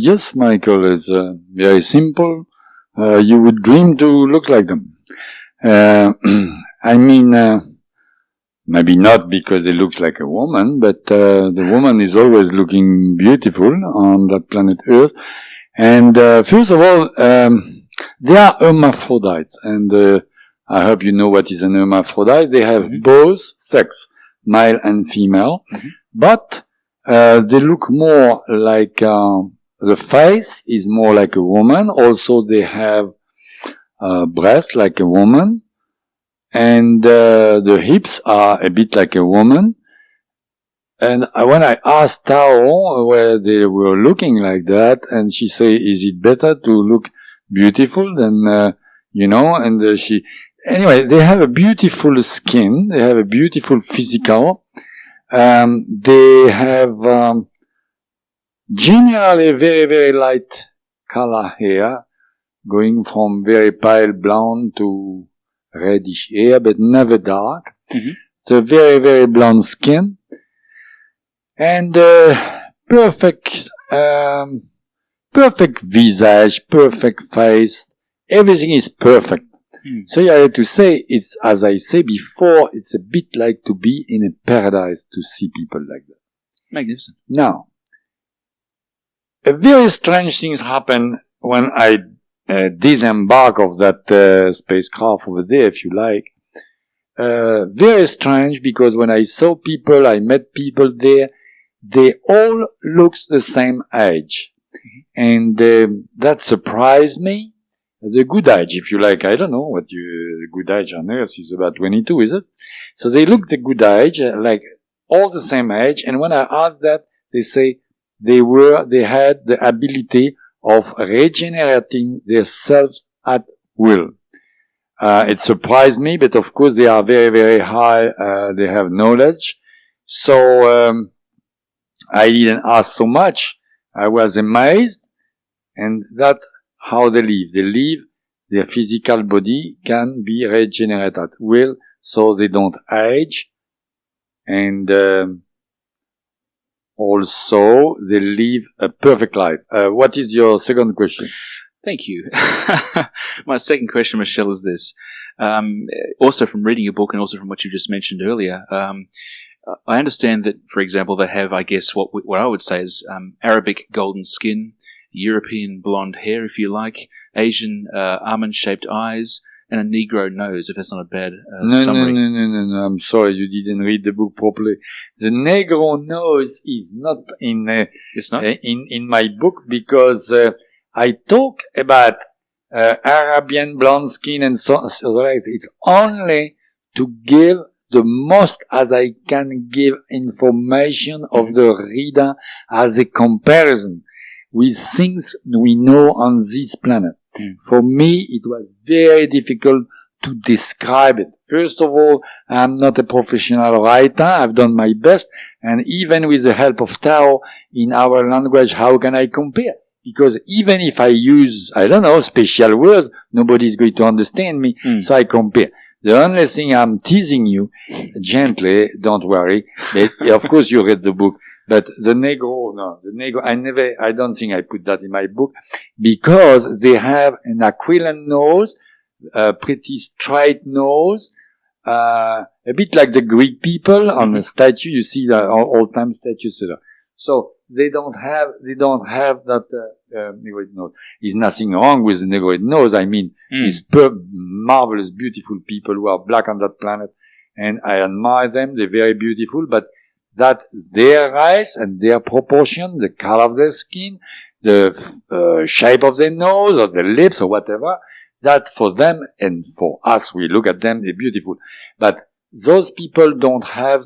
Yes, Michael, it's very simple. You would dream to look like them. Maybe not because they look like a woman, but the woman is always looking beautiful on that planet Earth. And first of all, they are hermaphrodites, and I hope you know what is an hermaphrodite. They have both sex, male and female, but they look more like the face is more like a woman. Also, they have breasts like a woman. And the hips are a bit like a woman. And when I asked Tao where they were looking like that, and she said, is it better to look beautiful than, and anyway, they have a beautiful skin, they have a beautiful physical, they have generally very, very light color hair, going from very pale blonde to reddish hair, but never dark. The very, very blonde skin, and perfect perfect visage, perfect face. Everything is perfect. So I have to say, it's, as I say before, it's a bit like to be in a paradise to see people like that. Magnificent. Now, a very strange things happen when I disembark of that spacecraft over there, if you like. Very strange, because when I saw people, I met people there, they all looks the same age. And that surprised me. The good age, if you like, I don't know what the good age on Earth is, about 22, is it? So they look the good age, like all the same age, and when I asked that, they say they had the ability of regenerating themselves at will. It surprised me, but of course they are very, very high, they have knowledge. So, I didn't ask so much. I was amazed, and that how they live. They live, their physical body can be regenerated at will, so they don't age. And also, they live a perfect life. What is your second question? Thank you. My second question, Michel, is this. Also from reading your book and also from what you just mentioned earlier, I understand that, for example, they have, I guess, what I would say is Arabic golden skin, European blonde hair, if you like, Asian almond-shaped eyes, and a Negro nose, if that's not a bad summary. No. I'm sorry, you didn't read the book properly. The Negro nose is not in It's not? in my book, because I talk about Arabian blonde skin and so on. It's only to give the most as I can give information of the reader as a comparison with things we know on this planet. For me, it was very difficult to describe it. First of all, I'm not a professional writer. I've done my best. And even with the help of Tao in our language, how can I compare? Because even if I use, I don't know, special words, nobody's going to understand me. So I compare. The only thing I'm teasing you, gently, don't worry. Of course you read the book. But the Negro, I don't think I put that in my book, because they have an aquiline nose, a pretty straight nose, a bit like the Greek people on the statue. You see the old-time statues. So they don't have that negroid nose. There's nothing wrong with the negroid nose. I mean, it's marvelous, beautiful people who are black on that planet, and I admire them. They're very beautiful, but that their eyes and their proportion, the color of their skin, the shape of their nose or their lips or whatever, that for them and for us, we look at them, they're beautiful. But those people don't have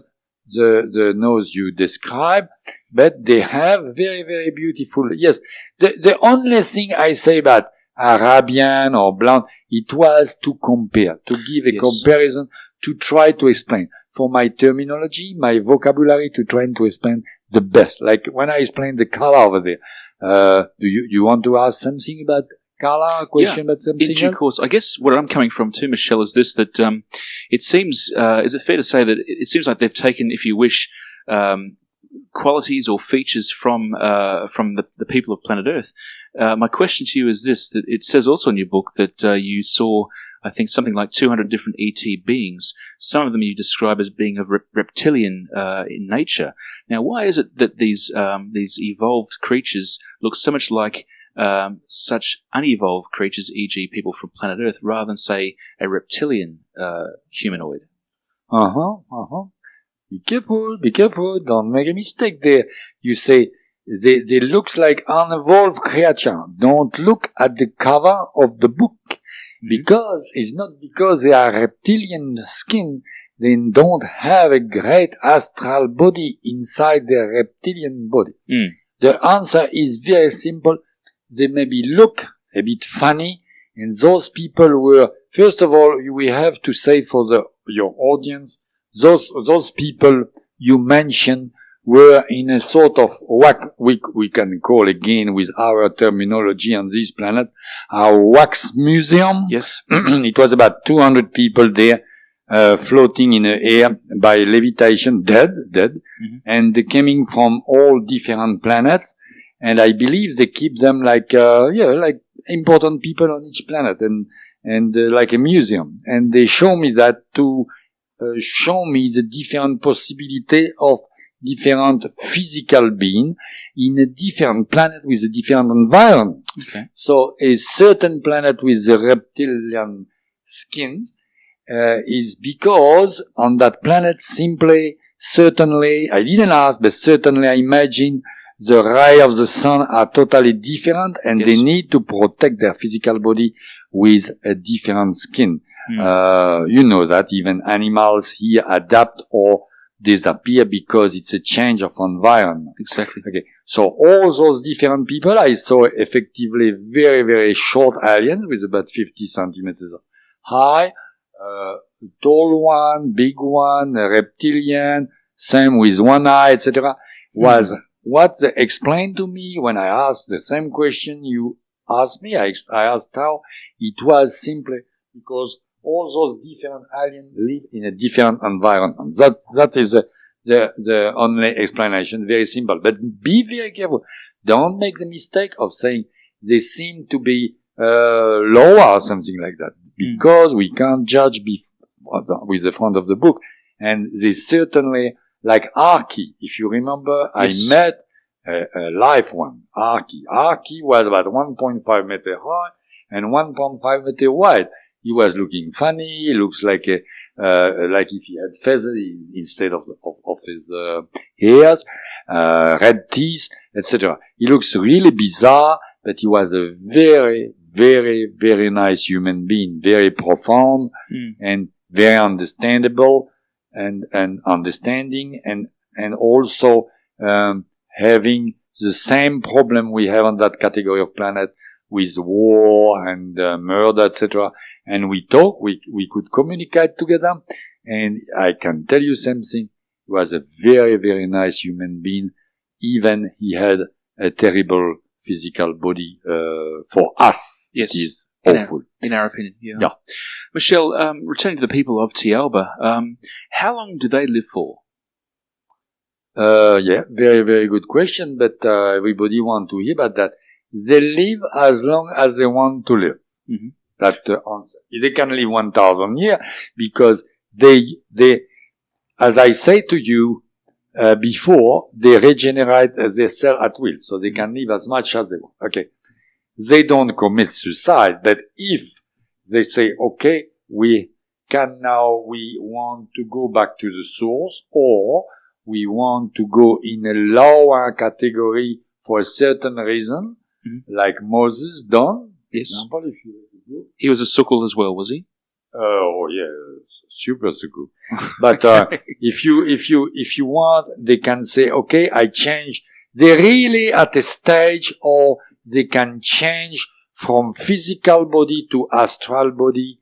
the nose you describe, but they have very, very beautiful. Yes, the only thing I say about Arabian or blonde, it was to compare, to give a comparison, to try to explain. For my terminology, my vocabulary, to try to explain the best. Like when I explain the color over there, do you want to ask something about color? Question about something? In due course. I guess where I'm coming from too, Michel, is this, that it seems, is it fair to say that it seems like they've taken, if you wish, qualities or features from the people of planet Earth. My question to you is this, that it says also in your book that you saw, I think, something like 200 different ET beings. Some of them you describe as being of reptilian in nature. Now, why is it that these evolved creatures look so much like such unevolved creatures, e.g. people from planet Earth, rather than, say, a reptilian humanoid? Be careful, don't make a mistake there. You say, they looks like unevolved creature. Don't look at the cover of the book. Because it's not because they are reptilian skin, they don't have a great astral body inside their reptilian body. The answer is very simple. They maybe look a bit funny, and those people were, first of all, we have to say for your audience, those people you mentioned were in a sort of what we can call, again with our terminology on this planet, our wax museum. Yes. It was about 200 people there, floating in the air by levitation, dead, and they coming from all different planets. And I believe they keep them like important people on each planet and like a museum. And they show me that to show me the different possibility of different physical being in a different planet with a different environment. Okay. So a certain planet with a reptilian skin is because on that planet certainly, I didn't ask, but certainly I imagine the rays of the sun are totally different and they need to protect their physical body with a different skin. You know that even animals here adapt or disappear because it's a change of environment. Exactly. Okay. So all those different people, I saw effectively very, very short aliens with about 50 centimeters high, tall one, big one, a reptilian, same with one eye, etc. Was what they explained to me when I asked the same question you asked me. I asked how it was simply because all those different aliens live in a different environment. That is the only explanation. Very simple. But be very careful. Don't make the mistake of saying they seem to be lower or something like that. Because we can't judge with the front of the book. And they certainly, like Archie, if you remember, yes. I met a live one, Archie. Archie was about 1.5 meter high and 1.5 meter wide. He was looking funny. He looks like like if he had feathers instead of his hairs, red teeth, etc. He looks really bizarre, but he was a very, very, very nice human being, very profound and very understandable and understanding and also having the same problem we have on that category of planet with war and murder, etc. And we talk, we could communicate together. And I can tell you something. He was a very, very nice human being. Even he had a terrible physical body for us. Yes. It is awful. In our opinion, yeah. Michel, returning to the people of Thiaoouba, how long do they live for? Yeah, very, very good question, but everybody wants to hear about that. They live as long as they want to live. Mm-hmm. That's the answer. They can live 1,000 years because they, as I say to you before, they regenerate their cell at will, so they can live as much as they want. Okay. They don't commit suicide, but if they say, okay, we want to go back to the source, or we want to go in a lower category for a certain reason, like Moses done. Yes. Example, if you he was a sukul as well, was he? Oh yeah, super sukul. But if you want, they can say, okay, I change. They're really at a stage, or they can change from physical body to astral body,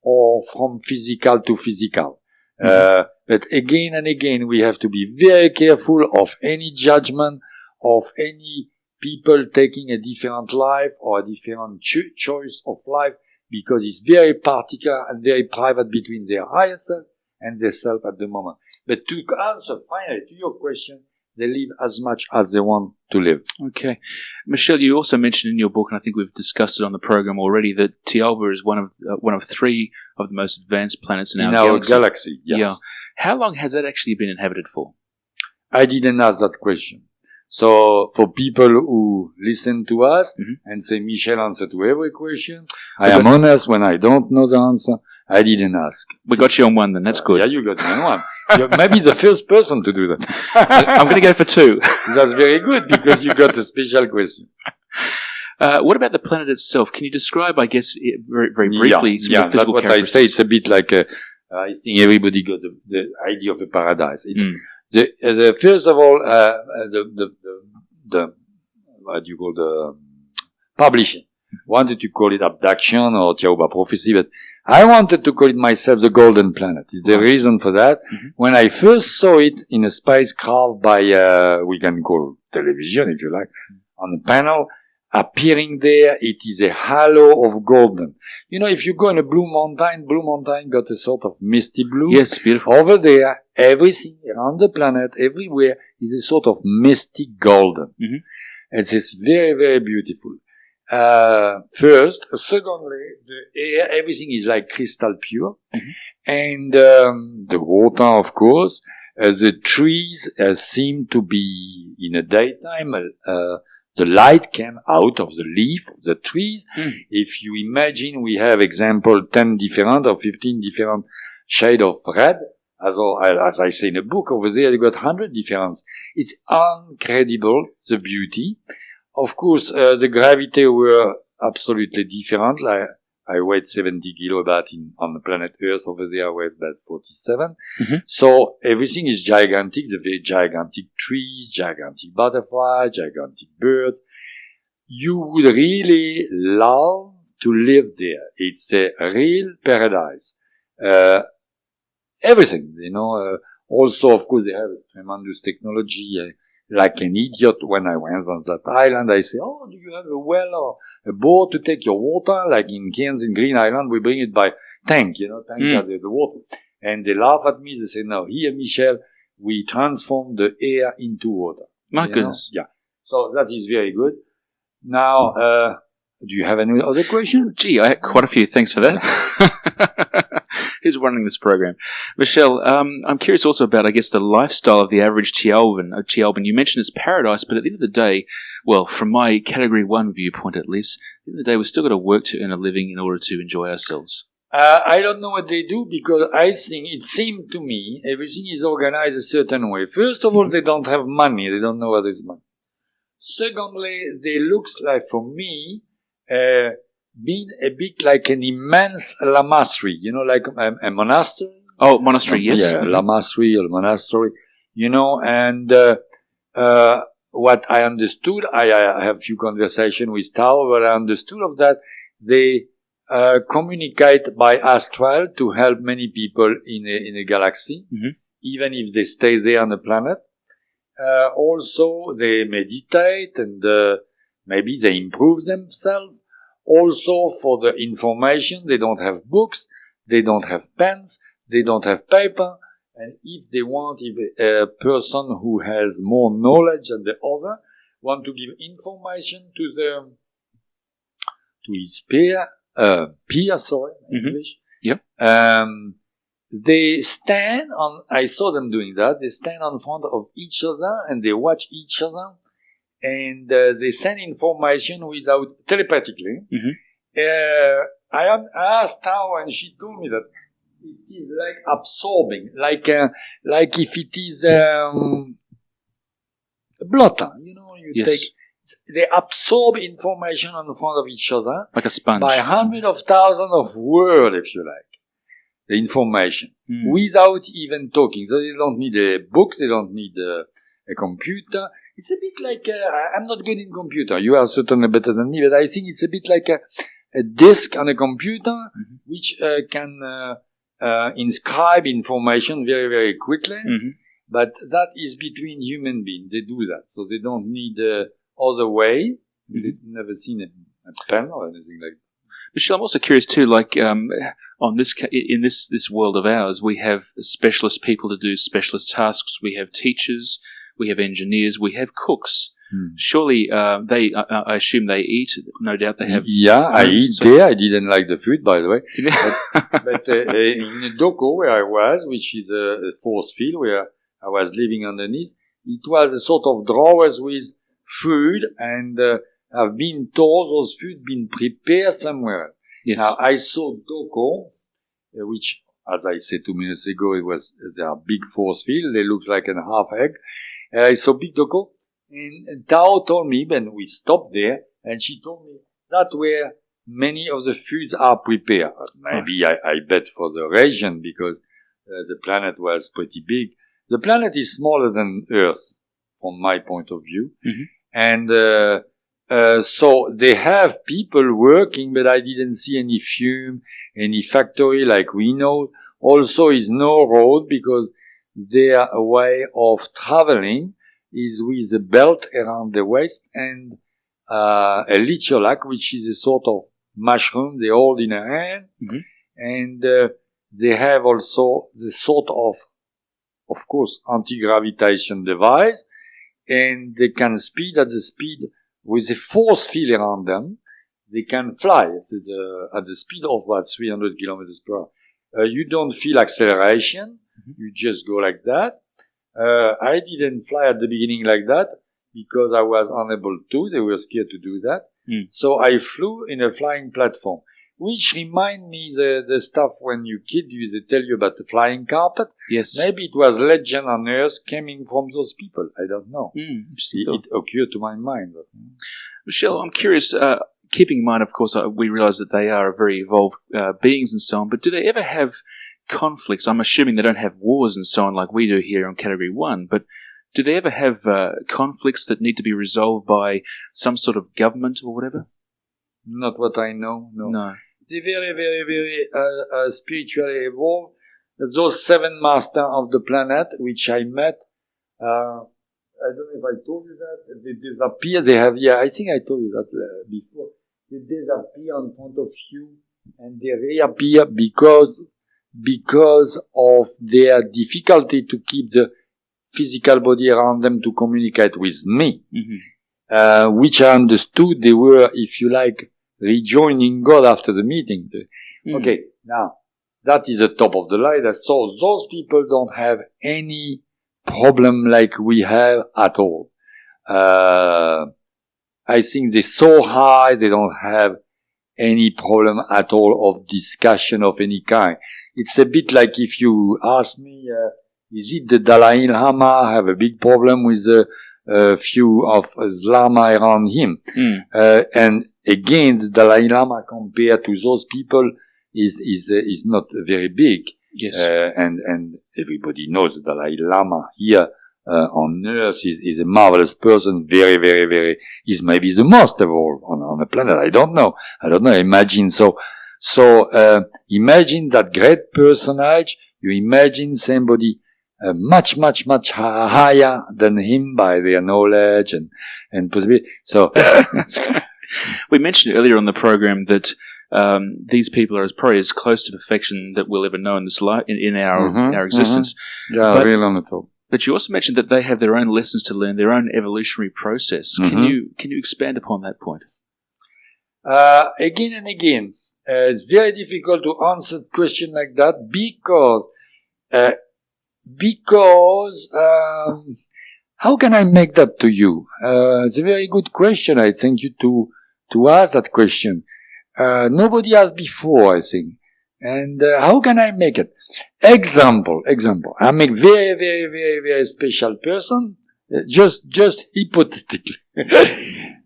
or from physical to physical. But again and again, we have to be very careful of any judgment of any people taking a different life or a different choice of life, because it's very particular and very private between their higher self and their self at the moment. But to answer finally to your question, they live as much as they want to live. Okay. Michel, you also mentioned in your book, and I think we've discussed it on the program already, that Thiaoouba is one of three of the most advanced planets in our galaxy. Yes. Yeah. How long has that actually been inhabited for? I didn't ask that question. So for people who listen to us and say, Michel answer to every question, I am honest when I don't know the answer. I didn't ask. We got you on one then, that's good. Yeah, you got me on one. You're maybe the first person to do that. I'm going to go for two. That's very good because you got a special question. What about the planet itself? Can you describe, I guess, very, very briefly some of the physical that's what I say. It's a bit like I think everybody got the idea of a paradise. It's the first of all, the what do you call the publishing wanted to call it abduction or Thiaoouba prophecy, but I wanted to call it myself the Golden Planet. Is the reason for that? When I first saw it in a spacecraft by we can call television if you like, on a panel appearing there, it is a halo of golden. You know, if you go in a Blue Mountain got a sort of misty blue. Yes, beautiful. Over there, everything around the planet, everywhere, is a sort of misty golden. It's very, very beautiful. First. Secondly, the air, everything is like crystal pure. Mm-hmm. And the water, of course. The trees seem to be, in the daytime, the light came out of the leaf of the trees. Mm. If you imagine, we have example 10 different or 15 different shade of red. As I say in the book, over there you got 100 different. It's incredible, the beauty. Of course, the gravity were absolutely different. Like I weighed 70 kilo on the planet Earth. Over there I weighed about 47. Mm-hmm. So everything is gigantic. The very gigantic trees, gigantic butterflies, gigantic birds. You would really love to live there. It's a real paradise. Everything, also, of course, they have tremendous technology. Like an idiot, when I went on that island, I say, "Oh, do you have a well or a boat to take your water?" Like in Cairns in Green Island, we bring it by tank, the water. And they laugh at me. They say, "No, here, Michel, we transform the air into water." My goodness. Yeah. So that is very good. Now, do you have any other question? Gee, I had quite a few. Thanks for that. Who's running this program? Michel, I'm curious also about, I guess, the lifestyle of the average Thiaouban. You mentioned it's paradise, but at the end of the day, well, from my Category 1 viewpoint at least, at the end of the day, we've still got to work to earn a living in order to enjoy ourselves. I don't know what they do, because I think it seemed to me everything is organized a certain way. First of all, they don't have money. They don't know what is money. Secondly, they looks like, for me, being a bit like an immense lamassery, like a monastery. Oh, monastery, yes. Yeah, lamassery or monastery, and what I understood, I have a few conversations with Tao, but I understood of that, they communicate by astral to help many people in a galaxy, mm-hmm. even if they stay there on the planet. Also, they meditate and maybe they improve themselves. Also, for the information, they don't have books, they don't have pens, they don't have paper, and if they want, if a person who has more knowledge than the other want to give information to his peer, mm-hmm. English. Yep. They stand on, I saw them doing that, they stand in front of each other and they watch each other. And they send information without telepathically. Mm-hmm. I asked Tao, and she told me that it is like absorbing, like if it is blotter. Yes. They absorb information in front of each other, like a sponge, by hundreds of thousands of words, if you like, the information without even talking. So they don't need a book, they don't need a computer. It's a bit like, I'm not good in computer. You are certainly better than me, but I think it's a bit like a disk on a computer, mm-hmm. which can inscribe information very, very quickly. Mm-hmm. But that is between human beings. They do that. So they don't need other way. Mm-hmm. They've never seen a pen or anything like that. Michel, I'm also curious too, like, in this world of ours, we have specialist people to do specialist tasks. We have teachers. We have engineers, we have cooks. Surely, I assume they eat. No doubt they have. Yeah, I eat there. I didn't like the food, by the way. but in Doko, where I was, which is a force field where I was living underneath, it was a sort of drawers with food, and I've been told those food been prepared somewhere. Yes. Now, I saw Doko, which, as I said 2 minutes ago, they are big force field. They look like a half egg. I saw big Doko, and Tao told me when we stopped there, and she told me that where many of the foods are prepared. Maybe I bet for the region, because the planet was pretty big. The planet is smaller than Earth, from my point of view, mm-hmm. and so they have people working, but I didn't see any fume, any factory like we know. Also, is no road, because their way of traveling is with a belt around the waist and a lichiolac, which is a sort of mushroom they hold in a hand, mm-hmm. and they have also the sort of course, anti-gravitation device, and they can speed at the speed with a force field around them, they can fly at the speed of about 300 kilometers per hour. You don't feel acceleration. You just go like that. I didn't fly at the beginning like that because I was unable to. They were scared to do that. So I flew in a flying platform, which remind me the stuff when you kid you, they tell you about the flying carpet. Yes. Maybe it was legend on earth coming from those people. I don't know. It occurred to my mind. Michel, I'm curious, keeping in mind, of course, we realize that they are very evolved beings and so on, but do they ever have conflicts? I'm assuming they don't have wars and so on like we do here on Category 1, but do they ever have conflicts that need to be resolved by some sort of government or whatever? Not what I know, no. They're very, very, very spiritually evolved. Those 7 masters of the planet, which I met, I don't know if I told you that, they disappear. They have, I think I told you that before. They disappear in front of you and they reappear because of their difficulty to keep the physical body around them to communicate with me, which I understood they were, if you like, rejoining God after the meeting. Okay, now, that is the top of the line. So those people don't have any problem like we have at all. I think they're so high, they don't have any problem at all of discussion of any kind. It's a bit like if you ask me, is it the Dalai Lama have a big problem with a few of Lama around him? And again, the Dalai Lama compared to those people is not very big. Yes. And everybody knows the Dalai Lama here on Earth is a marvelous person, very, very, very, is maybe the most evolved on the planet. I don't know. Imagine imagine that great personage. You imagine somebody much, much, much higher than him by their knowledge and possibility. So we mentioned earlier on the program that these people are probably as close to perfection that we'll ever know in this life, in our existence. Yeah, really on the top. But you also mentioned that they have their own lessons to learn, their own evolutionary process. Can you expand upon that point? Again and again, it's very difficult to answer a question like that because how can I make that to you? It's a very good question. I thank you to ask that question. Nobody asked before, I think. And how can I make it? Example. I'm a very, very, very, very special person, just hypothetically.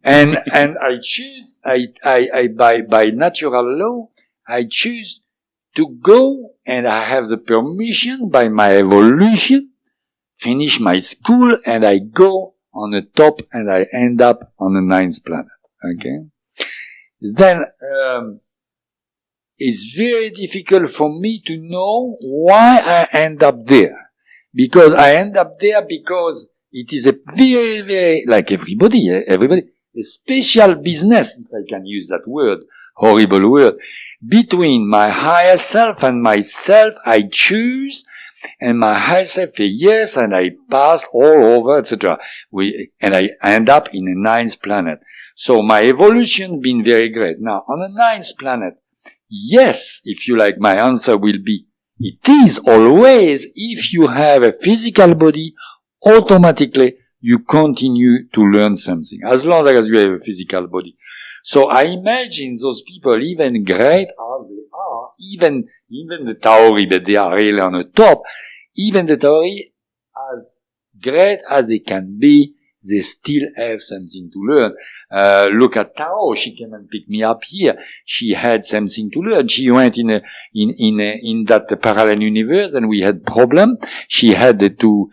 and I choose, by natural law, I choose to go and I have the permission by my evolution, finish my school and I go on the top and I end up on the 9th planet. Okay? Then, it's very difficult for me to know why I end up there. Because I end up there because it is a very, very, like everybody, a special business, if I can use that word, horrible word, between my higher self and myself. I choose, and my higher self says yes, and I pass all over, etc. And I end up in the 9th planet. So my evolution been very great. Now, on the 9th planet, yes, if you like, my answer will be, it is always, if you have a physical body, automatically you continue to learn something, as long as you have a physical body. So I imagine those people, even great as they are, even the Taouri, but they are really on the top, even the Taouri, as great as they can be, they still have something to learn. Look at Tao. She came and picked me up here. She had something to learn. She went in that parallel universe and we had problem. She had to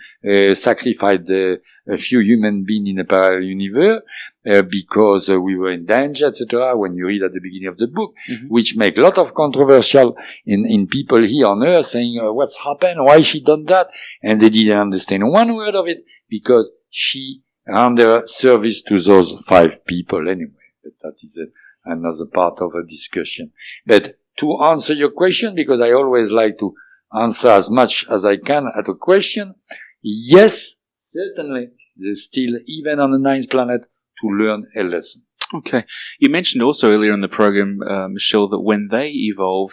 sacrifice a few human beings in a parallel universe because we were in danger, etc. When you read at the beginning of the book, which make a lot of controversial in people here on Earth saying, what's happened? Why she done that? And they didn't understand one word of it because she render service to those 5 people anyway. But that is another part of a discussion. But to answer your question, because I always like to answer as much as I can at a question, yes, certainly, there's still, even on the 9th planet, to learn a lesson. Okay. You mentioned also earlier in the program, Michel, that when they evolve,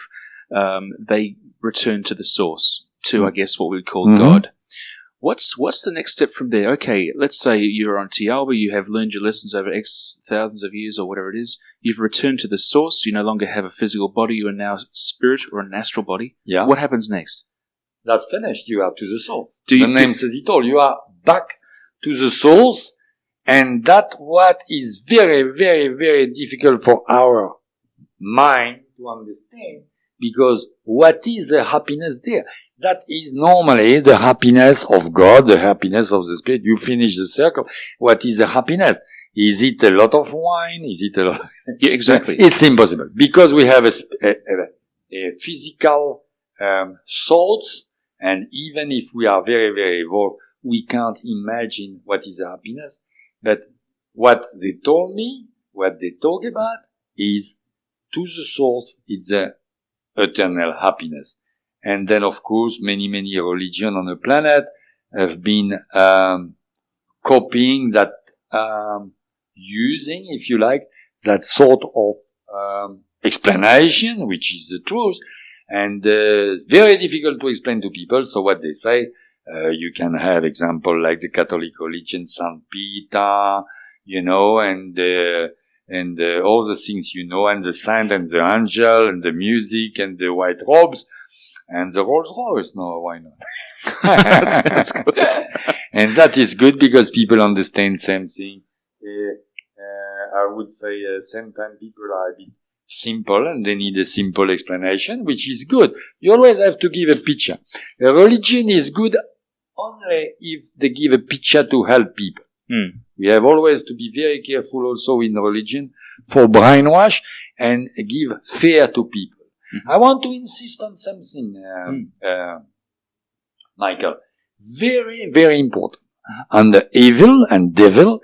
they return to the source, to, I guess, what we would call God. What's the next step from there? Okay, let's say you're on Thiaoouba, you have learned your lessons over X thousands of years or whatever it is. You've returned to the source. You no longer have a physical body. You are now spirit or an astral body. Yeah. What happens next? That's finished. You are to the source. The name says it all. You are back to the source, and that's what is very, very, very difficult for our mind to understand, because what is the happiness there? That is normally the happiness of God, the happiness of the Spirit. You finish the circle. What is the happiness? Is it a lot of wine? Is it a lot? Yeah, exactly. It's impossible, because we have a physical thoughts, and even if we are very, very evolved, we can't imagine what is the happiness. But what they told me, what they talk about, is to the source, it's the eternal happiness. And then, of course, many religions on the planet have been copying that, using, if you like, that sort of explanation, which is the truth, and very difficult to explain to people. So what they say, you can have example like the Catholic religion, Saint Peter, and all the things, and the saint and the angel and the music and the white robes. And the Rolls Royce, no, why not? That's good. And that is good because people understand same thing. I would say same time people are a bit simple and they need a simple explanation, which is good. You always have to give a picture. A religion is good only if they give a picture to help people. We have always to be very careful also in religion for brainwash and give fear to people. I want to insist on something, Michael. Very, very important. And the evil and devil,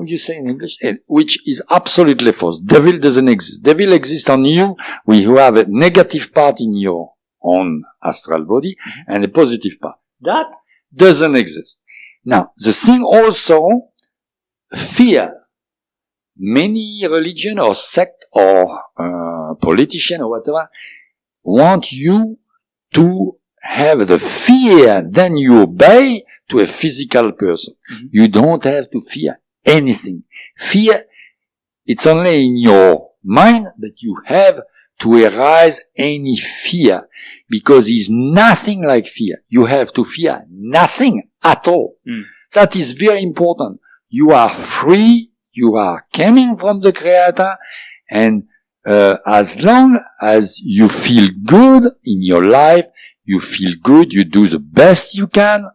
you say in English, which is absolutely false. Devil doesn't exist. Devil exists on you. You have a negative part in your own astral body and a positive part. That doesn't exist. Now, the thing also, fear. Many religion or sect or politician or whatever want you to have the fear, then you obey to a physical person. You don't have to fear anything. Fear, it's only in your mind that you have to arise any fear, because it's nothing like fear. You have to fear nothing at all. That is very important. You are free. You are coming from the Creator, and as long as you feel good in your life, you feel good, you do the best you can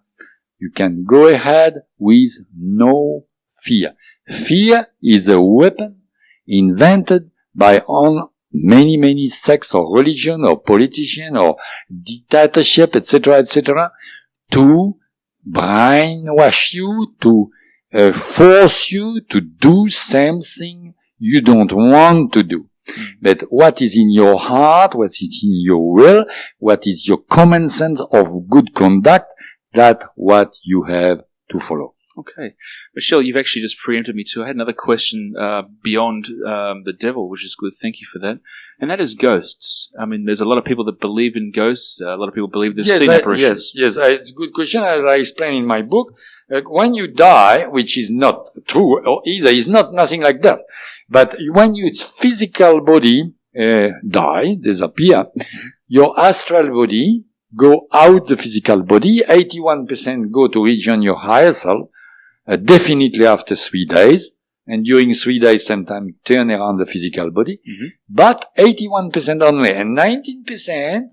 go ahead with no fear. Fear is a weapon invented by many sects or religion or politician or dictatorship, etc., to brainwash you, to force you to do something you don't want to do. But what is in your heart, what is in your will, what is your common sense of good conduct, that's what you have to follow. Okay. Michel, you've actually just preempted me too. I had another question beyond the devil, which is good. Thank you for that. And that is ghosts. I mean, there's a lot of people that believe in ghosts. A lot of people believe there's seen apparitions. Yes, it's a good question. As I explain in my book, when you die, which is not true or either, is not nothing like that. But when your physical body die, disappear, your astral body go out the physical body. 81% go to rejoin your higher self, definitely after 3 days. And during 3 days, sometimes turn around the physical body. But 81% only, and 19%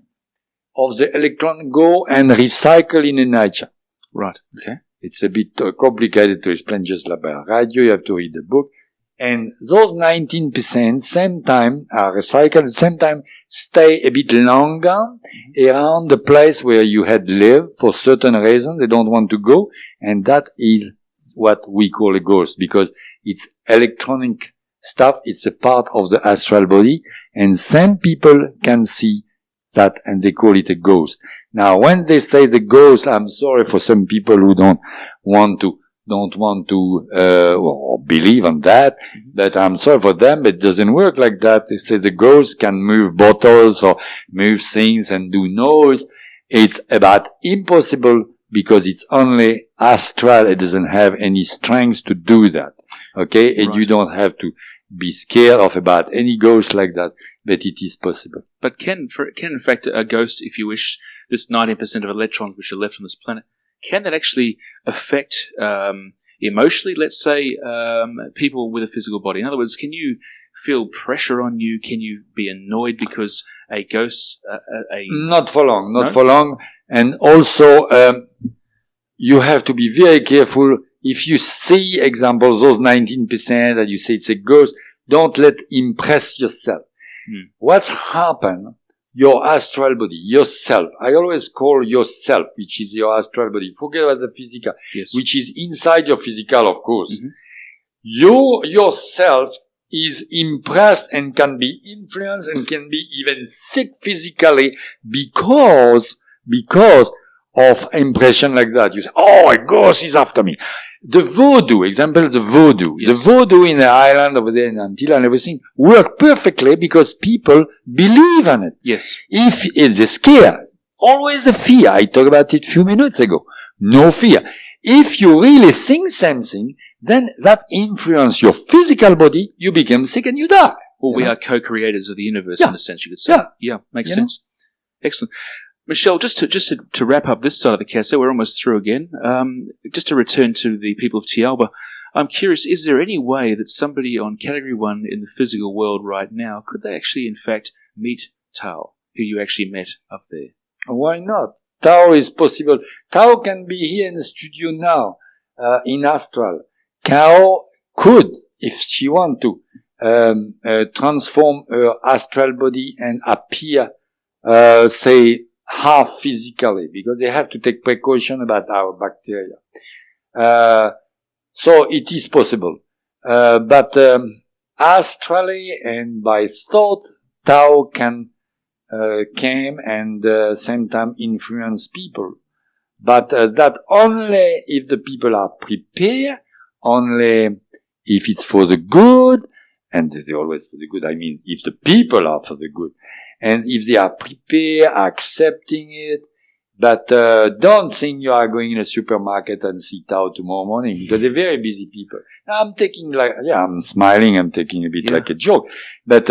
of the electron go and recycle in the nature. Right. Okay. It's a bit complicated to explain just like by radio. You have to read the book. And those 19% same time are recycled, same time stay a bit longer around the place where you had lived for certain reasons. They don't want to go. And that is what we call a ghost, because it's electronic stuff. It's a part of the astral body. And some people can see that and they call it a ghost. Now, when they say the ghost, I'm sorry for some people who don't want to don't want to or believe on that, that I'm sorry for them, but it doesn't work like that. They say the ghost can move bottles or move things and do noise. It's about impossible because it's only astral. It doesn't have any strength to do that. Okay? And you don't have to be scared of about any ghost like that, but it is possible. But can in fact a ghost, if you wish, this 90% of electrons which are left on this planet, can that actually affect emotionally, let's say, people with a physical body? In other words, can you feel pressure on you? Can you be annoyed because a ghost... Not for long. And also, you have to be very careful. If you see examples, those 19% that you say it's a ghost, don't let impress yourself. What's happened, your astral body, yourself, I always call yourself, which is your astral body, forget about the physical, which is inside your physical, of course. Yourself is impressed and can be influenced and can be even sick physically because of impression like that. You say, oh, a ghost is after me. The voodoo, the voodoo in the island over there in Antilla and everything work perfectly because people believe on it. Yes. If it's the scare, always the fear. I talked about it a few minutes ago. No fear. If you really think something, then that influences your physical body, you become sick and you die. Well, we are co-creators of the universe in a sense, you could say. Yeah, makes sense. Excellent. Michel, just to wrap up this side of the cassette, we're almost through again. Just to return to the people of Thiaoouba, I'm curious, is there any way that somebody on Category 1 in the physical world right now, could they actually, in fact, meet Tao, who you actually met up there? Why not? Tao is possible. Tao can be here in the studio now, in Astral. Tao could, if she want to, transform her astral body and appear, say, half physically, because they have to take precaution about our bacteria. So it is possible. But astrally and by thought, Tao can came and same time influence people. But that only if the people are prepared, only if it's for the good, and they're always for the good, I mean, if the people are for the good. And if they are prepared, accepting it, but don't think you are going in a supermarket and see Tao tomorrow morning, because they're very busy people. I'm taking I'm smiling, I'm taking a bit like a joke. But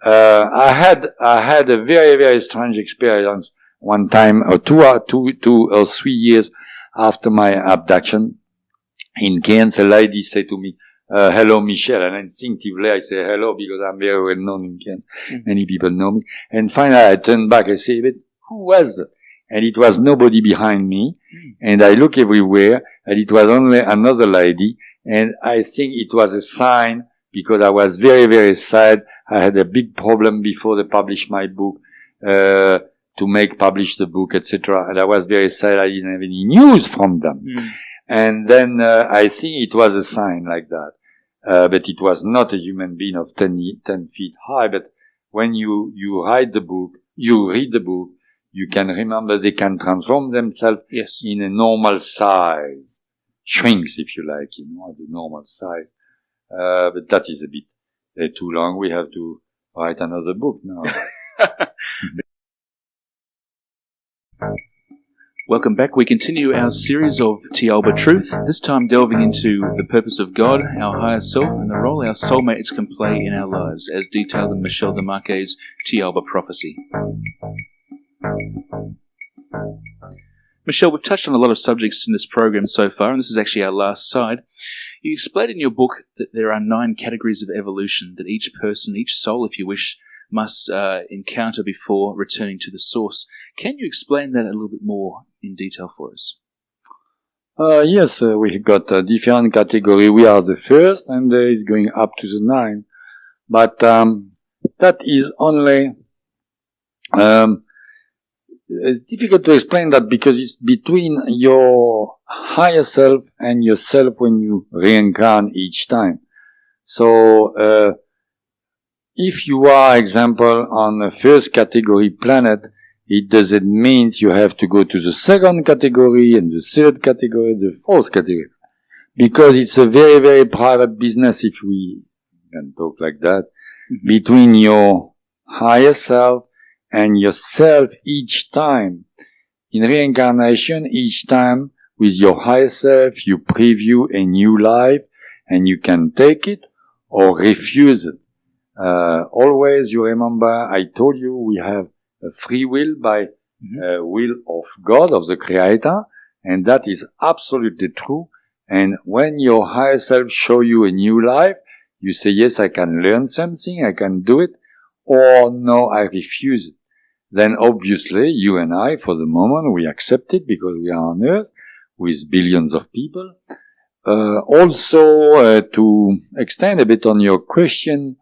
I had a very, very strange experience one time, or two or 3 years after my abduction in Cairns. A lady said to me, hello, Michel. And instinctively I say hello because I'm very well known in Cairns. Many people know me. And finally I turned back. I say, but who was that? And it was nobody behind me. And I look everywhere and it was only another lady. And I think it was a sign because I was very, very sad. I had a big problem before they published my book, to publish the book, etc. And I was very sad I didn't have any news from them. And then, I think it was a sign like that. But it was not a human being of 10 feet high. But when you read the book, you can remember they can transform themselves in a normal size. Shrinks, if you like, at the normal size. But that is a bit too long. We have to write another book now. Welcome back. We continue our series of Thiaoouba Truth, this time delving into the purpose of God, our higher self, and the role our soulmates can play in our lives, as detailed in Michel Demarquet's Thiaoouba Prophecy. Michel, we've touched on a lot of subjects in this program so far, and this is actually our last side. You explained in your book that there are 9 categories of evolution that each person, each soul, if you wish, must encounter before returning to the source. Can you explain that a little bit more in detail for us? Yes, we got a different category. We are the first, and it's going up to the 9. But that is only... it's difficult to explain that because it's between your higher self and yourself when you reincarnate each time. So, if you are, example, on the first category planet, it doesn't mean you have to go to the second category and the third category, the fourth category. because it's a very, very private business, if we can talk like that, between your higher self and yourself each time. In reincarnation, each time with your higher self, you preview a new life and you can take it or refuse it. Always you remember, I told you we have a free will by will of God, of the Creator, and that is absolutely true. And when your higher self show you a new life, you say, yes, I can learn something, I can do it, or no, I refuse it. Then obviously, you and I, for the moment, we accept it because we are on Earth with billions of people. Also, to extend a bit on your question,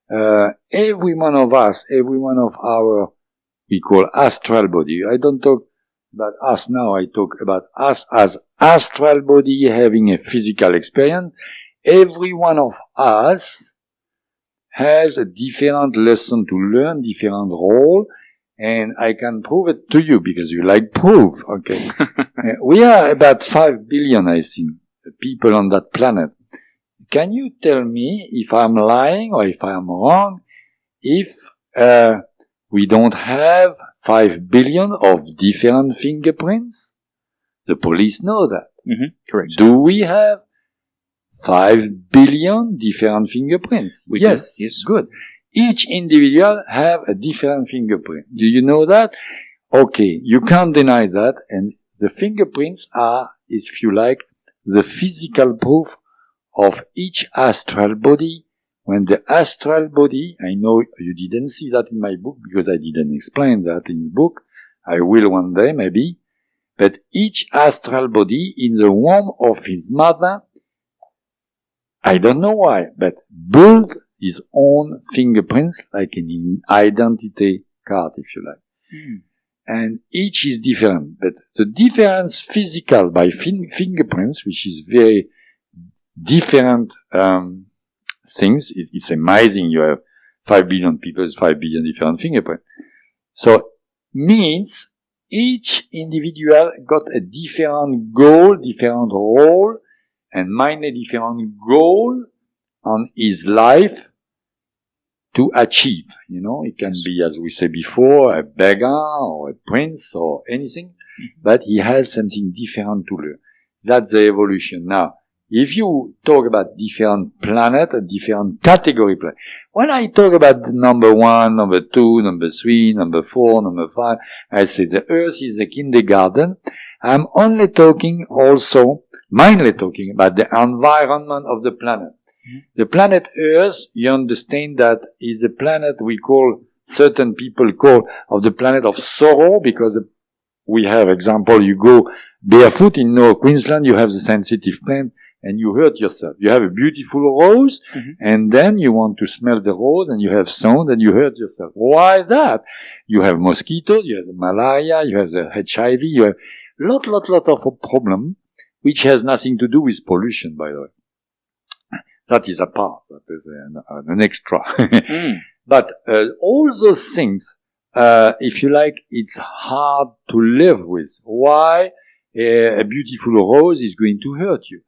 every one of us, every one of our, we call astral body. I don't talk about us now, I talk about us as astral body having a physical experience. Every one of us has a different lesson to learn, different role, and I can prove it to you because you like proof, okay? We are about 5 billion, I think, people on that planet. Can you tell me if I'm lying or if I'm wrong if we don't have 5 billion of different fingerprints? The police know that. Correct. Do we have 5 billion different fingerprints? Yes. Good. Each individual have a different fingerprint. Do you know that? Okay, you can't deny that, and the fingerprints are, if you like, the physical proof of each astral body. When the astral body, I know you didn't see that in my book because I didn't explain that in the book. I will one day, maybe. But each astral body in the womb of his mother, I don't know why, but built his own fingerprints, like an identity card, if you like. And each is different, but the difference physical by fingerprints, which is very different things, it's amazing. You have 5 billion people, 5 billion different fingerprints. So means each individual got a different goal, different role, and mainly different goal on his life to achieve. You know, it can be, as we said before, a beggar or a prince or anything, but he has something different to learn. That's the evolution. Now, if you talk about different planet, a different category planet, when I talk about the number 1, number 2, number 3, number 4, number 5, I say the Earth is a kindergarten. I'm only talking also, mainly talking about the environment of the planet. The planet Earth, you understand that is a planet we call, certain people call, of the planet of sorrow, because we have example, you go barefoot in North Queensland, you have the sensitive plant, and you hurt yourself. You have a beautiful rose, and then you want to smell the rose, and you have stones, and you hurt yourself. Why that? You have mosquitoes, you have the malaria, you have the HIV, you have lot of problem, which has nothing to do with pollution, by the way. That is a part, that is an extra. But all those things, if you like, it's hard to live with. Why a beautiful rose is going to hurt you?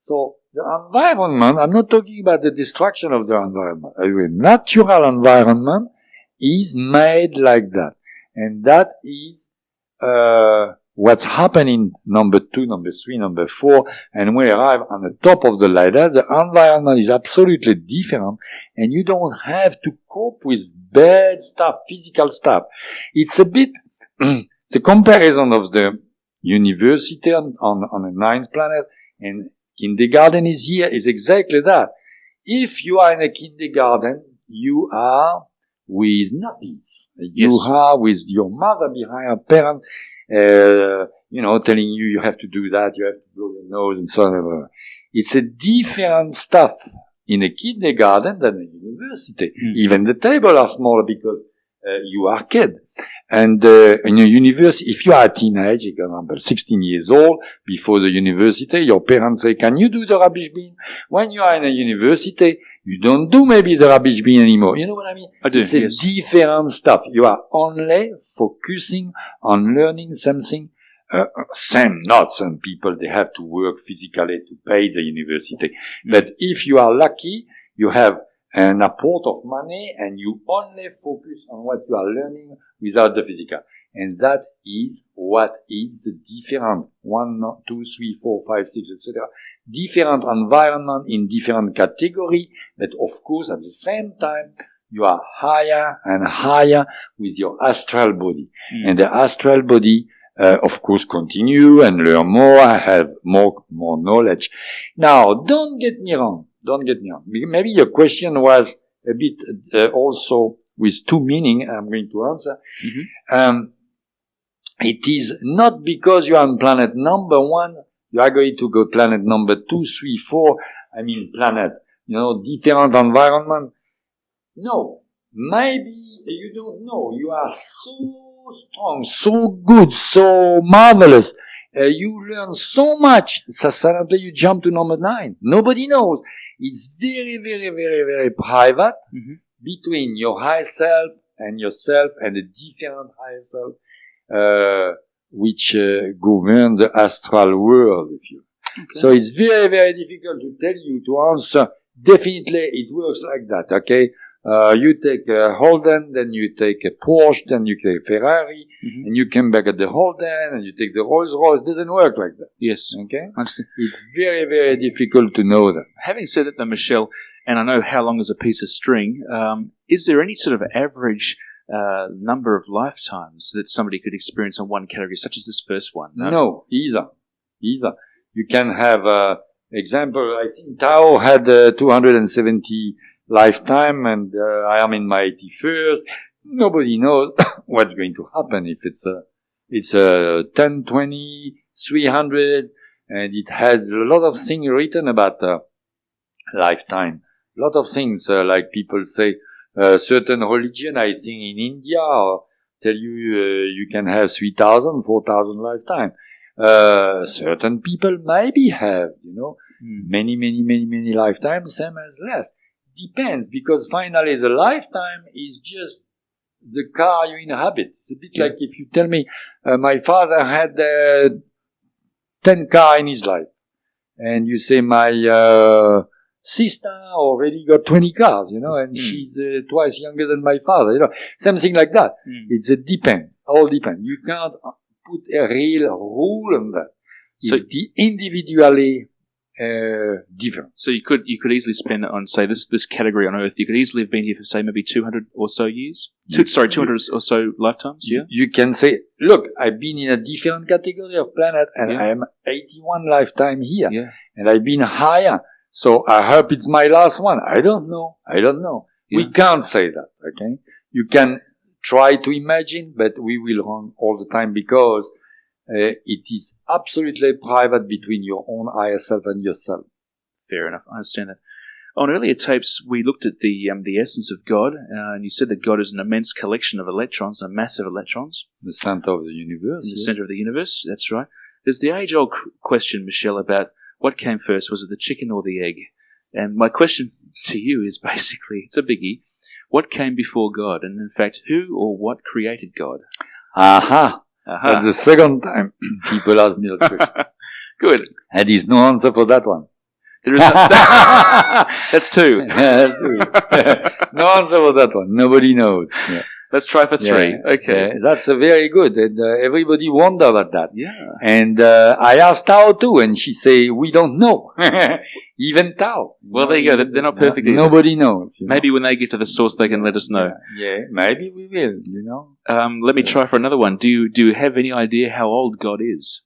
So the environment, I'm not talking about the destruction of the environment. The natural environment is made like that. And that is what's happening number 2, number 3, number 4, and when we arrive on the top of the ladder, the environment is absolutely different, and you don't have to cope with bad stuff, physical stuff. It's a bit the comparison of the university on the 9th planet and kindergarten is here is exactly that. If you are in a kindergarten, you are with nappies. You are with your mother behind her parent, telling you have to do that, you have to blow your nose and so on. It's a different stuff in a kindergarten than a university. Even the tables are smaller because you are kid. And in a university, if you are a teenager, for example, 16 years old, before the university, your parents say, can you do the rubbish bin? When you are in a university, you don't do maybe the rubbish bin anymore. You know what I mean? I do, it's a different stuff. You are only focusing on learning something Some people, they have to work physically to pay the university. But if you are lucky, you have an apport of money and you only focus on what you are learning without the physical. And that is what is the different 1, 2, 3, 4, 5, 6, etc. Different environment in different category, but of course at the same time you are higher and higher with your astral body. And the astral body, of course, continue and learn more, have more knowledge. Now, don't get me wrong. Maybe your question was a bit also with two meaning. I'm going to answer. It is not because you are on planet number 1, you are going to go planet number 2, 3, 4. I mean planet, different environment. No, maybe you don't know. You are so strong, so good, so marvelous. You learn so much. So suddenly you jump to number 9. Nobody knows. It's very, very, very, very private between your higher self and yourself and the different higher self, which govern the astral world, if you. Okay. So it's very, very difficult to tell you to answer. Definitely, it works like that. Okay. You take a Holden, then you take a Porsche, then you take a Ferrari, and you come back at the Holden, and you take the Rolls Royce. It doesn't work like that. Yes. Okay? It's very, very difficult to know that. Having said that, though, Michel, and I know how long is a piece of string, is there any sort of average number of lifetimes that somebody could experience on one category, such as this first one? No, either. You can have, example, I think Tao had 270 lifetime, and I am in my 81st. Nobody knows what's going to happen if it's a 10, 20, 300, and it has a lot of things written about lifetime. A lot of things, like people say, certain religion, I think in India, tell you, you can have 3,000, 4,000 lifetime. Certain people maybe have, many lifetimes, same as less. Depends, because finally the lifetime is just the car you inhabit. It's a bit like if you tell me, my father had 10 cars in his life, and you say my sister already got 20 cars, and she's twice younger than my father, something like that. It's a depend, all depend. You can't put a real rule on that. It's the individually different. So you could easily spend it on, say, this category on Earth. You could easily have been here for, say, maybe 200 or so years. 200 or so lifetimes. Yeah. You can say, look, I've been in a different category of planet, and I am 81 lifetime here, and I've been higher. So I hope it's my last one. I don't know. Yeah. We can't say that. Okay. You can try to imagine, but we will wrong all the time because it is absolutely private between your own higher self and yourself. Fair enough. I understand that. On earlier tapes, we looked at the essence of God, and you said that God is an immense collection of electrons, a massive electrons. The center of the universe. In the center of the universe, that's right. There's the age-old question, Michel, about what came first. Was it the chicken or the egg? And my question to you is basically, it's a biggie. What came before God? And in fact, who or what created God? Aha. That's the second time people ask me that question. Good. And there's no answer for that one. There is That's two. That's two. No answer for that one. Nobody knows. Yeah. Let's try for three. Yeah. Okay. That's a very good. And everybody wonder about that. Yeah. And I asked Tao too, and she say, we don't know. Even Tao. Well, there you go. They're not perfect either. Nobody knows. Maybe when they get to the source, they can let us know. Yeah, maybe we will, Let me try for another one. Do you have any idea how old God is?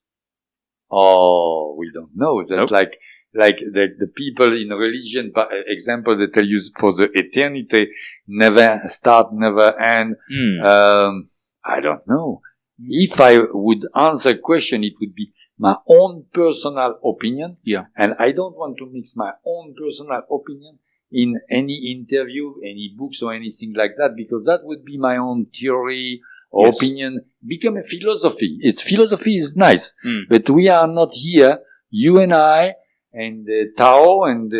Oh, we don't know. That's like the people in religion, example, they tell you for the eternity, never start, never end. I don't know. If I would answer a question, it would be my own personal opinion. Yeah. And I don't want to mix my own personal opinion in any interview, any books or anything like that, because that would be my own theory or opinion, become a philosophy. Philosophy is nice, but we are not here, you and I, and Tao, and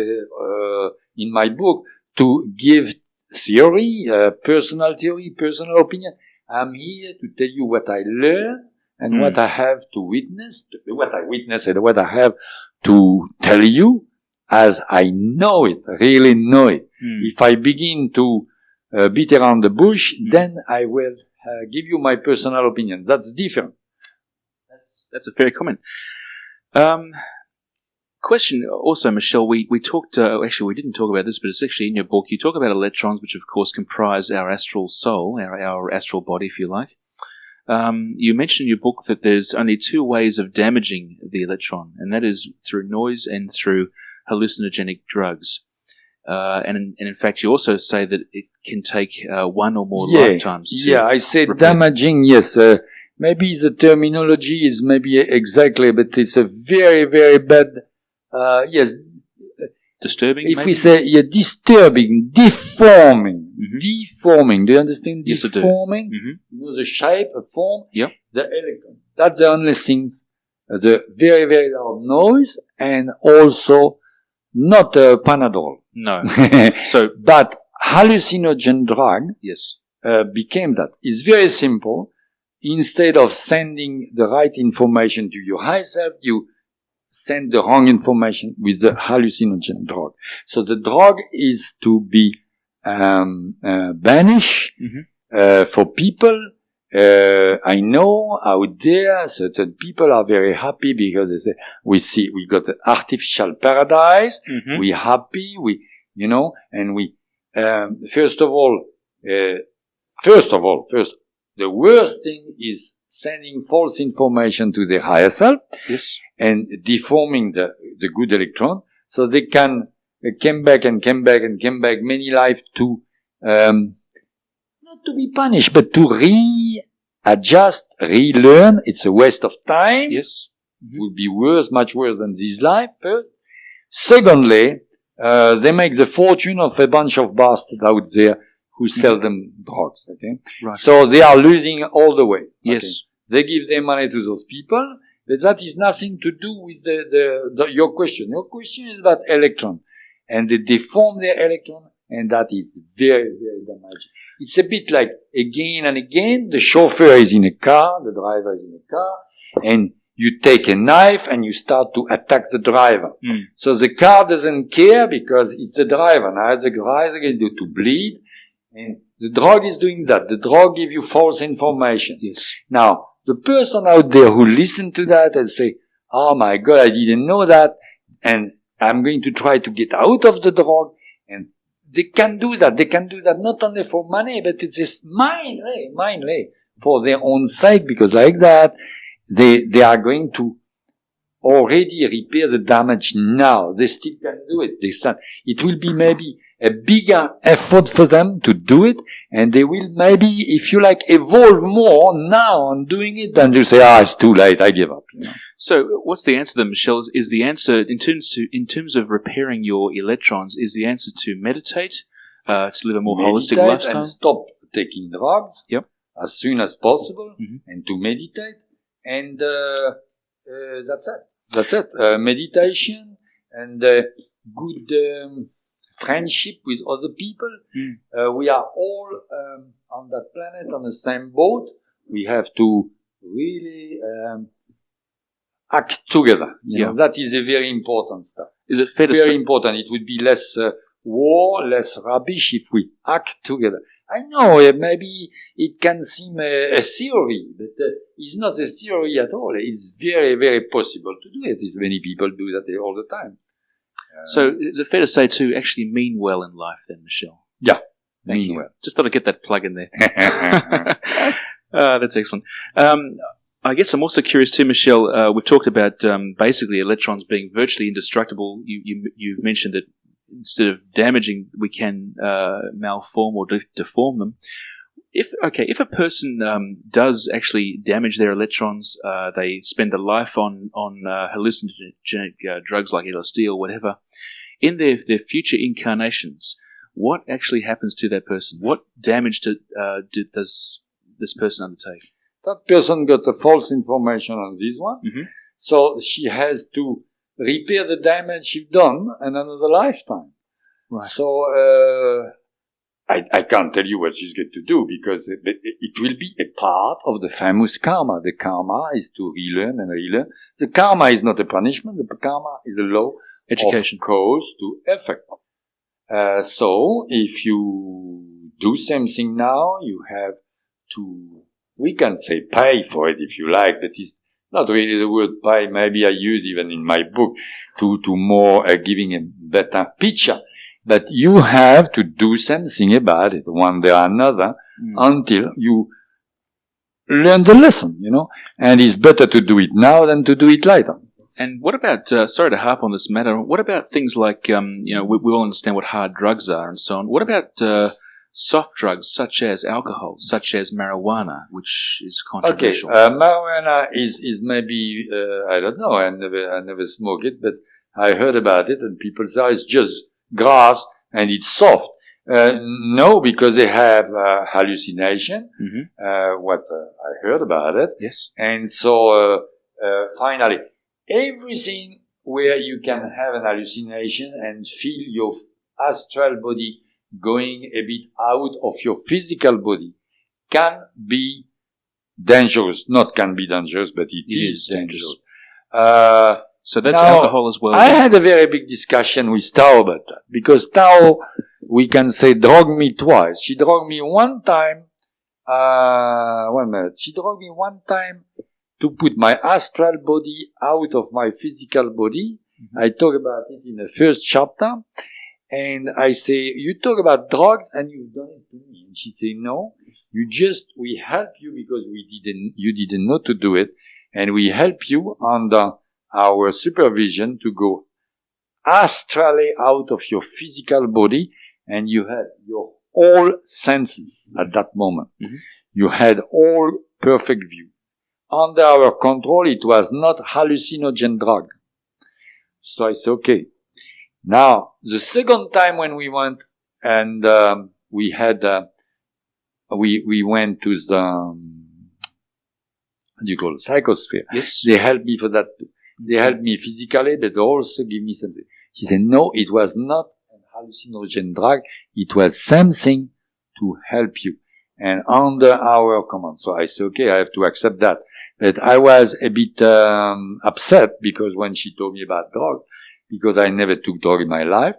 in my book, to give theory, personal opinion. I'm here to tell you what I learned, and what I have to witness, what I witness and what I have to tell you as I know it, really know it. If I begin to beat around the bush, then I will give you my personal opinion. That's different. That's a fair comment. Question also, Michel, we talked, actually we didn't talk about this, but it's actually in your book. You talk about electrons, which of course comprise our astral soul, our astral body, if you like. You mentioned in your book that there's only two ways of damaging the electron, and that is through noise and through hallucinogenic drugs. And in fact, you also say that it can take one or more lifetimes to I said repair. damaging, yes. Maybe the terminology is maybe exactly, but it's a very, very bad, Disturbing, if maybe? we say, disturbing, deforming, deforming. Do you understand? Yes, I do. Deforming, you know, the shape, the form, Yep. the electron. That's the only thing. The very, very loud noise, and also not Panadol. No. So, But hallucinogen drug yes. became that. It's very simple. Instead of sending the right information to your high self, you send the wrong information with the hallucinogen drug. So the drug is to be banished for people. I know out there certain people are very happy because they say, we got an artificial paradise, we're happy, and we, first, the worst thing is sending false information to their higher self, Yes. and deforming the good electron, so they can come back many lives to, not to be punished, but to readjust, relearn. It's a waste of time. Yes. It would be worse, much worse than this life, first. Secondly, they make the fortune of a bunch of bastards out there who sell them drugs, okay? Right. So they are losing all the way. Yes. Okay? They give their money to those people, but that is nothing to do with your question. Your question is about electron. And they deform their electron, and that is very, very damaging. It's a bit like, again and again, the chauffeur is in a car, the driver is in a car, and you take a knife and you start to attack the driver. So the car doesn't care because it's the driver. Now the driver is going to bleed, and the drug is doing that. The drug gives you false information. Yes. Now, the person out there who listen to that and say, oh my God, I didn't know that, and I'm going to try to get out of the drug, and they can do that. They can do that not only for money, but it's just mainly for their own sake, because like that, they are going to already repair the damage now. They still can do it. It will be maybe a bigger effort for them to do it, and they will maybe, if you like, evolve more now on doing it than to say, it's too late, I give up. You know? So, what's the answer then, Michel? Is the answer, in terms of repairing your electrons, is the answer to meditate, to live a more holistic lifestyle? And stop taking drugs as soon as possible, and to meditate, and that's it. That's it. Meditation and good friendship with other people. We are all on that planet on the same boat. We have to really act together. You know, that is a very important stuff. Is it fair to very say? important. It would be less war, less rubbish if we act together. I know maybe it can seem a theory, but it's not a theory at all. It's very, very possible to do it. Many people do that all the time. So is it fair to say to actually mean well in life then, Michel? Yeah. Mean well. Just thought I'd get that plug in there. That's excellent. I guess I'm also curious too, Michel, we've talked about basically electrons being virtually indestructible. You've mentioned that instead of damaging, we can malform or deform them. If a person does actually damage their electrons, they spend a life on hallucinogenic drugs like LSD or whatever, in their future incarnations, what actually happens to that person? What damage does this person undertake? That person got a false information on this one, so she has to repair the damage she's done in another lifetime. Right. So I can't tell you what she's going to do because it will be a part of the famous karma. The karma is to relearn and relearn. The karma is not a punishment. The karma is a law Education. of cause to effect. So if you do something now, you have to, we can say pay for it if you like, but it's not really the word pay. Maybe I use even in my book to more giving a better picture. But you have to do something about it one day or another until you learn the lesson, and it's better to do it now than to do it later. And what about, sorry to harp on this matter, what about things like, we all understand what hard drugs are and so on. What about soft drugs such as alcohol, such as marijuana, which is controversial? Okay, marijuana is maybe, I don't know, I never smoked it, but I heard about it and people say it's just grass and it's soft. No, because they have hallucination, what I heard about it. Yes. And so finally, everything where you can have an hallucination and feel your astral body going a bit out of your physical body can be dangerous. Not can be dangerous, but it is dangerous. So that's now, alcohol as well. I had a very big discussion with Tao about that. Because Tao, we can say, drugged me twice. She drugged me one time, She drugged me one time to put my astral body out of my physical body. I talk about it in the first chapter. And I say, you talk about drugs and you've done it to me. And she say, no, we help you because you didn't know to do it. And we help you under our supervision to go astrally out of your physical body, and you had your all senses at that moment. You had all perfect view. Under our control, it was not hallucinogen drug. So I said, okay. Now, the second time when we went and we went to the, what do you call it, psychosphere. Yes. They helped me for that too. They helped me physically, but also give me something. She said, no, it was not a hallucinogen drug. It was something to help you. And under our command. So I said, okay, I have to accept that. But I was a bit upset because when she told me about drug, because I never took drug in my life.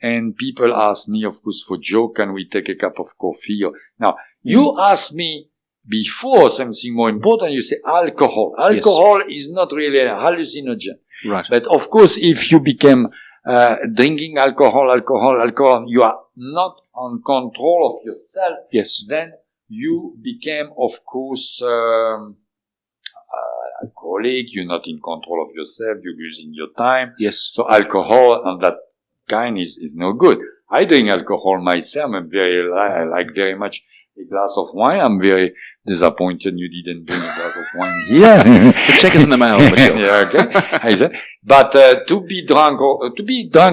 And people asked me, of course, for joke, can we take a cup of coffee? Now, you asked me before something more important, you say alcohol. Alcohol is not really a hallucinogen. Right. But of course, if you become drinking alcohol, you are not on control of yourself. Yes. Then you became, of course, alcoholic. You're not in control of yourself. You're losing your time. Yes. So alcohol and that kind is no good. I drink alcohol myself. I like very much a glass of wine. I'm very disappointed you didn't bring a glass of wine here. The check is in the mail, Michel. Yeah, okay. But to be drunk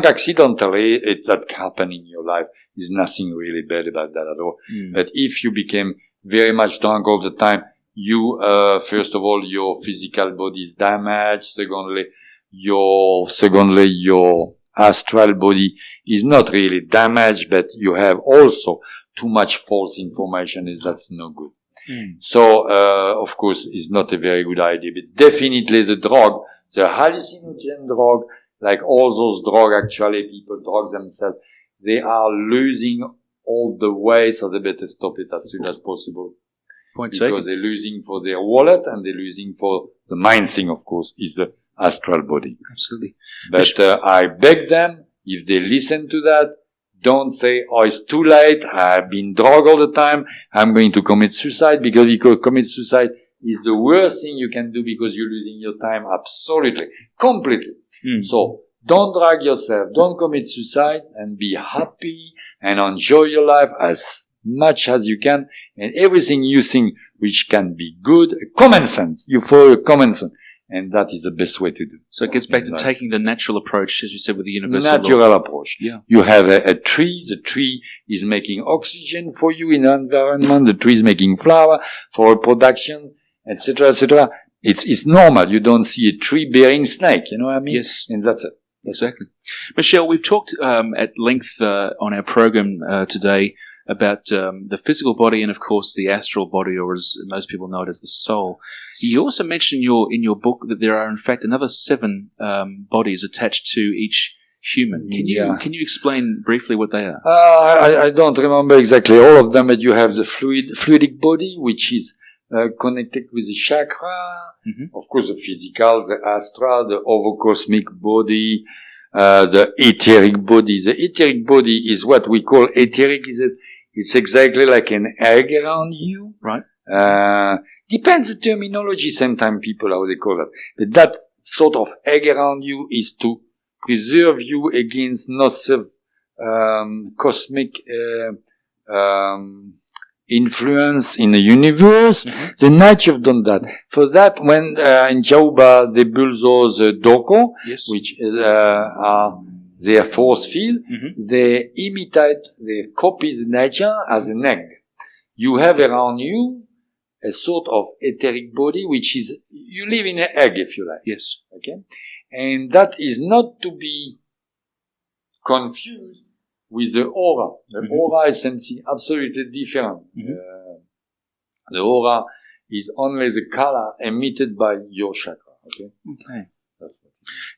accidentally, that happen in your life is nothing really bad about that at all. But if you became very much drunk all the time, you first of all your physical body is damaged. Secondly, your astral body is not really damaged, but you have also too much false information, and that's no good. So, of course, it's not a very good idea, but definitely the hallucinogen drug, like all those drugs, actually, people drug themselves, they are losing all the way, so they better stop it as soon as possible. Point because taken. they're losing for their wallet and they're losing for the main thing, of course, is the astral body. Absolutely. But I beg them, if they listen to that, don't say, oh, it's too late, I've been drugged all the time, I'm going to commit suicide, because commit suicide is the worst thing you can do because you're losing your time absolutely, completely. So, don't drag yourself, don't commit suicide, and be happy and enjoy your life as much as you can, and everything you think which can be good, common sense, you follow common sense. And that is the best way to do. So it gets back to taking the natural approach, as you said, with the universal natural law. approach. Yeah. You have a tree. The tree is making oxygen for you in the environment. The tree is making flower for production, etc., etc. It's normal. You don't see a tree bearing snake. You know what I mean? Yes. And that's it. Exactly. Michel, we've talked at length on our program today about the physical body and, of course, the astral body, or as most people know it as the soul. You also mention in your book that there are, in fact, another 7 bodies attached to each human. Can you explain briefly what they are? I don't remember exactly all of them, but you have the fluidic body, which is connected with the chakra. Mm-hmm. Of course, the physical, the astral, the overcosmic body, the etheric body. The etheric body is what we call etheric. It's exactly like an egg around you. Right. Depends the terminology. Sometimes people, how they call it. But that sort of egg around you is to preserve you against nocive cosmic influence in the universe. Mm-hmm. The nature have done that. For that, when in Thiaoouba they build those doko, yes, which are their force field, mm-hmm, they copy the nature as an egg. You have around you a sort of etheric body, which is, you live in an egg, if you like. Yes. Okay? And that is not to be confused with the aura. The mm-hmm, aura is something absolutely different. Mm-hmm. The aura is only the color emitted by your chakra. Okay? Okay.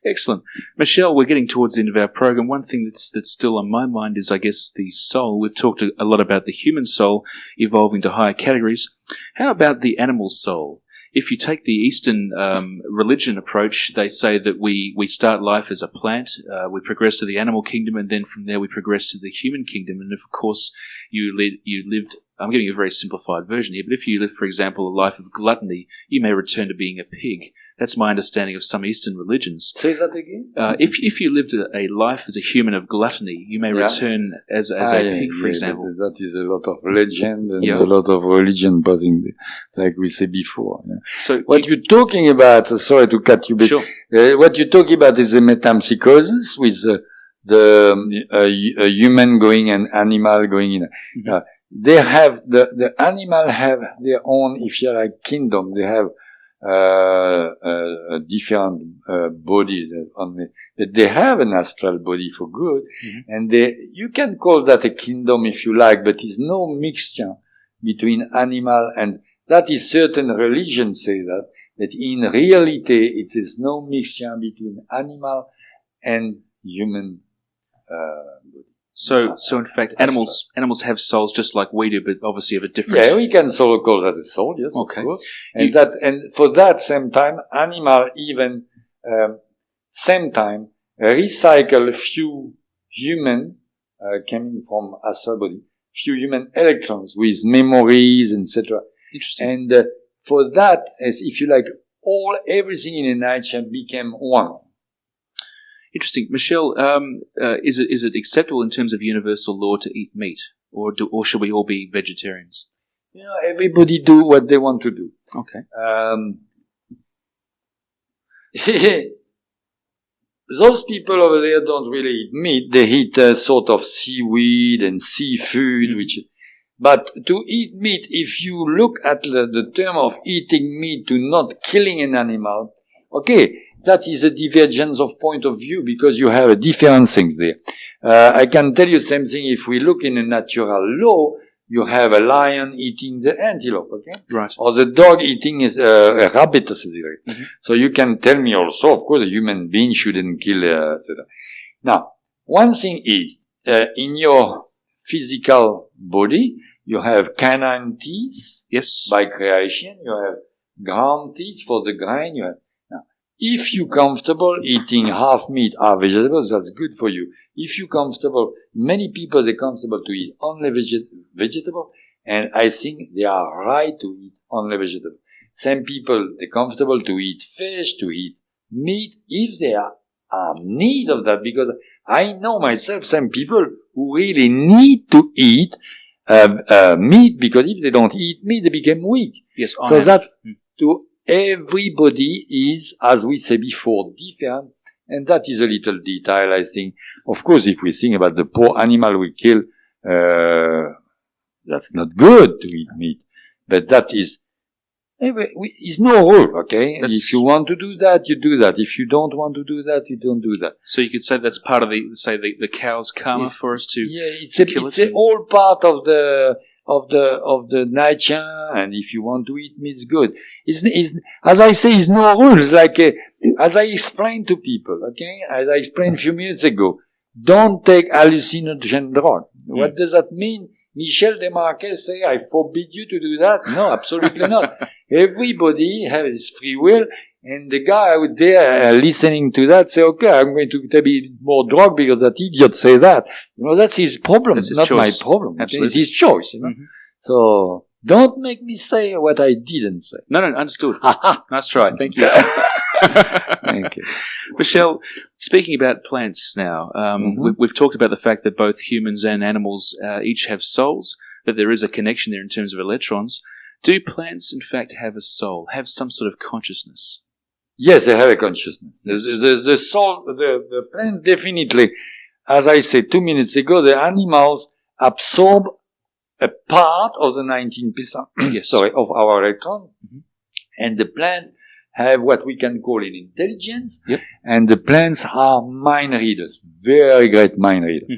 Excellent. Michel, we're getting towards the end of our program. One thing that's still on my mind is, I guess, the soul. We've talked a lot about the human soul evolving to higher categories. How about the animal soul? If you take the Eastern religion approach, they say that we start life as a plant, we progress to the animal kingdom, and then from there we progress to the human kingdom. And of course, you lived, I'm giving you a very simplified version here, but if you live, for example, a life of gluttony, you may return to being a pig. That's my understanding of some Eastern religions. Say that again? If you lived a life as a human of gluttony, you may return as a pig, for example. That is a lot of legend and a lot of religion, but like we said before. Yeah. So what you're talking about, sorry to cut you, but sure. What you're talking about is the metempsychosis with the human going and animal going in. Mm-hmm. They have, the animal have their own, if you like, kingdom. They have different bodies only. They have an astral body for good, mm-hmm, and you can call that a kingdom if you like, but it's no mixture between animal and, that is certain religions say that in reality it is no mixture between animal and human body. So in fact, animals have souls just like we do, but obviously of a different. Yeah, we can sort of call that a soul, yes, okay, of course. And for that same time, animal even same time recycle a few human coming from astral body, few human electrons with memories, etc. Interesting. And for that, as if you like, everything in nature became one. Interesting. Michel, is it acceptable in terms of universal law to eat meat, or should we all be vegetarians? Yeah, everybody do what they want to do. Okay. Those people over there don't really eat meat. They eat sort of seaweed and seafood, mm-hmm, but to eat meat, if you look at the term of eating meat to not killing an animal, okay, that is a divergence of point of view because you have different things there. I can tell you something. If we look in a natural law, you have a lion eating the antelope, okay? Right. Or the dog eating a rabbit, mm-hmm, so you can tell me also, of course, a human being shouldn't kill, Now, one thing is, in your physical body, you have canine teeth. Yes. By creation. You have ground teeth for the grain. If you're comfortable eating half meat, half vegetables, that's good for you. If you're comfortable, many people, they're comfortable to eat only vegetable, and I think they are right to eat only vegetable. Some people, they're comfortable to eat fish, to eat meat, if they are in need of that, because I know myself some people who really need to eat meat, because if they don't eat meat, they become weak. Yes, so that's to everybody is, as we said before, different, and that is a little detail, I think. Of course, if we think about the poor animal we kill, that's not good to eat meat, but that is It's no rule, okay? That's- If you want to do that, you do that. If you don't want to do that, you don't do that. So you could say that's part of the cow's karma It's- for us to It's kill it. all part of the nature, and if you want to eat meat, it's good. It's as I say, it's no rules. Like as I explained to people, okay, as I explained a few minutes ago, don't take hallucinogen drug. What does that mean? Michel Desmarquez say, I forbid you to do that. No, absolutely not. Everybody has his free will, and the guy out there listening to that say, okay, I'm going to take more drug because that idiot say that. You know, that's his problem, That's his not choice. my problem. Absolutely. It's his choice, you know. Mhm. So don't make me say what I didn't say. No, understood. Nice try. Thank you. Thank you. Michel, speaking about plants now, we've talked about the fact that both humans and animals each have souls, that there is a connection there in terms of electrons. Do plants, in fact, have a soul, have some sort of consciousness? Yes, they have a consciousness. The soul, the plants definitely, as I said 2 minutes ago, the animals absorb a part of the 19%, Yes. of our electron, and the plants have what we can call an intelligence, and the plants are mind readers, very great mind readers.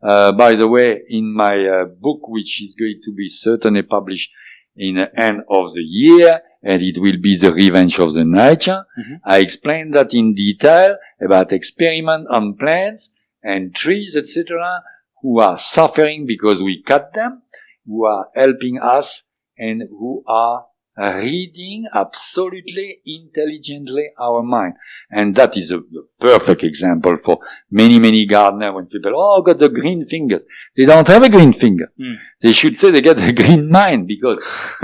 By the way, in my book, which is going to be certainly published in the end of the year, and it will be The Revenge of the Nature, I explain that in detail about experiment on plants and trees, etc., who are suffering because we cut them, who are helping us, and who are reading absolutely intelligently our mind. And that is a perfect example for many, many gardeners when people, got the green fingers. They don't have a green finger. They should say they get a green mind because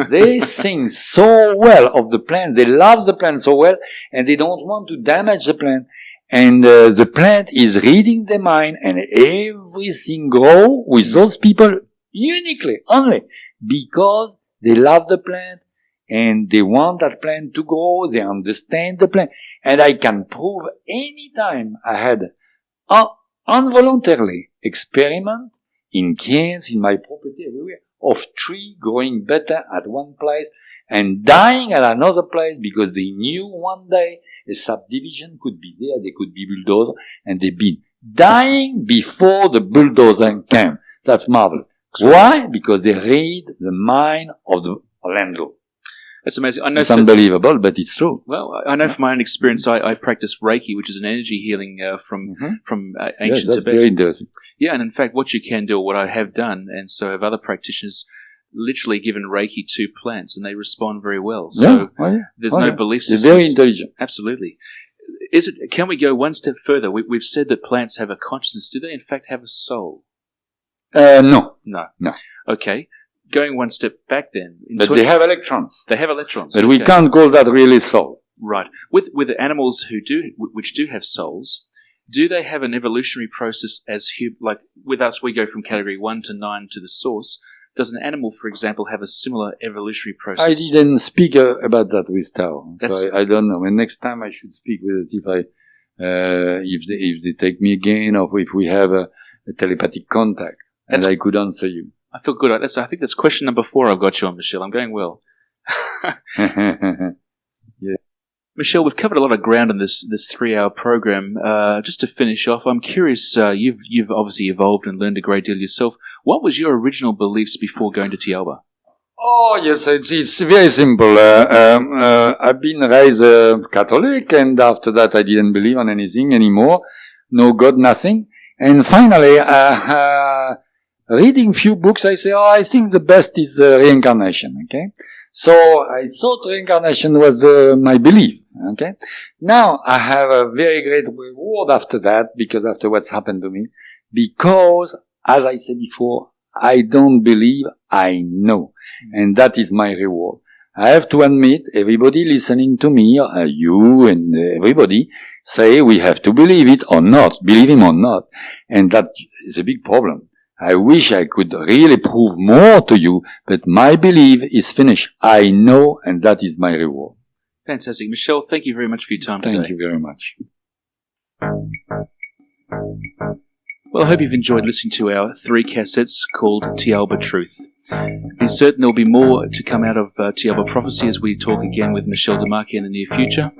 they think so well of the plant. They love the plant so well and they don't want to damage the plant. And the plant is reading the mind and everything grows with those people uniquely, only because they love the plant and they want that plant to grow, they understand the plant. And I can prove any time I had involuntarily experiment in canes, in my property everywhere, of tree growing better at one place and dying at another place because they knew one day a subdivision could be there, they could be bulldozed, and they've been dying before the bulldozer came. That's marvelous. Why? Because they read the mind of the landlord. That's amazing. I know It's unbelievable, but it's true. Well, I know from my own experience, I practice Reiki, which is an energy healing from ancient that's Tibet. very interesting. Yeah, and in fact, what you can do, or what I have done, and so have other practitioners, literally given Reiki to plants, and they respond very well. So there's no belief system. They're very intelligent. Absolutely. Can we go one step further? We've said that plants have a consciousness. Do they in fact have a soul? No. Okay. Going one step back then. But they have electrons. They have electrons. But we can't call that really soul. Right. With animals which do have souls, do they have an evolutionary process like with us, we go from category 1 to 9 to the source. Does an animal, for example, have a similar evolutionary process? I didn't speak about that with Tao. So I don't know. And next time I should speak with it if they take me again or if we have a telepathic contact. And I could answer you. I feel good. I think that's question number 4 I've got you on, Michel. I'm going well. Yeah. Michel, we've covered a lot of ground in this 3-hour program. Just to finish off, I'm curious, you've obviously evolved and learned a great deal yourself. What was your original beliefs before going to Thiaoouba? Oh, yes, it's very simple. I've been raised Catholic, and after that I didn't believe on anything anymore. No God, nothing. And finally, reading few books, I say, I think the best is reincarnation, okay? So I thought reincarnation was my belief, okay? Now I have a very great reward after that, because after what's happened to me, because, as I said before, I don't believe, I know. And that is my reward. I have to admit, everybody listening to me, you and everybody, say we have to believe it or not, believe him or not. And that is a big problem. I wish I could really prove more to you, but my belief is finished. I know, and that is my reward. Fantastic. Michel, thank you very much for your time today. Thank you very much. Well, I hope you've enjoyed listening to our 3 cassettes called Thiaoouba Truth. He's certain there'll be more to come out of Thiaoouba prophecy as we talk again with Michel Demarque in the near future.